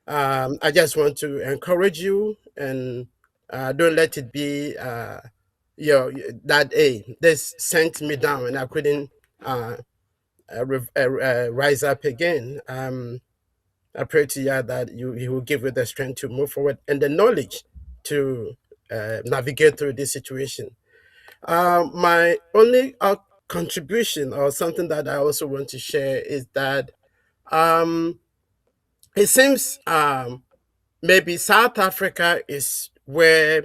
I just want to encourage you, and don't let it be that hey, this sent me down and I couldn't rise up again. I pray to you that you will give you the strength to move forward and the knowledge to navigate through this situation. My only contribution or something that I also want to share is that um, it seems maybe South Africa is where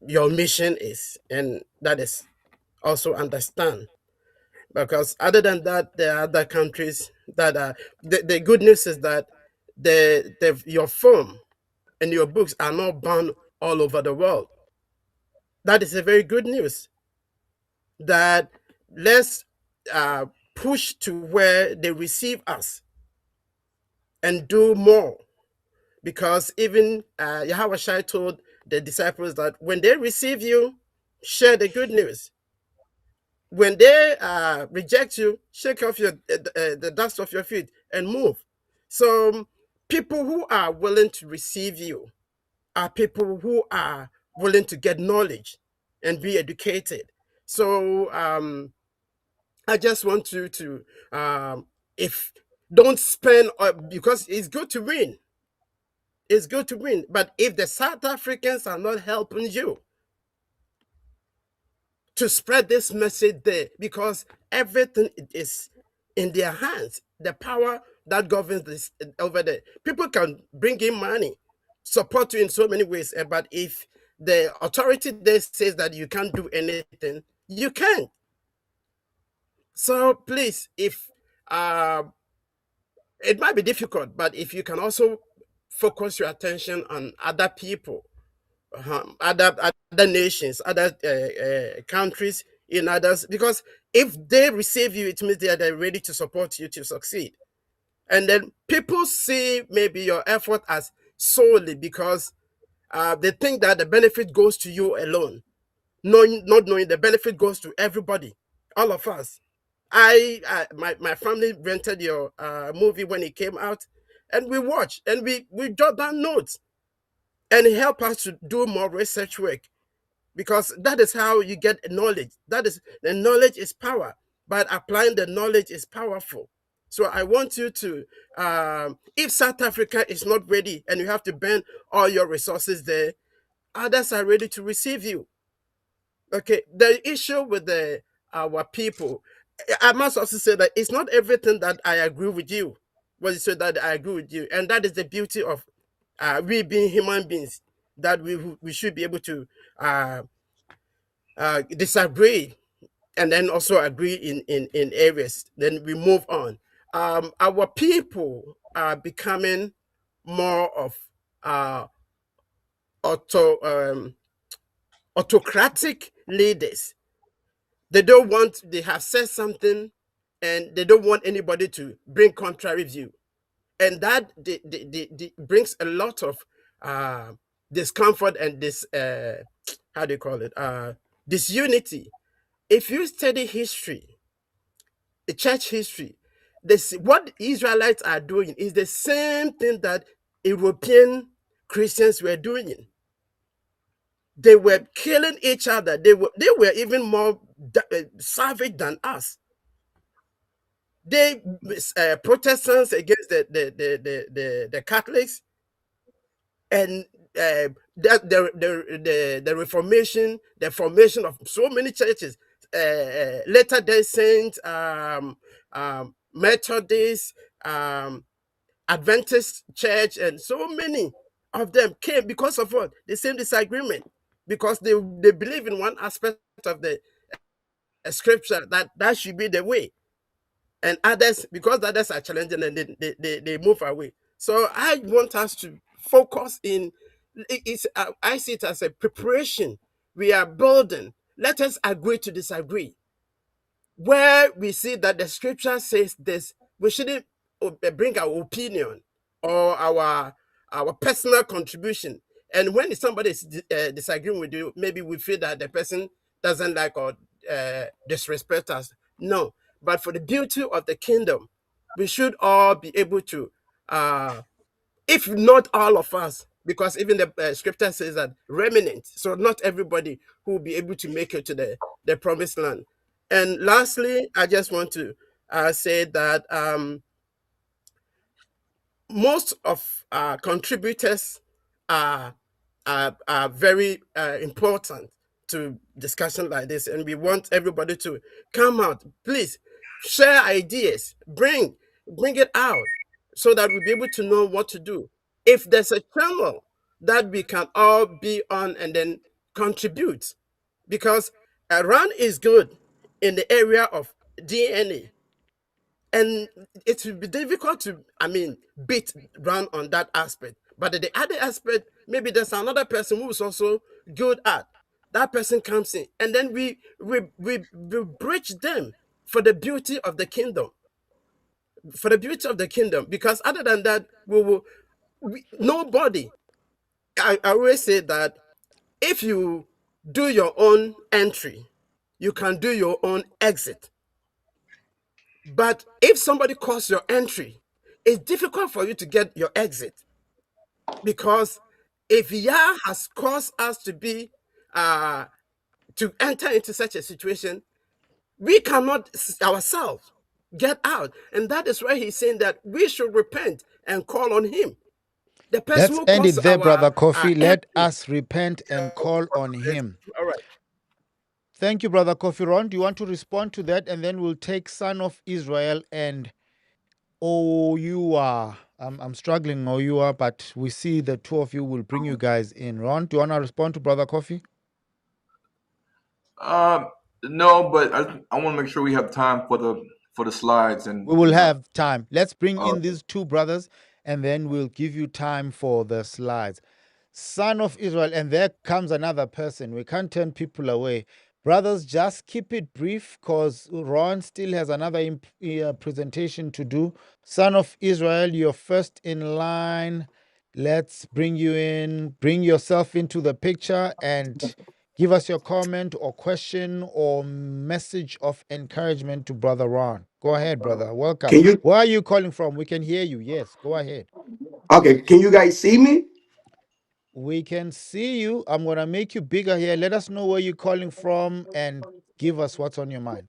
your mission is, and that is also understand. Because other than that, there are other countries that are. The good news is that your film and your books are not banned all over the world. That is a very good news. That let's uh, push to where they receive us and do more. Because even Yahweh Shai told the disciples that when they receive you, share the good news. When they reject you, shake off the dust off your feet and move. So people who are willing to receive you are people who are willing to get knowledge and be educated. So I just want you to, if don't spend, because it's good to win. It's good to win. But if the South Africans are not helping you to spread this message there, because everything is in their hands, the power that governs this over there. People can bring in money, support you in so many ways, but if the authority there says that you can't do anything, you can't. So please, if uh, it might be difficult, but if you can also focus your attention on other people, other nations, other countries in others, because if they receive you, it means they're ready to support you to succeed. And then people see maybe your effort as solely because they think that the benefit goes to you alone, not knowing the benefit goes to everybody, all of us. My family rented your movie when it came out, and we watched and we jot down notes, and it helped us to do more research work, because that is how you get knowledge. That is, the knowledge is power, but applying the knowledge is powerful. So I want you to, if South Africa is not ready and you have to burn all your resources there, others are ready to receive you. Okay, the issue with our people, I must also say that it's not everything that I agree with you. Well, you said that I agree with you, and that is the beauty of we being human beings, that we should be able to uh, disagree and then also agree in areas. Then we move on. Our people are becoming more of uh, auto autocratic leaders. They don't want. They have said something, and they don't want anybody to bring contrary view, and that brings a lot of uh, discomfort and this how do you call it disunity. If you study history, the church history, this what Israelites are doing is the same thing that European Christians were doing. They were killing each other. They were even more savage than us. They Protestants against the Catholics, and the Reformation, the formation of so many churches, Latter Day Saints, Methodists, Adventist Church, and so many of them came because of what? The same disagreement, because they believe in one aspect of the scripture, that should be the way, and others, because others are challenging, and they move away. So I want us to focus in. It's I see it as a preparation. We are building. Let us agree to disagree. Where we see that the scripture says this, we shouldn't bring our opinion or our personal contribution. And when somebody is disagreeing with you, maybe we feel that the person doesn't like or disrespect us. No, but for the beauty of the kingdom, we should all be able to if not all of us, because even the scripture says that remnant, so not everybody who will be able to make it to the promised land. And lastly, I just want to say that most of contributors are, are very important to discussion like this, and we want everybody to come out. Please share ideas, bring it out, so that we'll be able to know what to do. If there's a channel that we can all be on and then contribute, because Iran is good in the area of DNA, and it will be difficult to, I mean, beat Ran on that aspect. But the other aspect, maybe there's another person who is also good at. That person comes in, and then we bridge them for the beauty of the kingdom. For the beauty of the kingdom. Because other than that, nobody, I always say that if you do your own entry, you can do your own exit. But if somebody calls your entry, it's difficult for you to get your exit. Because if Yah has caused us uh, to enter into such a situation, we cannot ourselves get out. And that is why he's saying that we should repent and call on him. The person Let's who end it calls there, Brother our Kofi. Let entry. us repent and call on him. All right. Thank you, Brother Kofi. Ron, do you want to respond to that? And then we'll take Son of Israel and Oyua. I'm struggling, Oyua, but we see the two of you will bring you guys in. Ron, do you want to respond to Brother Kofi? Uh, no, but I want to make sure we have time for the slides We will and not. have time. Let's bring Uh, in these two brothers, and then we'll give you time for the slides. Son of Israel, and there comes another person. We can't turn people away. Brothers, just keep it brief because Ron still has another presentation to do. Son of Israel, you're first in line. Let's bring you in. Bring yourself into the picture and give us your comment or question or message of encouragement to Brother Ron. Go ahead, brother. Welcome. Can you Where are you calling from? We can hear you. Yes, go ahead. okay, can you guys see me? We can see you. I'm going to make you bigger here. Let us know where you're calling from and give us what's on your mind.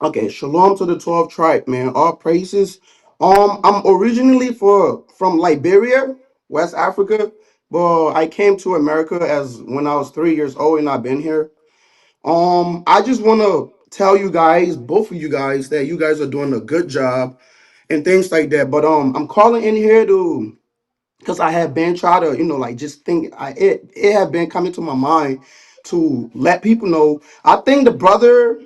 Okay, shalom to the 12 tribe, man. All praises. I'm originally from Liberia, West Africa, but I came to America as when I was 3 years old and I've been here. I just wanna tell you guys, both of you guys, that you guys are doing a good job and things like that. But I'm calling in here to because I have been trying to, like just think it have been coming to my mind to let people know. I think the brother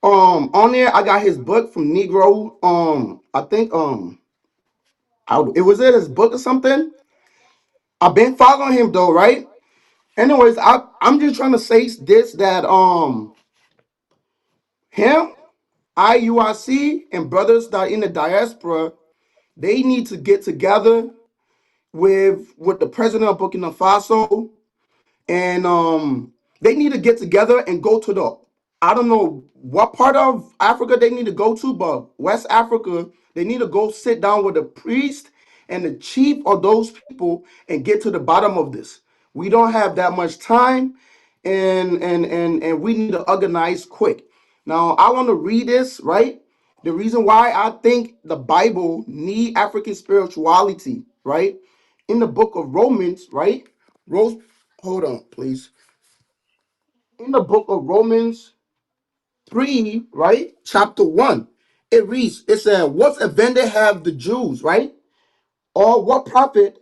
on there, I got his book from Negro. I think it was it his book or something. I've been following him though, right? Anyways, I'm just trying to say this that him, IUIC, and brothers that are in the diaspora, they need to get together with the president of Burkina Faso, and they need to get together and go to the, I don't know what part of Africa they need to go to, but West Africa, they need to go sit down with the priest and the chief of those people and get to the bottom of this. We don't have that much time, and we need to organize quick. Now I want to read this, right? The reason why I think the Bible need African spirituality, right? In the book of Romans, right? Rose, hold on, please. In the book of Romans 3, right? Chapter 1, it reads, it said, what advantage have the Jews, right? Or what profit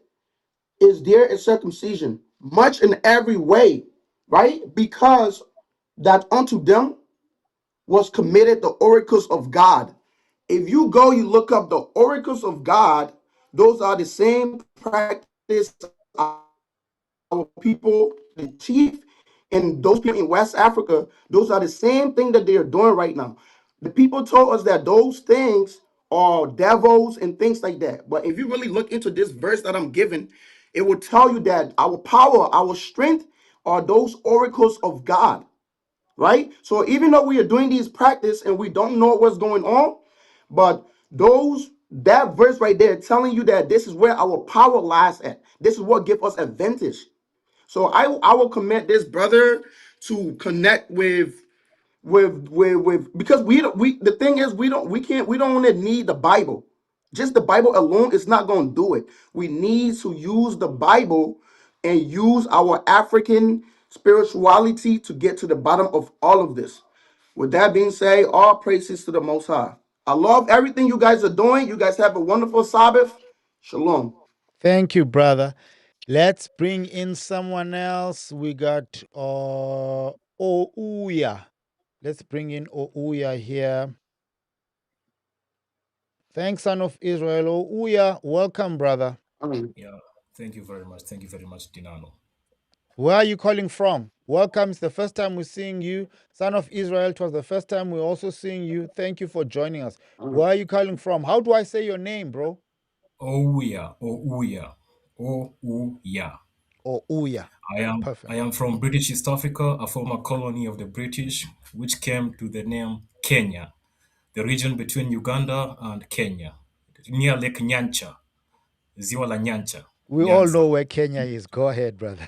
is there in circumcision? Much in every way, right? Because that unto them was committed the oracles of God. If you go, you look up the oracles of God, those are the same practice our people, the chief, and those people in West Africa, those are the same thing that they are doing right now. The people told us that those things are devils and things like that. But if you really look into this verse that I'm giving, it will tell you that our power, our strength are those oracles of God, right? So even though we are doing these practice and we don't know what's going on, but that verse right there telling you that this is where our power lies at. This is what gives us advantage. So I will commit this brother to connect with because we the thing is we don't want to need the Bible. Just the Bible alone is not going to do it. We need to use the Bible and use our African spirituality to get to the bottom of all of this. With that being said, all praises to the Most High. I love everything you guys are doing. You guys have a wonderful Sabbath. Shalom. Thank you, brother. Let's bring in someone else. We got Ouya. Let's bring in Ouya here. Thanks, Son of Israel. Ouya, welcome, brother. Yeah, thank you very much. Thank you very much, Dinano. Where are you calling from? Welcome. It's the first time we're seeing you. Son of Israel, it was the first time we're also seeing you. Thank you for joining us. Where are you calling from? How do I say your name, bro? Ouya, Ouya, Ouya. Oh, Uya. I Perfect. am from British East Africa, a former colony of the British, which came to the name Kenya, the region between Uganda and Kenya, near Lake Nyancha, Ziwa la Nyancha, We all Nyanza. know where Kenya is. Go ahead, brother.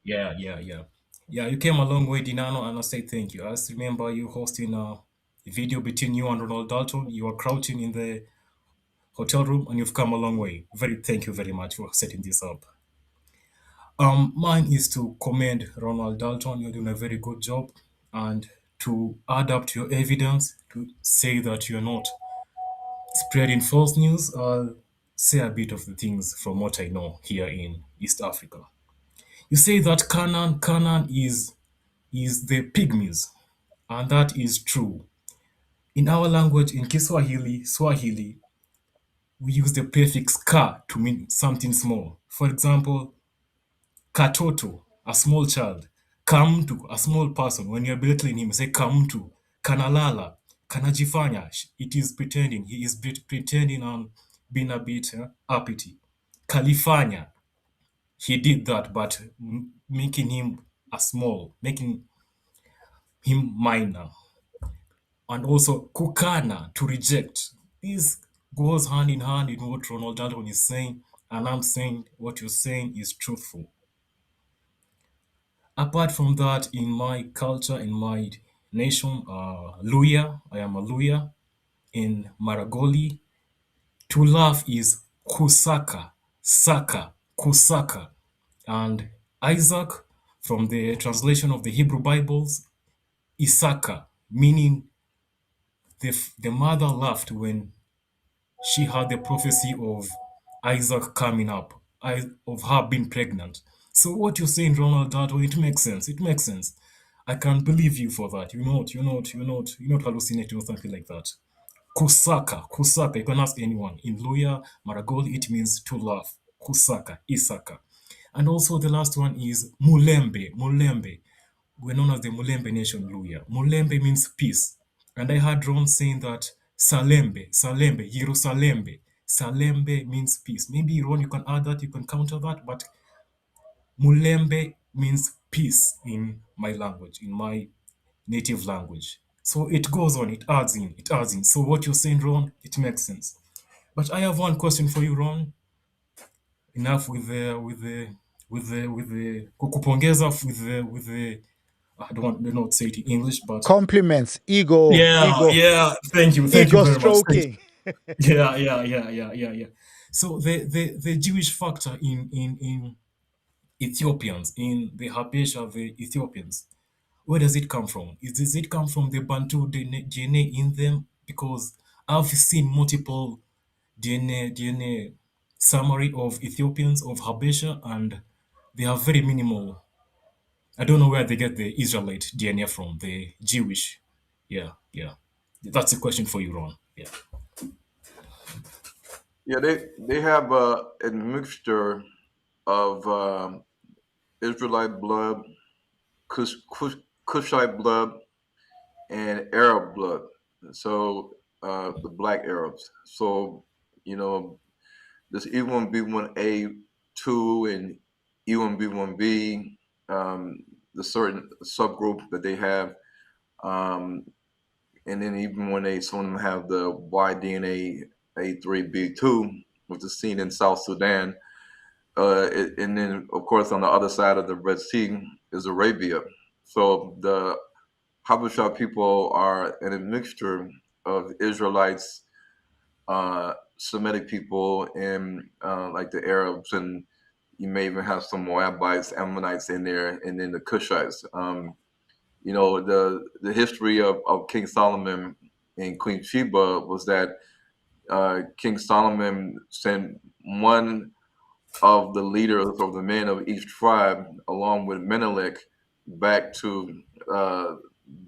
Yeah, yeah, yeah. Yeah, you came a long way, Dinano, and I say thank you. I still remember you hosting a video between you and Ronald Dalton. You were crouching in the hotel room, and you've come a long way. Thank you very much for setting this up. Mine is to commend Ronald Dalton. You're doing a very good job, and to add up to your evidence to say that you're not spreading false news. I'll say a bit of the things from what I know here in East Africa. You say that Canaan is the pygmies, and that is true. In our language, in Swahili, we use the prefix ka to mean something small. For example, katoto, a small child. Kamtu, a small person. When you're belittling him, say kamtu. Kanalala, kanajifanya. It is pretending. He is pretending on being a bit uppity. Kalifanya, he did that, but making him making him minor. And also kukana, to reject. This goes hand in hand in what Ronald Dalton is saying, and I'm saying what you're saying is truthful. Apart from that, in my culture, in my nation, Luya, I am a Luya. In Maragoli, to laugh is kusaka, saka, kusaka. And Isaac, from the translation of the Hebrew Bibles, Isaka, meaning the mother laughed when she had the prophecy of Isaac coming up, of her being pregnant. So what you're saying, Ronald Darto, it makes sense. It makes sense. I can believe you for that. You're not hallucinating or something like that. Kusaka, Kusaka. You can ask anyone. In Luya, Maragoli, it means to laugh. Kusaka, Isaka. And also the last one is Mulembe, Mulembe. We're known as the Mulembe Nation Luya. Mulembe means peace. And I heard Ron saying that Salembe, Salembe, Yerusalembe. Salembe means peace. Maybe Ron, you can add that, you can counter that, but Mulembe means peace in my language, in my native language. So it goes on, it adds in, it adds in. So what you're saying, Ron, it makes sense. But I have one question for you, Ron. Enough with the kukupongeza with the I don't know how to say it in English, but Compliments, ego, yeah, ego, yeah. Thank you ego very much. stroking. Yeah. So the Jewish factor in Ethiopians, in the Habesha, the Ethiopians, where does it come from? Does it come from the Bantu DNA in them? Because I've seen multiple DNA summary of Ethiopians of Habesha, and they are very minimal. I don't know where they get the Israelite DNA from, the Jewish. Yeah. That's a question for you, Ron. Yeah. Yeah, they have a mixture of Israelite blood, Cushite blood, and Arab blood. So the black Arabs. So you know this E1B1A2 and E1B1B, the certain subgroup that they have, um, and then even when some of them have the Y DNA A3B2, which is seen in South Sudan, and then of course on the other side of the Red Sea is Arabia. So the Habesha people are in a mixture of Israelites, Semitic people, and like the Arabs, and you may even have some Moabites, Ammonites in there, and then the Cushites. The history of King Solomon and Queen Sheba was that King Solomon sent one of the leaders or the men of each tribe, along with Menelik, back to uh,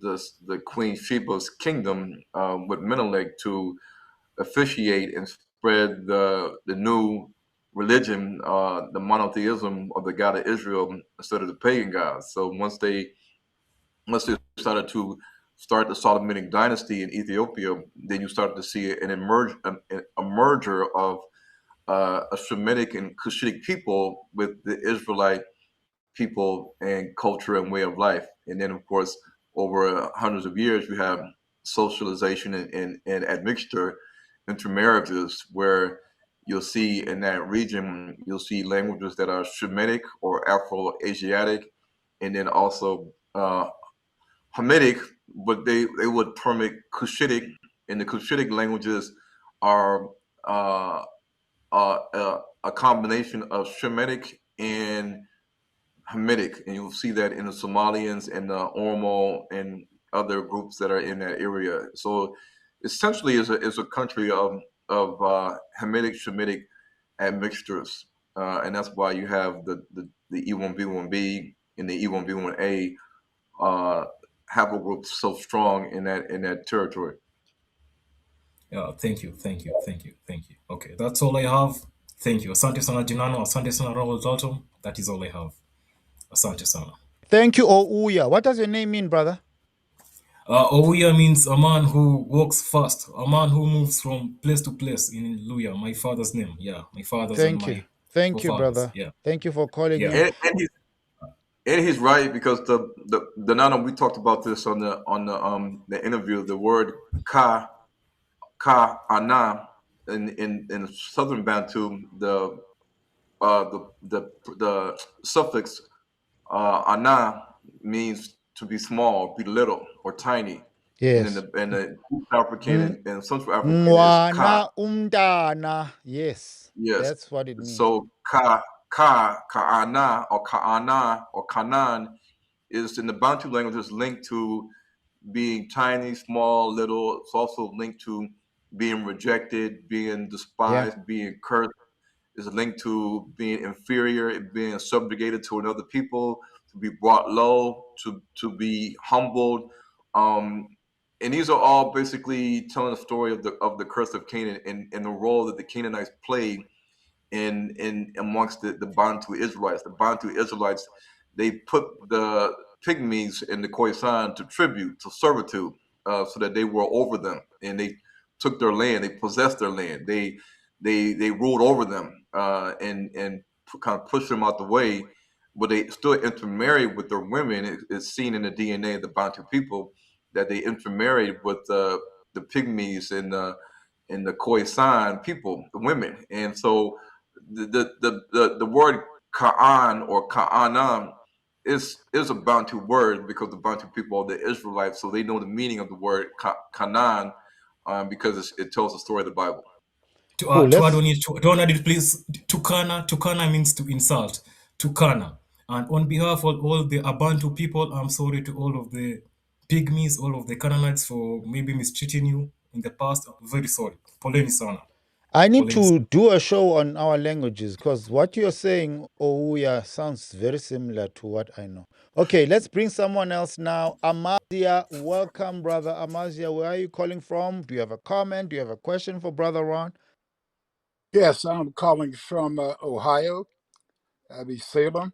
the Queen Sheba's kingdom with Menelik to officiate and spread the new religion, the monotheism of the God of Israel instead of the pagan gods. So once they started to start the Solomonic dynasty in Ethiopia, then you started to see a merger of a Shemitic and Cushitic people with the Israelite people and culture and way of life. And then, of course, over hundreds of years, you have socialization and admixture, intermarriages, where you'll see in that region, you'll see languages that are Shemitic or Afro-Asiatic, and then also Hamitic, but they would term it Cushitic, and the Cushitic languages are uh, a combination of Shemitic and Hamitic, and you'll see that in the Somalians and the Oromo and other groups that are in that area. So essentially, is a country of Hamitic Shemitic admixtures, and that's why you have the E1B1B and the E1B1A uh, haplogroups so strong in that territory. Yeah, thank you, thank you, thank you, thank you. Okay, that's all I have. Thank you. Asante sana Dinano, asante sana Rahul Dalton. That is all I have. Asante sana. Thank you, Ouya. What does your name mean, brother? Ouya means a man who walks fast, a man who moves from place to place in Luya, my father's name. Yeah, my father's and Thank you. my Thank you, forefathers. brother. Yeah, Thank you for calling yeah. in. And he's right because the Nana, we talked about this on the interview. The word ka ana in southern Bantu, the suffix ana means to be small, be little or tiny, and Yes. in the East African and Central African is ka. Mwana umdana. Yes. Yes. That's what it means. So kaana or kaana or kanan is in the Bantu languages linked to being tiny, small, little. It's also linked to being rejected, being Yeah. despised, being cursed. Is linked to being inferior, being subjugated to another people, to be brought low, to be humbled. Um, and these are all basically telling the story of the curse of Canaan and the role that the Canaanites played in amongst the Bantu Israelites. The Bantu Israelites, they put the pygmies in the Khoisan to tribute, to servitude, so that they were over them, and they took their land, they possessed their land, they ruled over them, and kind of pushed them out the way. But they still intermarried with their women. It's seen in the DNA of the Bantu people that they intermarried with the pygmies and the Khoisan people, the women, and so the word Ka'an or Ka'anam is a Bantu word because the Bantu people are the Israelites, so they know the meaning of the word Canaan because it tells the story of the Bible. Cool. To add Let's on it, to add it, please. Tukana means to insult. Tukana. And on behalf of all the Abantu people, I'm sorry to all of the pygmies, all of the Canaanites for maybe mistreating you in the past. I'm very sorry. Poleni sana. I need Poleni sana. to do a show on our languages because what you're saying, Ouya, sounds very similar to what I know. Okay, let's bring someone else now. Amazia, welcome, brother Amazia. Where are you calling from? Do you have a comment? Do you have a question for Brother Ron? Yes, I'm calling from Ohio. That'd be Salem.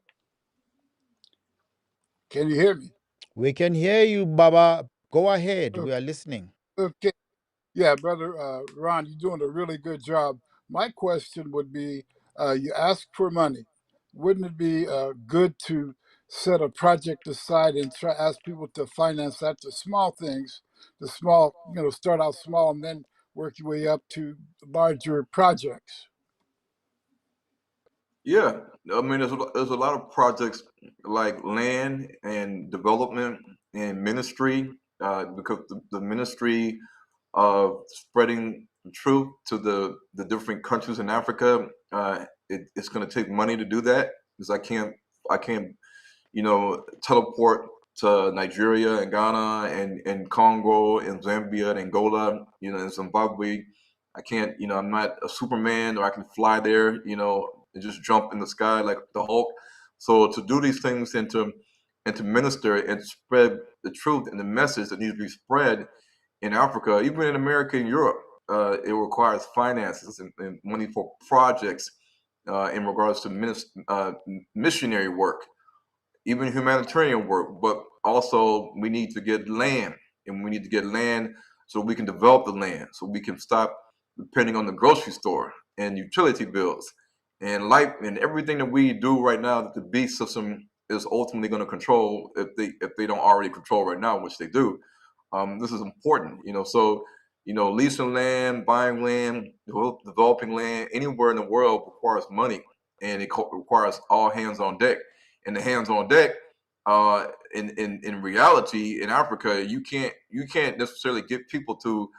Can you hear me? We can hear you, Baba. Go ahead. O- We are listening. Okay. Yeah, brother Ron, you're doing a really good job. My question would be, you ask for money. Wouldn't it be good to set a project aside and try ask people to finance that? The small things, the small, start out small and then work your way up to larger projects. Yeah, I mean, there's a lot of projects like land and development and ministry because the ministry of spreading the truth to the different countries in Africa. It's going to take money to do that because I can't teleport to Nigeria and Ghana and Congo and Zambia and Angola, and Zimbabwe. I can't, I'm not a Superman or I can fly there, and just jump in the sky like the Hulk. So to do these things and to minister and spread the truth and the message that needs to be spread in Africa, even in America and Europe, it requires finances and money for projects in regards to missionary work, even humanitarian work, but also we need to get land, and we need to get land so we can develop the land, so we can stop depending on the grocery store and utility bills and life and everything that we do right now that the beast system is ultimately going to control if they don't already control right now, which they do. This is important, So leasing land, buying land, developing land anywhere in the world requires money, and it requires all hands on deck. And the hands on deck, in reality, in Africa, you can't necessarily get people to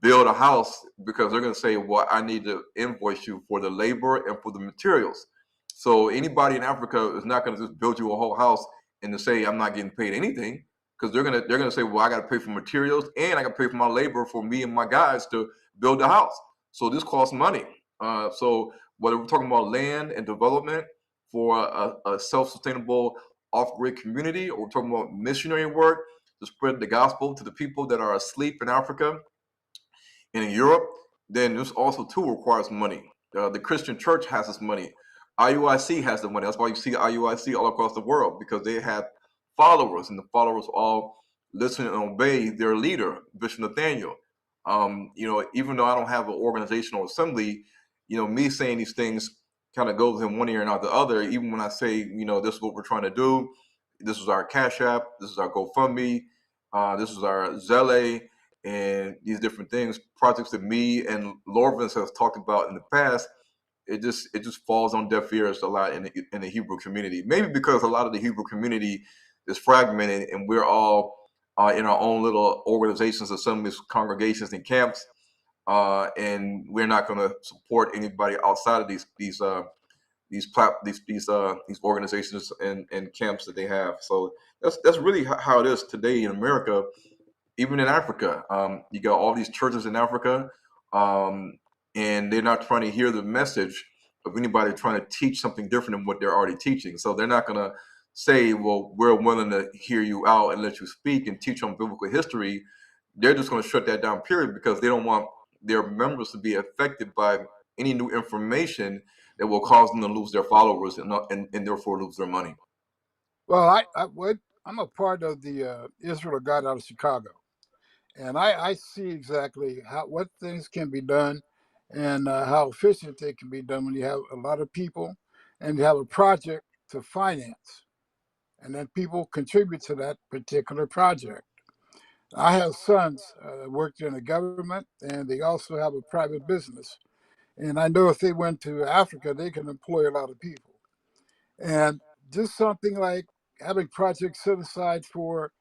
build a house because they're going to say, well, I need to invoice you for the labor and for the materials. So anybody in Africa is not going to just build you a whole house and to say, I'm not getting paid anything, because they're gonna say, well, I got to pay for materials and I got to pay for my labor for me and my guys to build the house. So this costs money. So whether we're talking about land and development for a self-sustainable off-grid community, or we're talking about missionary work to spread the gospel to the people that are asleep in Africa, in Europe, then this also too requires money. The Christian church has this money. IUIC has the money. That's why you see IUIC all across the world, because they have followers, and the followers all listen and obey their leader, Bishop Nathaniel. Even though I don't have an organizational assembly, me saying these things kind of goes in one ear and out the other. Even when I say, this is what we're trying to do, this is our Cash App, this is our GoFundMe, this is our Zelle, and these different things, projects that me and Lorvins has talked about in the past, it just falls on deaf ears a lot in the Hebrew community. Maybe because a lot of the Hebrew community is fragmented, and we're all in our own little organizations, assemblies, congregations, and camps, and we're not going to support anybody outside of these organizations and camps that they have. So that's really how it is today in America. Even in Africa, you got all these churches in Africa, um, and they're not trying to hear the message of anybody trying to teach something different than what they're already teaching. So they're not going to say, well, we're willing to hear you out and let you speak and teach on biblical history. They're just going to shut that down, period, because they don't want their members to be affected by any new information that will cause them to lose their followers and therefore lose their money. Well, I'm a part of the Israel of God out of Chicago, and I see exactly what things can be done, and how efficient they can be done when you have a lot of people and you have a project to finance, and then people contribute to that particular project. I have sons worked in the government, and they also have a private business. And I know if they went to Africa, they can employ a lot of people. And just something like having projects set aside for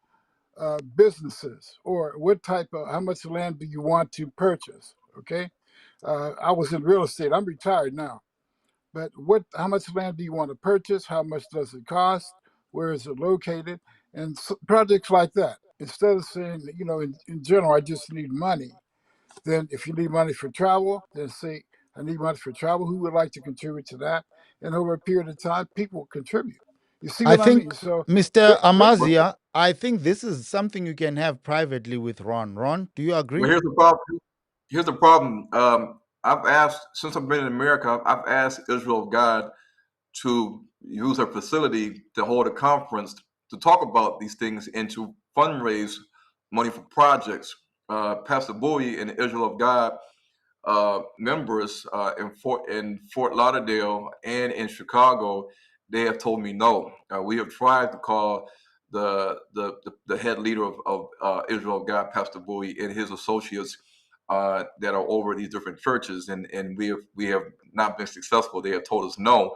businesses, or how much land do you want to purchase? Okay. I was in real estate. I'm retired now. But how much land do you want to purchase? How much does it cost? Where is it located? And projects like that. Instead of saying, in general, I just need money. Then if you need money for travel, then say, I need money for travel. Who would like to contribute to that? And over a period of time, people contribute. You see I what I mean? think, So Mr. quick, quick. Amazia, I think this is something you can have privately with Ron. Ron, do you Well, agree? here's the problem. Here's the problem. I've asked, since I've been in America, I've asked Israel of God to use her facility to hold a conference to talk about these things and to fundraise money for projects. Pastor Bowie and the Israel of God members in Fort Lauderdale and in Chicago, they have told me no. We have tried to call the head leader of Israel of God, Pastor Bowie, and his associates that are over these different churches, and we have not been successful. They have told us no,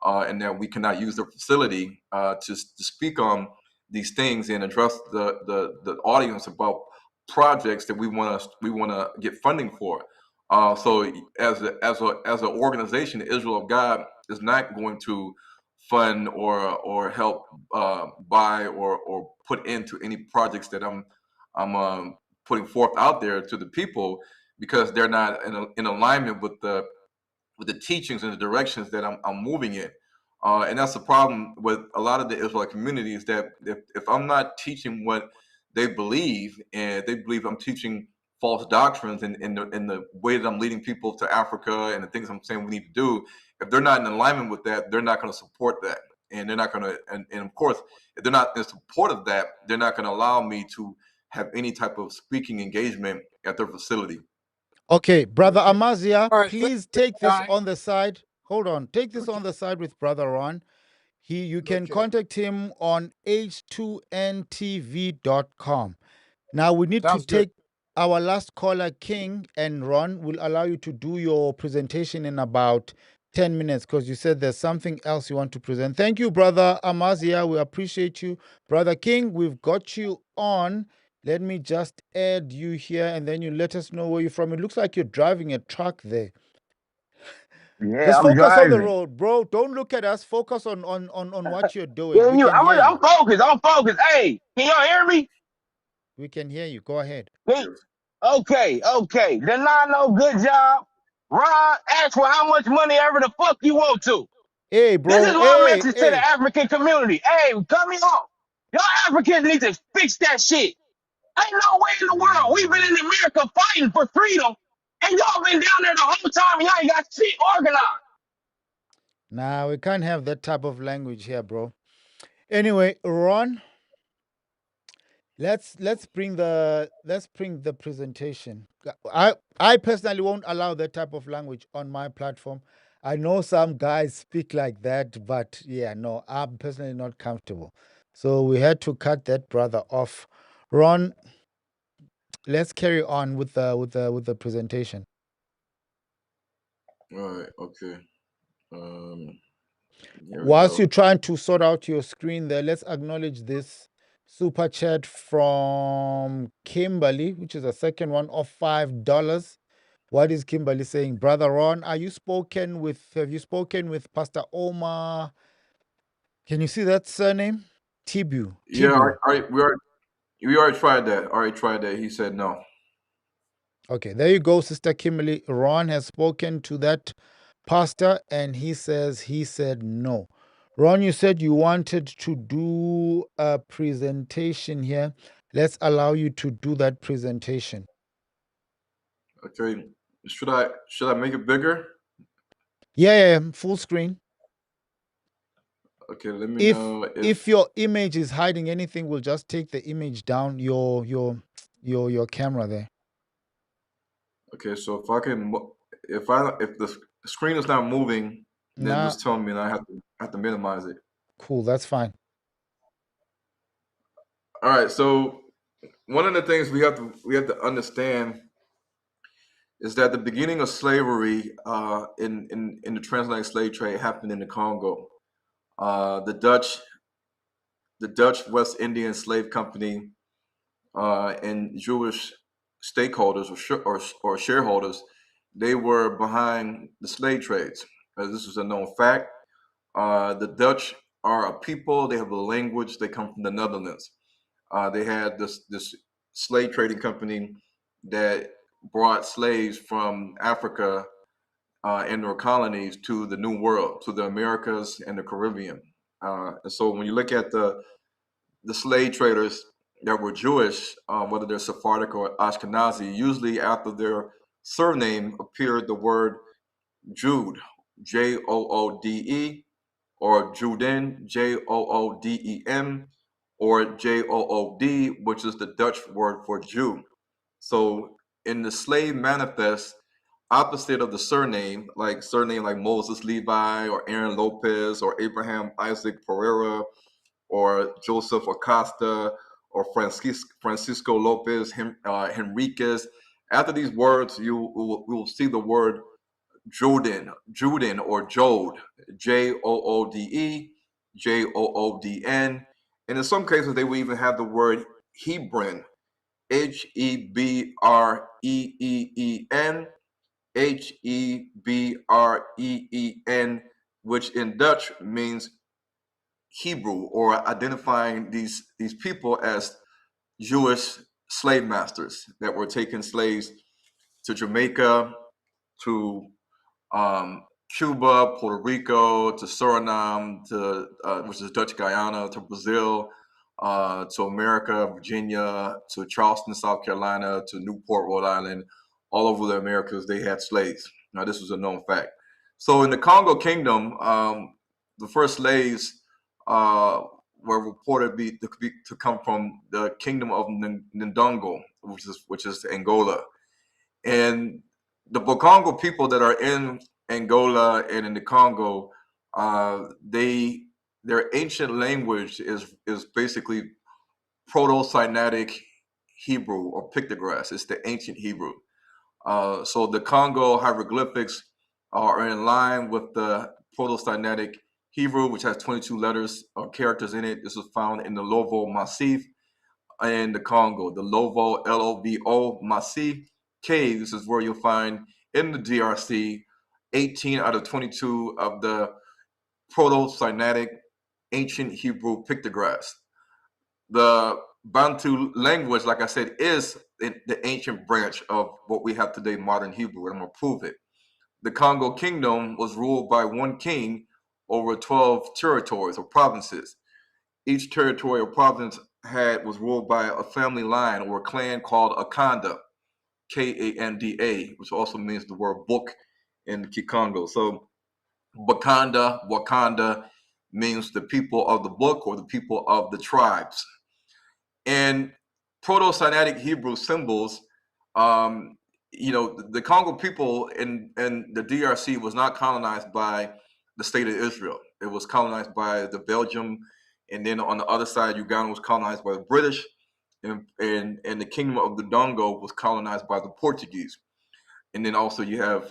and that we cannot use their facility to speak on these things and address the audience about projects that we want to get funding for. So as an organization, the Israel of God is not going to fund or help buy or put into any projects that I'm putting forth out there to the people, because they're not in alignment with the teachings and the directions that I'm moving in. And that's the problem with a lot of the Israelite communities, that if I'm not teaching what they believe, and they believe I'm teaching false doctrines and in the way that I'm leading people to Africa and the things I'm saying we need to do, if they're not in alignment with that, they're not going to support that. And they're not going to, and of course, if they're not in support of that, they're not going to allow me to have any type of speaking engagement at their facility. Okay, Brother Okay. Amazia, All right. Thank please you, take this Nine. on the side. Hold on. Take this Okay. on the side with Brother Ron. You can Okay. contact him on h2ntv.com. Now we need to Sounds good. take our last caller, King, and Ron will allow you to do your presentation in about 10 minutes because you said there's something else you want to present. Thank you, Brother Amazia. We appreciate you. Brother King, we've got you on. Let me just add you here and then you let us know where you're from. It looks like you're driving a truck there. Yeah, Just I'm focus on the driving. road, bro. Don't look at us. Focus on what you're doing. Yeah, We can hear I'm you. focused. I'm focused. Hey, can y'all hear me? We can hear you. Go ahead. Okay. Dinano, good job. Ron, ask for how much money ever the fuck you want to. Hey, This bro. is my Hey, message to the hey. African community. Hey, cut me off. Y'all Africans need to fix that shit. Ain't no way in the world. We've been in America fighting for freedom, and y'all been down there the whole time, and y'all ain't got shit organized. Nah, we can't have that type of language here, bro. Anyway, Ron, let's bring the presentation. I personally won't allow that type of language on my platform. I know some guys speak like that, but yeah, no, I'm personally not comfortable. So we had to cut that brother off. Ron, let's carry on with the presentation. All right. Okay. Here we Whilst go. you're trying to sort out your screen there, let's acknowledge this super chat from Kimberly, which is a second one of $5. What is Kimberly saying? Brother Ron, have you spoken with Pastor Omar? Can you see that surname? Tibu. Yeah. All right. Tibu. All right. We already tried that. Already tried that. He said no. Okay, there you go, Sister Kimberly. Ron has spoken to that pastor and he said no. Ron, you said you wanted to do a presentation here. Let's allow you to do that presentation. Okay. Should I make it bigger? Yeah, full screen. Okay. Let me If know if if. your image is hiding anything, we'll just take the image down your camera there. Okay. So if I can, if the screen is not moving, then Nah, just tell me, and I have to minimize it. cool, that's fine. All right. So one of the things we have to understand is that the beginning of slavery in the transatlantic slave trade happened in the Congo. The Dutch West Indian Slave Company and Jewish stakeholders or shareholders, they were behind the slave trades. This was a known fact. The Dutch are a people. They have a language. They come from the Netherlands. They had this slave trading company that brought slaves from Africa and their colonies to the New World, to the Americas and the Caribbean. And so when you look at the slave traders that were Jewish, whether they're Sephardic or Ashkenazi, usually after their surname appeared the word Jude, Joode, or Juden, Joodem, or Jood, which is the Dutch word for Jew. So in the slave manifest, opposite of the surname like Moses Levi or Aaron Lopez or Abraham Isaac Pereira or Joseph Acosta or Francisco Lopez Henriquez. After these words, we will see the word Juden or Jode, Joode, Joodn. And in some cases, they will even have the word Hebron, Hebreeen, Hebreeen, which in Dutch means Hebrew, or identifying these people as Jewish slave masters that were taking slaves to Jamaica, to Cuba, Puerto Rico, to Suriname, to which is Dutch Guyana, to Brazil, to America, Virginia, to Charleston, South Carolina, to Newport, Rhode Island, all over the Americas, they had slaves. Now, this was a known fact. So, in the Congo Kingdom, the first slaves were reported to come from the kingdom of Ndongo, which is Angola, and the Bakongo people that are in Angola and in the Congo, their ancient language is basically Proto-Sinaitic Hebrew or pictographs. It's the ancient Hebrew. So the Congo hieroglyphics are in line with the Proto-Sinaitic Hebrew, which has 22 letters or characters in it. This was found in the Lovo Massif in the Congo. The Lovo, Lovo Massif caves is where you'll find in the DRC 18 out of 22 of the Proto-Sinaitic ancient Hebrew pictographs. The Bantu language, like I said, is the ancient branch of what we have today, modern Hebrew, and I'm going to prove it. The Congo Kingdom was ruled by one king over 12 territories or provinces. Each territory or province was ruled by a family line or a clan called a Kanda, Kanda, which also means the word book in Kikongo. So Wakanda means the people of the book or the people of the tribes. And Proto-Sinaitic Hebrew symbols, the Congo people in the DRC was not colonized by the state of Israel. It was colonized by the Belgium, and then on the other side, Uganda was colonized by the British, and the Kingdom of the Dongo was colonized by the Portuguese. And then also you have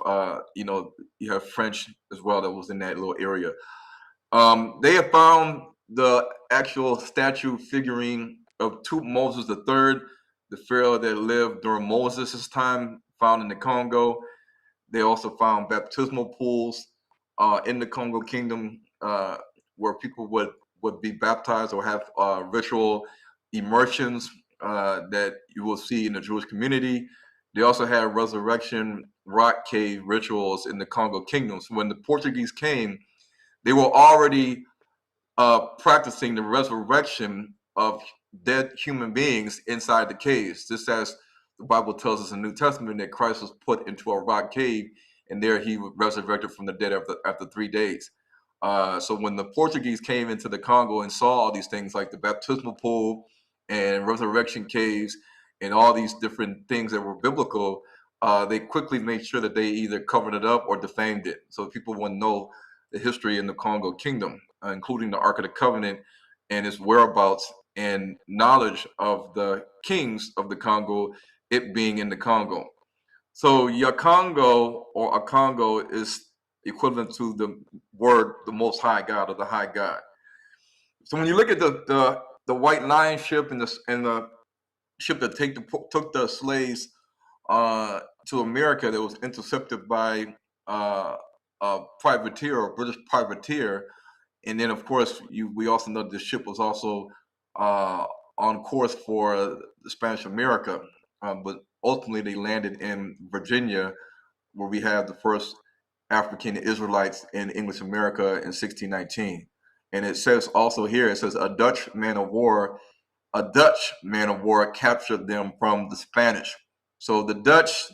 French as well that was in that little area. They have found the actual statue figurine of Moses III, the pharaoh that lived during Moses' time, found in the Congo. They also found baptismal pools in the Congo Kingdom where people would be baptized or have ritual immersions that you will see in the Jewish community. They also had resurrection rock cave rituals in the Congo Kingdom. So when the Portuguese came, they were already practicing the resurrection of dead human beings inside the caves. Just as the Bible tells us in the New Testament that Christ was put into a rock cave, and there he was resurrected from the dead after 3 days. So when the Portuguese came into the Congo and saw all these things like the baptismal pool and resurrection caves and all these different things that were biblical, they quickly made sure that they either covered it up or defamed it, so people wouldn't know the history in the Congo Kingdom, including the Ark of the Covenant and its whereabouts and knowledge of the kings of the Congo, it being in the Congo. So Yakongo or Akongo is equivalent to the word the Most High God or the High God. So when you look at the White Lion ship and the ship that took the slaves to America, that was intercepted by a privateer or British privateer, and then of course we also know the ship was also on course for the Spanish America, but ultimately they landed in Virginia, where we have the first African Israelites in English America in 1619. And it says also here, it says a Dutch man of war captured them from the Spanish. So the Dutch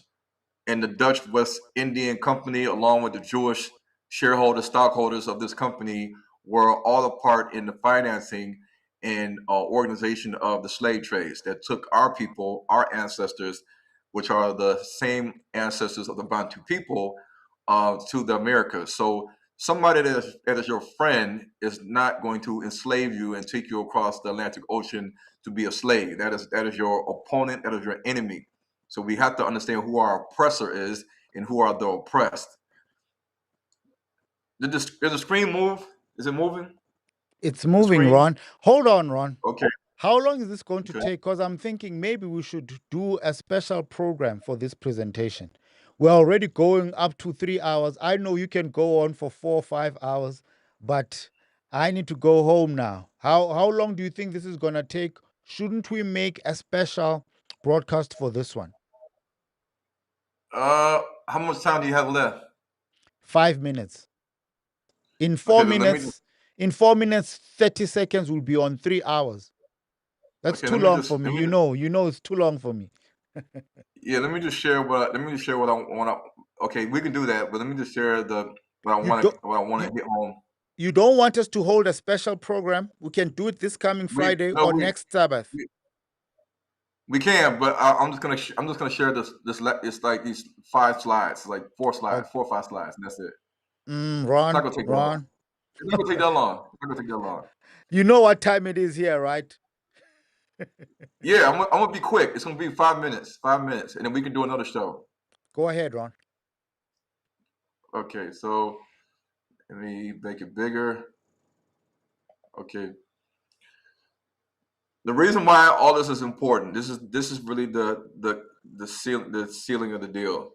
and the Dutch West Indian Company, along with the Jewish shareholders, stockholders of this company, were all a part in the financing and organization of the slave trades that took our people, our ancestors, which are the same ancestors of the Bantu people, to the Americas. So somebody that is your friend is not going to enslave you and take you across the Atlantic Ocean to be a slave. That is your opponent. That is your enemy. So we have to understand who our oppressor is and who are the oppressed. Did the screen move? Is it moving? It's The moving, screen? Ron. Hold on, Ron. Okay. How long is this going to Okay. take? Because I'm thinking maybe we should do a special program for this presentation. We're already going up to 3 hours. I know you can go on for 4 or 5 hours, but I need to go home now. How long do you think this is going to take? Shouldn't we make a special broadcast for this one? How much time do you have left? 5 minutes. In Okay, four then let me. minutes, in 4 minutes, 30 seconds will be on 3 hours. That's Okay, too let me long just for me. You know it's too long for me. yeah, let me just share what I want to. Okay, we can do that, but let me just share the You don't what I want you, to hit home. you don't want us to hold a special program? We can do it this coming We Friday no or next Sabbath. we, we can, but I'm just gonna I'm just gonna share it's like these 5 slides, like Oh, 4 or 5 slides, and that's it. It's not Ron, gonna take that long. Ron. It's not gonna take that long. It's not gonna take that long. You know what time it is here, right? Yeah, I'm gonna be quick. It's gonna be 5 minutes, 5 minutes, and then we can do another show. Go ahead, Ron. Okay, so let me make it bigger. Okay, the reason why all this is important. This is really the ceiling of the deal.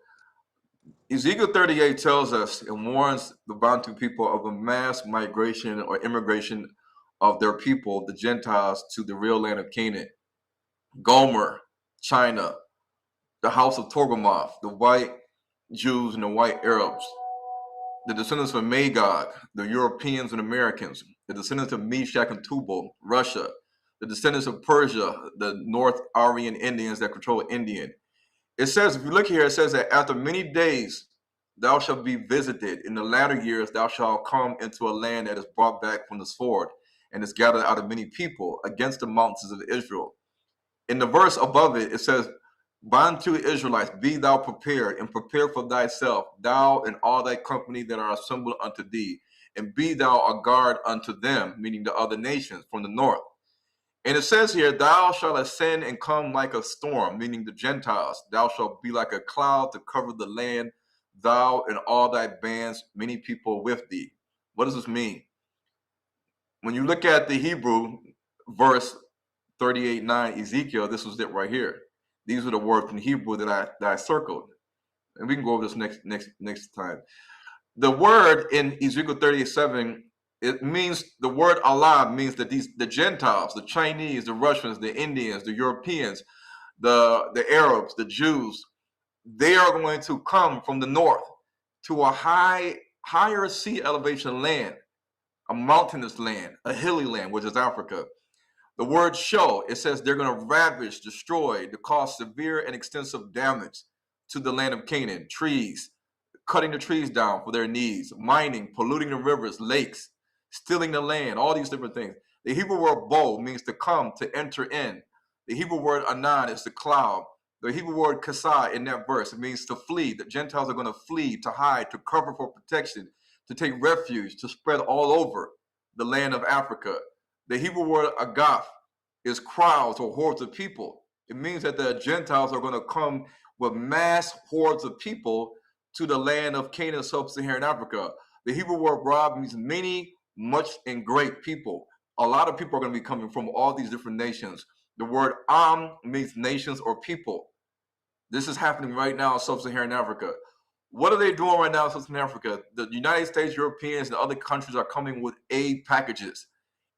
Ezekiel 38 tells us and warns the Bantu people of a mass migration or immigration of their people, the Gentiles, to the real land of Canaan. Gomer, China, the house of Torgomoth, the white Jews and the white Arabs, the descendants of Magog, the Europeans and Americans, the descendants of Meshach and Tubal, Russia, the descendants of Persia, the North Aryan Indians that control Indian. It says, if you look here, it says that after many days thou shalt be visited. In the latter years thou shalt come into a land that is brought back from the sword and is gathered out of many people against the mountains of Israel. In the verse above it, it says, Bind to Israelites, be thou prepared, and prepare for thyself, thou and all thy company that are assembled unto thee, and be thou a guard unto them, meaning the other nations from the north. And it says here, thou shalt ascend and come like a storm, meaning the Gentiles. Thou shalt be like a cloud to cover the land, thou and all thy bands, many people with thee. What does this mean? When you look at the Hebrew verse 38:9 Ezekiel, this was it right here. These are the words in Hebrew that I circled. And we can go over this next time. The word in Ezekiel 38:7, it means the word Allah means that the Gentiles, the Chinese, the Russians, the Indians, the Europeans, the Arabs, the Jews, they are going to come from the north to a higher sea elevation land, a mountainous land, a hilly land, which is Africa. The word show, it says they're going to ravage, destroy, to cause severe and extensive damage to the land of Canaan, trees, cutting the trees down for their needs, mining, polluting the rivers, lakes, stealing the land, all these different things. The Hebrew word bo means to come, to enter in. The Hebrew word anan is the cloud. The Hebrew word kasai in that verse, it means to flee. The Gentiles are going to flee, to hide, to cover for protection, to take refuge, to spread all over the land of Africa. The Hebrew word agaf is crowds or hordes of people. It means that the Gentiles are going to come with mass hordes of people to the land of Canaan, sub-Saharan Africa. The Hebrew word rab means many, much, and great people. A lot of people are going to be coming from all these different nations. The word means nations or people. This is happening right now in sub-Saharan Africa. What are they doing right now in sub-Saharan Africa? The United States, Europeans, and other countries are coming with aid packages.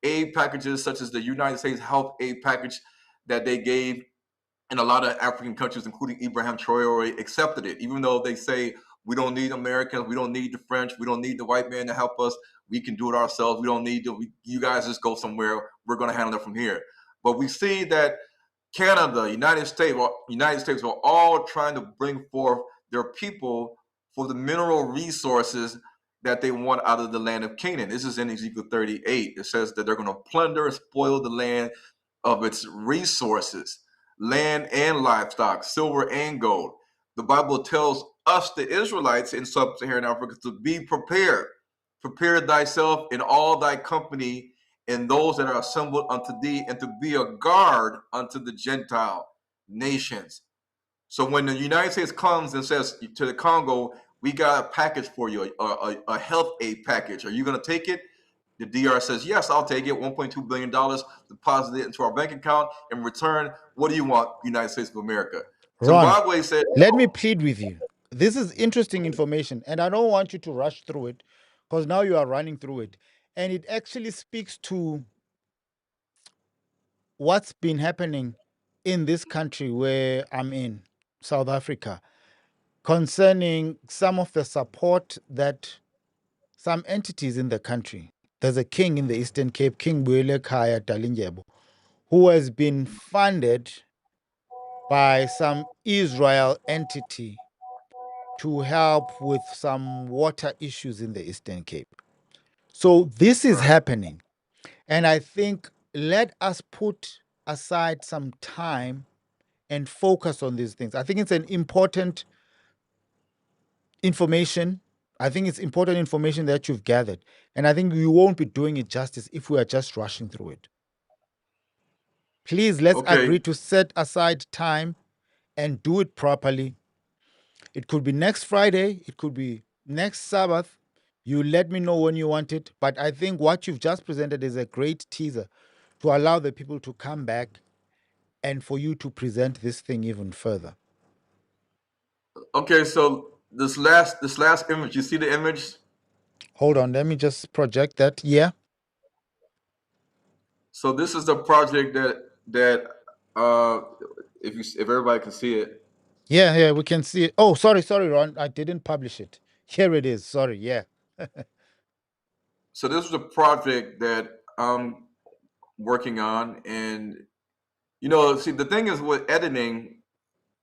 Aid packages such as the United States Health Aid Package that they gave, and a lot of African countries, including Ibrahim Traore, accepted it, even though they say we don't need Americans, we don't need the French, we don't need the white man to help us. We can do it ourselves. We don't need you guys just go somewhere. We're going to handle it from here. But we see that Canada, United States are all trying to bring forth their people for the mineral resources that they want out of the land of Canaan. This is in Ezekiel 38. It says that they're going to plunder and spoil the land of its resources, land and livestock, silver and gold. The Bible tells us, the Israelites in sub-Saharan Africa, to be prepared. Prepare thyself and all thy company and those that are assembled unto thee, and to be a guard unto the Gentile nations. So when the United States comes and says to the Congo, we got a package for you, a health aid package. Are you going to take it? The DR says, yes, I'll take it. $1.2 billion deposited it into our bank account. In return, what do you want, United States of America? Ron, Zimbabwe said, let me plead with you. This is interesting information, and I don't want you to rush through it because now you are running through it. And it actually speaks to what's been happening in this country where I'm in, South Africa, concerning some of the support that some entities in the country. There's a king in the Eastern Cape, King Buele Kaya Dalindyebo, who has been funded by some Israel entity to help with some water issues in the Eastern Cape. So this is Right. happening. And I think let us put aside some time and focus on these things. I think it's an important information. I think it's important information that you've gathered. And I think we won't be doing it justice if we are just rushing through it. Please, let's Okay. agree to set aside time and do it properly. It could be next Friday, it could be next Sabbath. You let me know when you want it. But I think what you've just presented is a great teaser to allow the people to come back and for you to present this thing even further. Okay. So this last image, you see the image? Hold on, let me just project that. Yeah. So this is the project that uh if everybody can see it. Yeah, yeah, we can see it. Oh, sorry, Ron. I didn't publish it. Here it is. Sorry. Yeah. So this is a project that I'm working on, and see, the thing is with editing,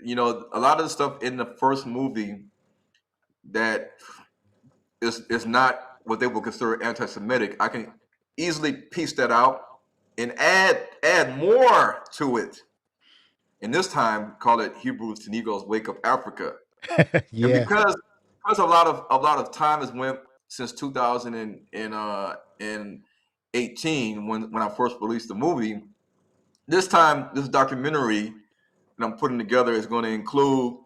a lot of the stuff in the first movie that is not what they would consider anti-Semitic, I can easily piece that out and add more to it. And this time, call it Hebrews to Negroes Wake Up Africa. And Yeah. because a lot of time has went since 2018 when I first released the movie. This time, this documentary that I'm putting together is going to include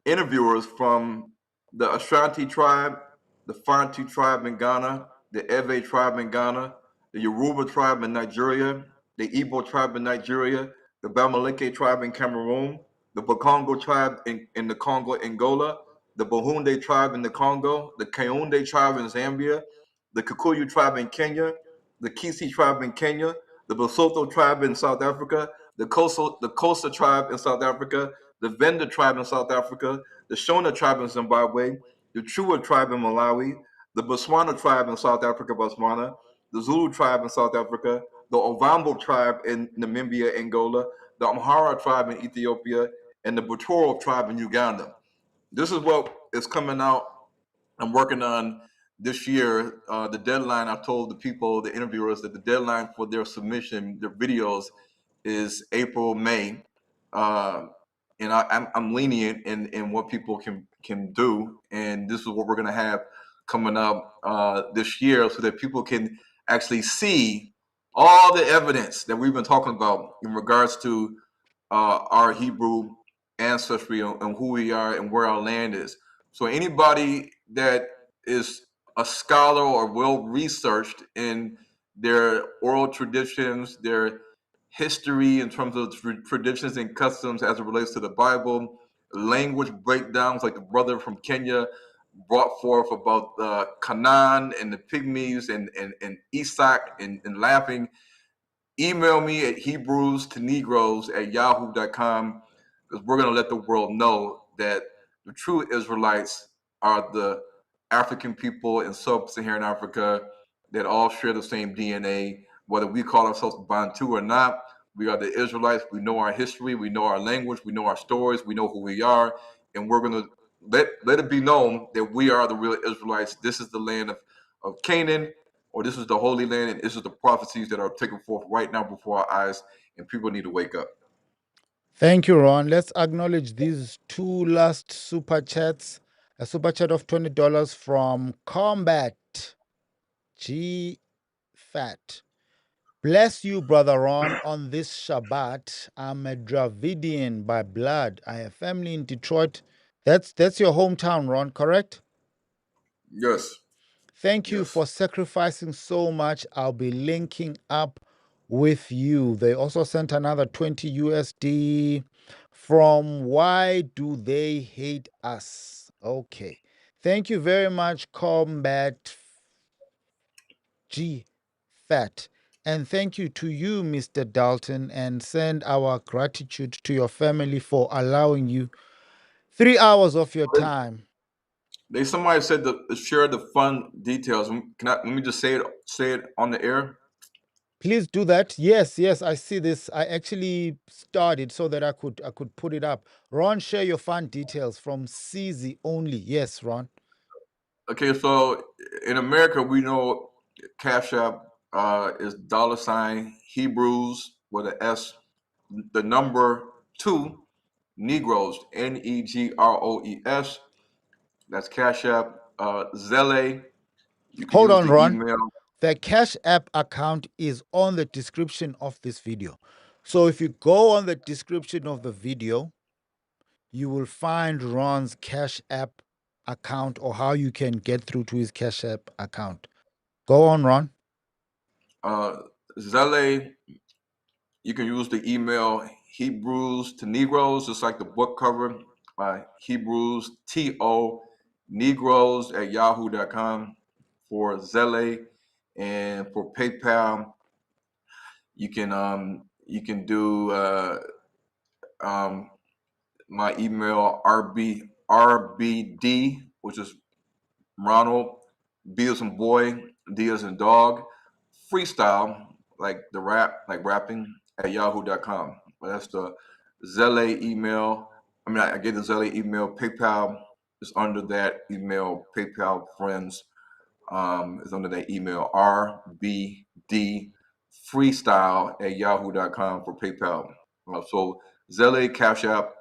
interviewers from the Ashanti tribe, the Fanti tribe in Ghana, the Ewe tribe in Ghana, the Yoruba tribe in Nigeria, the Igbo tribe in Nigeria, the Bamileke tribe in Cameroon, the Bakongo tribe in the Congo, Angola, the Bahunde tribe in the Congo, the Kaunde tribe in Zambia, the Kikuyu tribe in Kenya, the Kisi tribe in Kenya, the Basotho tribe in South Africa, the Kosa tribe in South Africa, the Venda tribe in South Africa, the Shona tribe in Zimbabwe, the Chua tribe in Malawi, the Botswana tribe in South Africa, Botswana, the Zulu tribe in South Africa, the Ovambo tribe in Namibia, Angola, the Amhara tribe in Ethiopia, and the Butoro tribe in Uganda. This is what is coming out. I'm working on this year. The deadline, I told the people, the interviewers, that the deadline for their submission, their videos, is April, May. Uh, and I'm lenient in what people can do. And this is what we're going to have coming up this year so that people can actually see all the evidence that we've been talking about in regards to our Hebrew ancestry and who we are and where our land is. So anybody that is a scholar or well researched in their oral traditions, their history in terms of traditions and customs as it relates to the Bible, language breakdowns like the brother from Kenya brought forth about Canaan and the pygmies and Isaac and laughing. Email me at Hebrews to Negroes at yahoo.com because we're going to let the world know that the true Israelites are the African people in sub-Saharan Africa that all share the same DNA. Whether we call ourselves Bantu or not, we are the Israelites. We know our history, we know our language, we know our stories, we know who we are, and we're going to let it be known that we are the real Israelites. This is the land of Canaan, or this is the Holy Land, and this is the prophecies that are taken forth right now before our eyes, and people need to wake up. Thank you, Ron. Let's acknowledge these two last super chats. A super chat of $20 from Combat G Fat. Bless you, Brother Ron, on this Shabbat. I'm a Dravidian by blood. I have family in Detroit. That's your hometown, Ron, correct? Yes, Thank you yes. for sacrificing so much. I'll be linking up with you. They also sent another 20 USD from Why Do They Hate Us? Okay. Thank you very much, Combat G Fat. And thank you to you, Mr. Dalton, and send our gratitude to your family for allowing you 3 hours of your time. Somebody said to share the fun details. Let me just say it on the air. Please do that. Yes, yes, I see this. I actually started so that I could put it up. Ron, share your fund details from CZ only. Yes, Ron. Okay, so in America, we know Cash App is $ Hebrews with an S, the number two, Negroes, Negroes. That's Cash App. Zelle, you can Hold use on, the Ron. email. The Cash App account is on the description of this video. So if you go on the description of the video, you will find Ron's Cash App account or how you can get through to his Cash App account. Go on, Ron. Zelle, you can use the email Hebrews to Negroes, just like the book cover, Hebrews TO Negroes at yahoo.com for Zelle, and for PayPal, you can do um, my email rbd, which is Ronald, B as in boy, D as in dog, freestyle, like the rap, like rapping, at yahoo.com. But that's the Zelle email. I get the Zelle email. PayPal is under that email. PayPal friends is under that email. RBD freestyle at yahoo.com for PayPal. So Zelle, Cash App,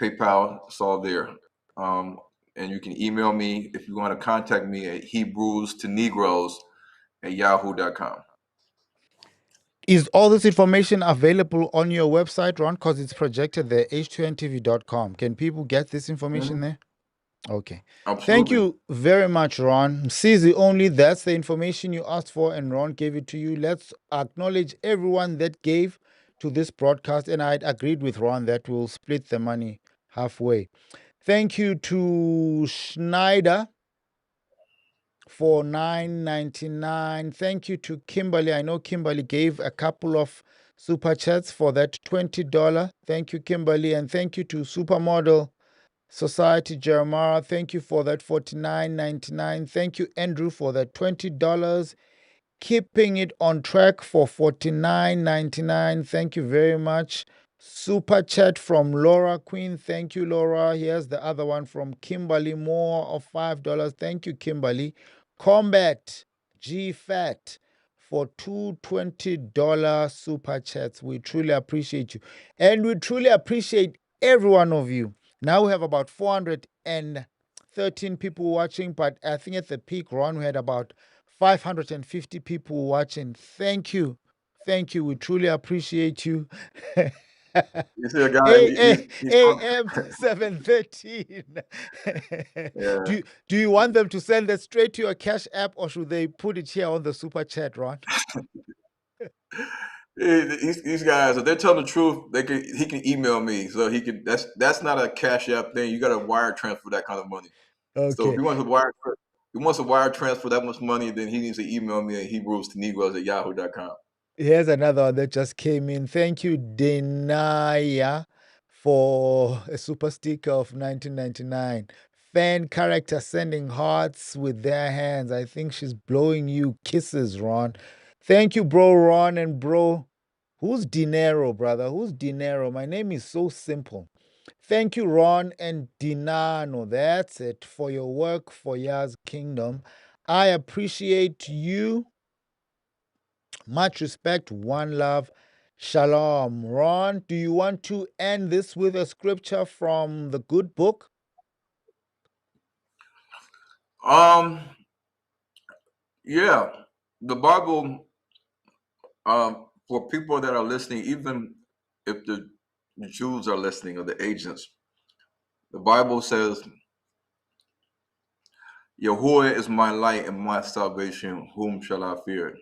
PayPal, it's all there. Um, and you can email me if you want to contact me at Hebrews to Negroes at yahoo.com. Is all this information available on your website, Ron? Because it's projected there, h2ntv.com. Can people get this information Mhm. there? Okay. Thank Absolutely. you very much, Ron. CZ only, that's the information you asked for, and Ron gave it to you. Let's acknowledge everyone that gave to this broadcast, and I agreed with Ron that we'll split the money halfway. Thank you to Schneider for $9.99. Thank you to Kimberly. I know Kimberly gave a couple of super chats for that $20. Thank you, Kimberly, and thank you to Supermodel Society Jeremiah. Thank you for that $49.99. Thank you, Andrew, for that $20. Keeping it on track for $49.99. Thank you very much. Super chat from Laura Queen. Thank you, Laura. Here's the other one from Kimberly Moore of $5. Thank you, Kimberly. Combat G Fat for two $20 super chats. We truly appreciate you. And we truly appreciate every one of you. Now we have about 413 people watching, but I think at the peak, Ron, we had about 550 people watching. Thank you. Thank you. We truly appreciate you. You see a guy, he's AM 713. yeah. Do you want them to send that straight to your Cash App or should they put it here on the super chat, Ron? These guys, if they're telling the truth, he can email me. So he can that's not a Cash App thing. You got to wire transfer that kind of money. So if Okay. he wants to wire transfer that much money, then he needs to email me at Hebrews to Negroes at yahoo.com. Here's another one that just came in. Thank you, Denaya, for a super sticker of 1999. Fan character sending hearts with their hands. I think she's blowing you kisses, Ron. Thank you, bro, Ron, and bro. Who's Dinero, brother? Who's Dinero? My name is so simple. Thank you, Ron and Dinano. That's it for your work for Yah's kingdom. I appreciate you. Much respect, one love. Shalom. Ron, do you want to end this with a scripture from the good book? Um, yeah, the Bible, for people that are listening, even if the Jews are listening or the agents, the Bible says, Yahuwah is my light and my salvation. Whom shall I fear?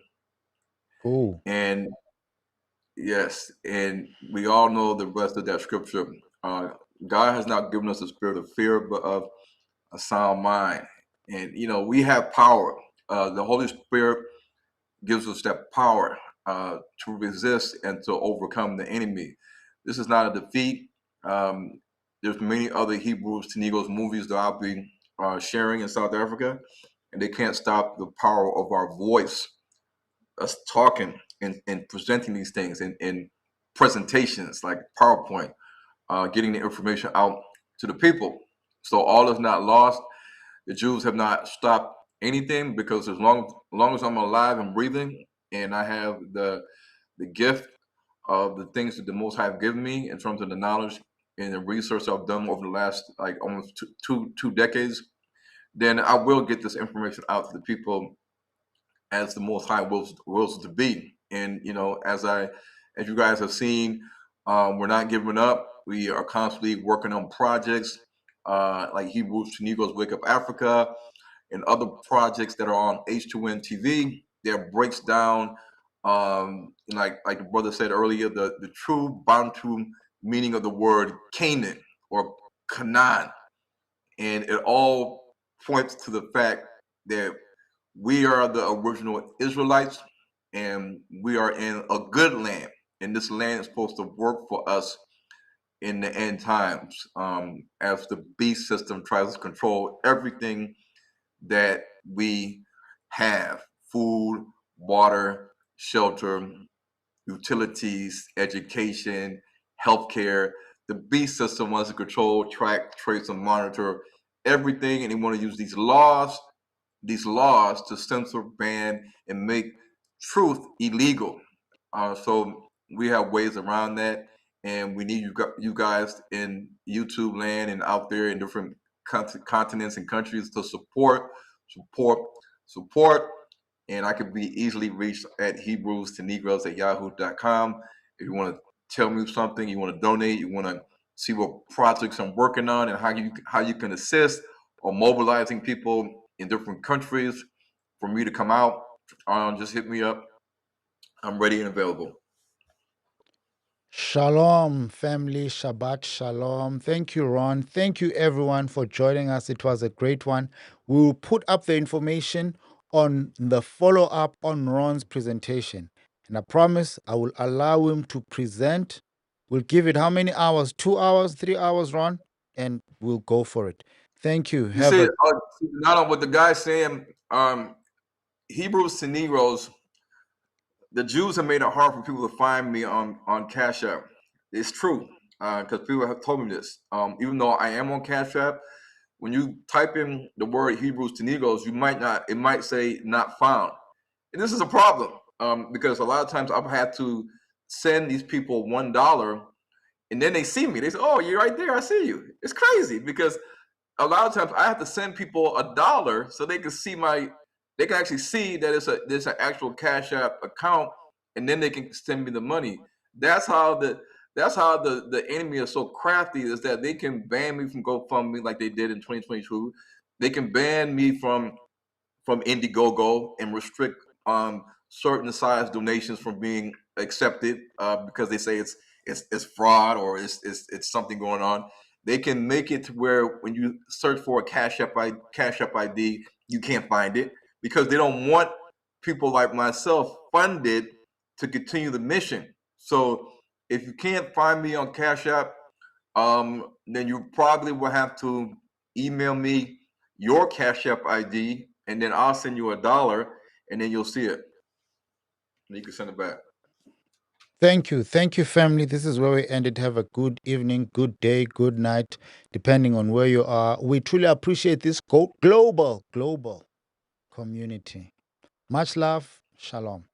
Oh, And yes, and we all know the rest of that scripture. God has not given us a spirit of fear, but of a sound mind. And we have power. The Holy Spirit gives us that power to resist and to overcome the enemy. This is not a defeat. There's many other Hebrews to Negroes movies that I'll be sharing in South Africa, and they can't stop the power of our voice, us talking. in presenting these things in presentations like PowerPoint, getting the information out to the people. So all is not lost. The Jews have not stopped anything, because as long as I'm alive and breathing, and I have the gift of the things that the Most High have given me in terms of the knowledge and the research I've done over the last like almost two decades, then I will get this information out to the people as the Most High wills it to be. And as you guys have seen, we're not giving up. We are constantly working on projects like Hebrews to Negroes Wake Up Africa, and other projects that are on H2N TV that breaks down, like the brother said earlier, the true Bantu meaning of the word Canaan or Canaan, and it all points to the fact that we are the original Israelites, and we are in a good land, and this land is supposed to work for us in the end times, as the beast system tries to control everything that we have: food, water, shelter, utilities, education, healthcare. The beast system wants to control, track, trace, and monitor everything, and they want to use these laws to censor, ban, and make truth illegal. So we have ways around that, and we need you guys in YouTube land and out there in different continents and countries to support, support. And I can be easily reached at Hebrews to Negroes at yahoo.com. If you want to tell me something, you want to donate, you want to see what projects I'm working on and how you can assist or mobilizing people in different countries for me to come out, just hit me up. I'm ready and available. Shalom, family. Shabbat shalom. Thank you, Ron. Thank you, everyone, for joining us. It was a great one. We will put up the information on the follow up on Ron's presentation. And I promise I will allow him to present. We'll give it how many hours? 2 hours, 3 hours, Ron? And we'll go for it. Thank you. You Have said a not on what the guy saying. Hebrews to Negroes. The Jews have made it hard for people to find me on Cash App. It's true, because people have told me this. Even though I am on Cash App, when you type in the word Hebrews to Negroes, you might not. It might say not found, and this is a problem, because a lot of times I've had to send these people $1, and then they see me. They say, "Oh, you're right there. I see you." It's crazy because a lot of times I have to send people $1 so they can see they can actually see that there's an actual Cash App account, and then they can send me the money. That's how the enemy is so crafty, is that they can ban me from GoFundMe like they did in 2022. They can ban me from Indiegogo and restrict certain size donations from being accepted, because they say it's fraud or it's something going on. They can make it to where when you search for a Cash App ID, you can't find it, because they don't want people like myself funded to continue the mission. So if you can't find me on Cash App, then you probably will have to email me your Cash App ID, and then I'll send you $1, and then you'll see it, and you can send it back. Thank you. Thank you, family. This is where we ended. Have a good evening, good day, good night, depending on where you are. We truly appreciate this global community. Much love. Shalom.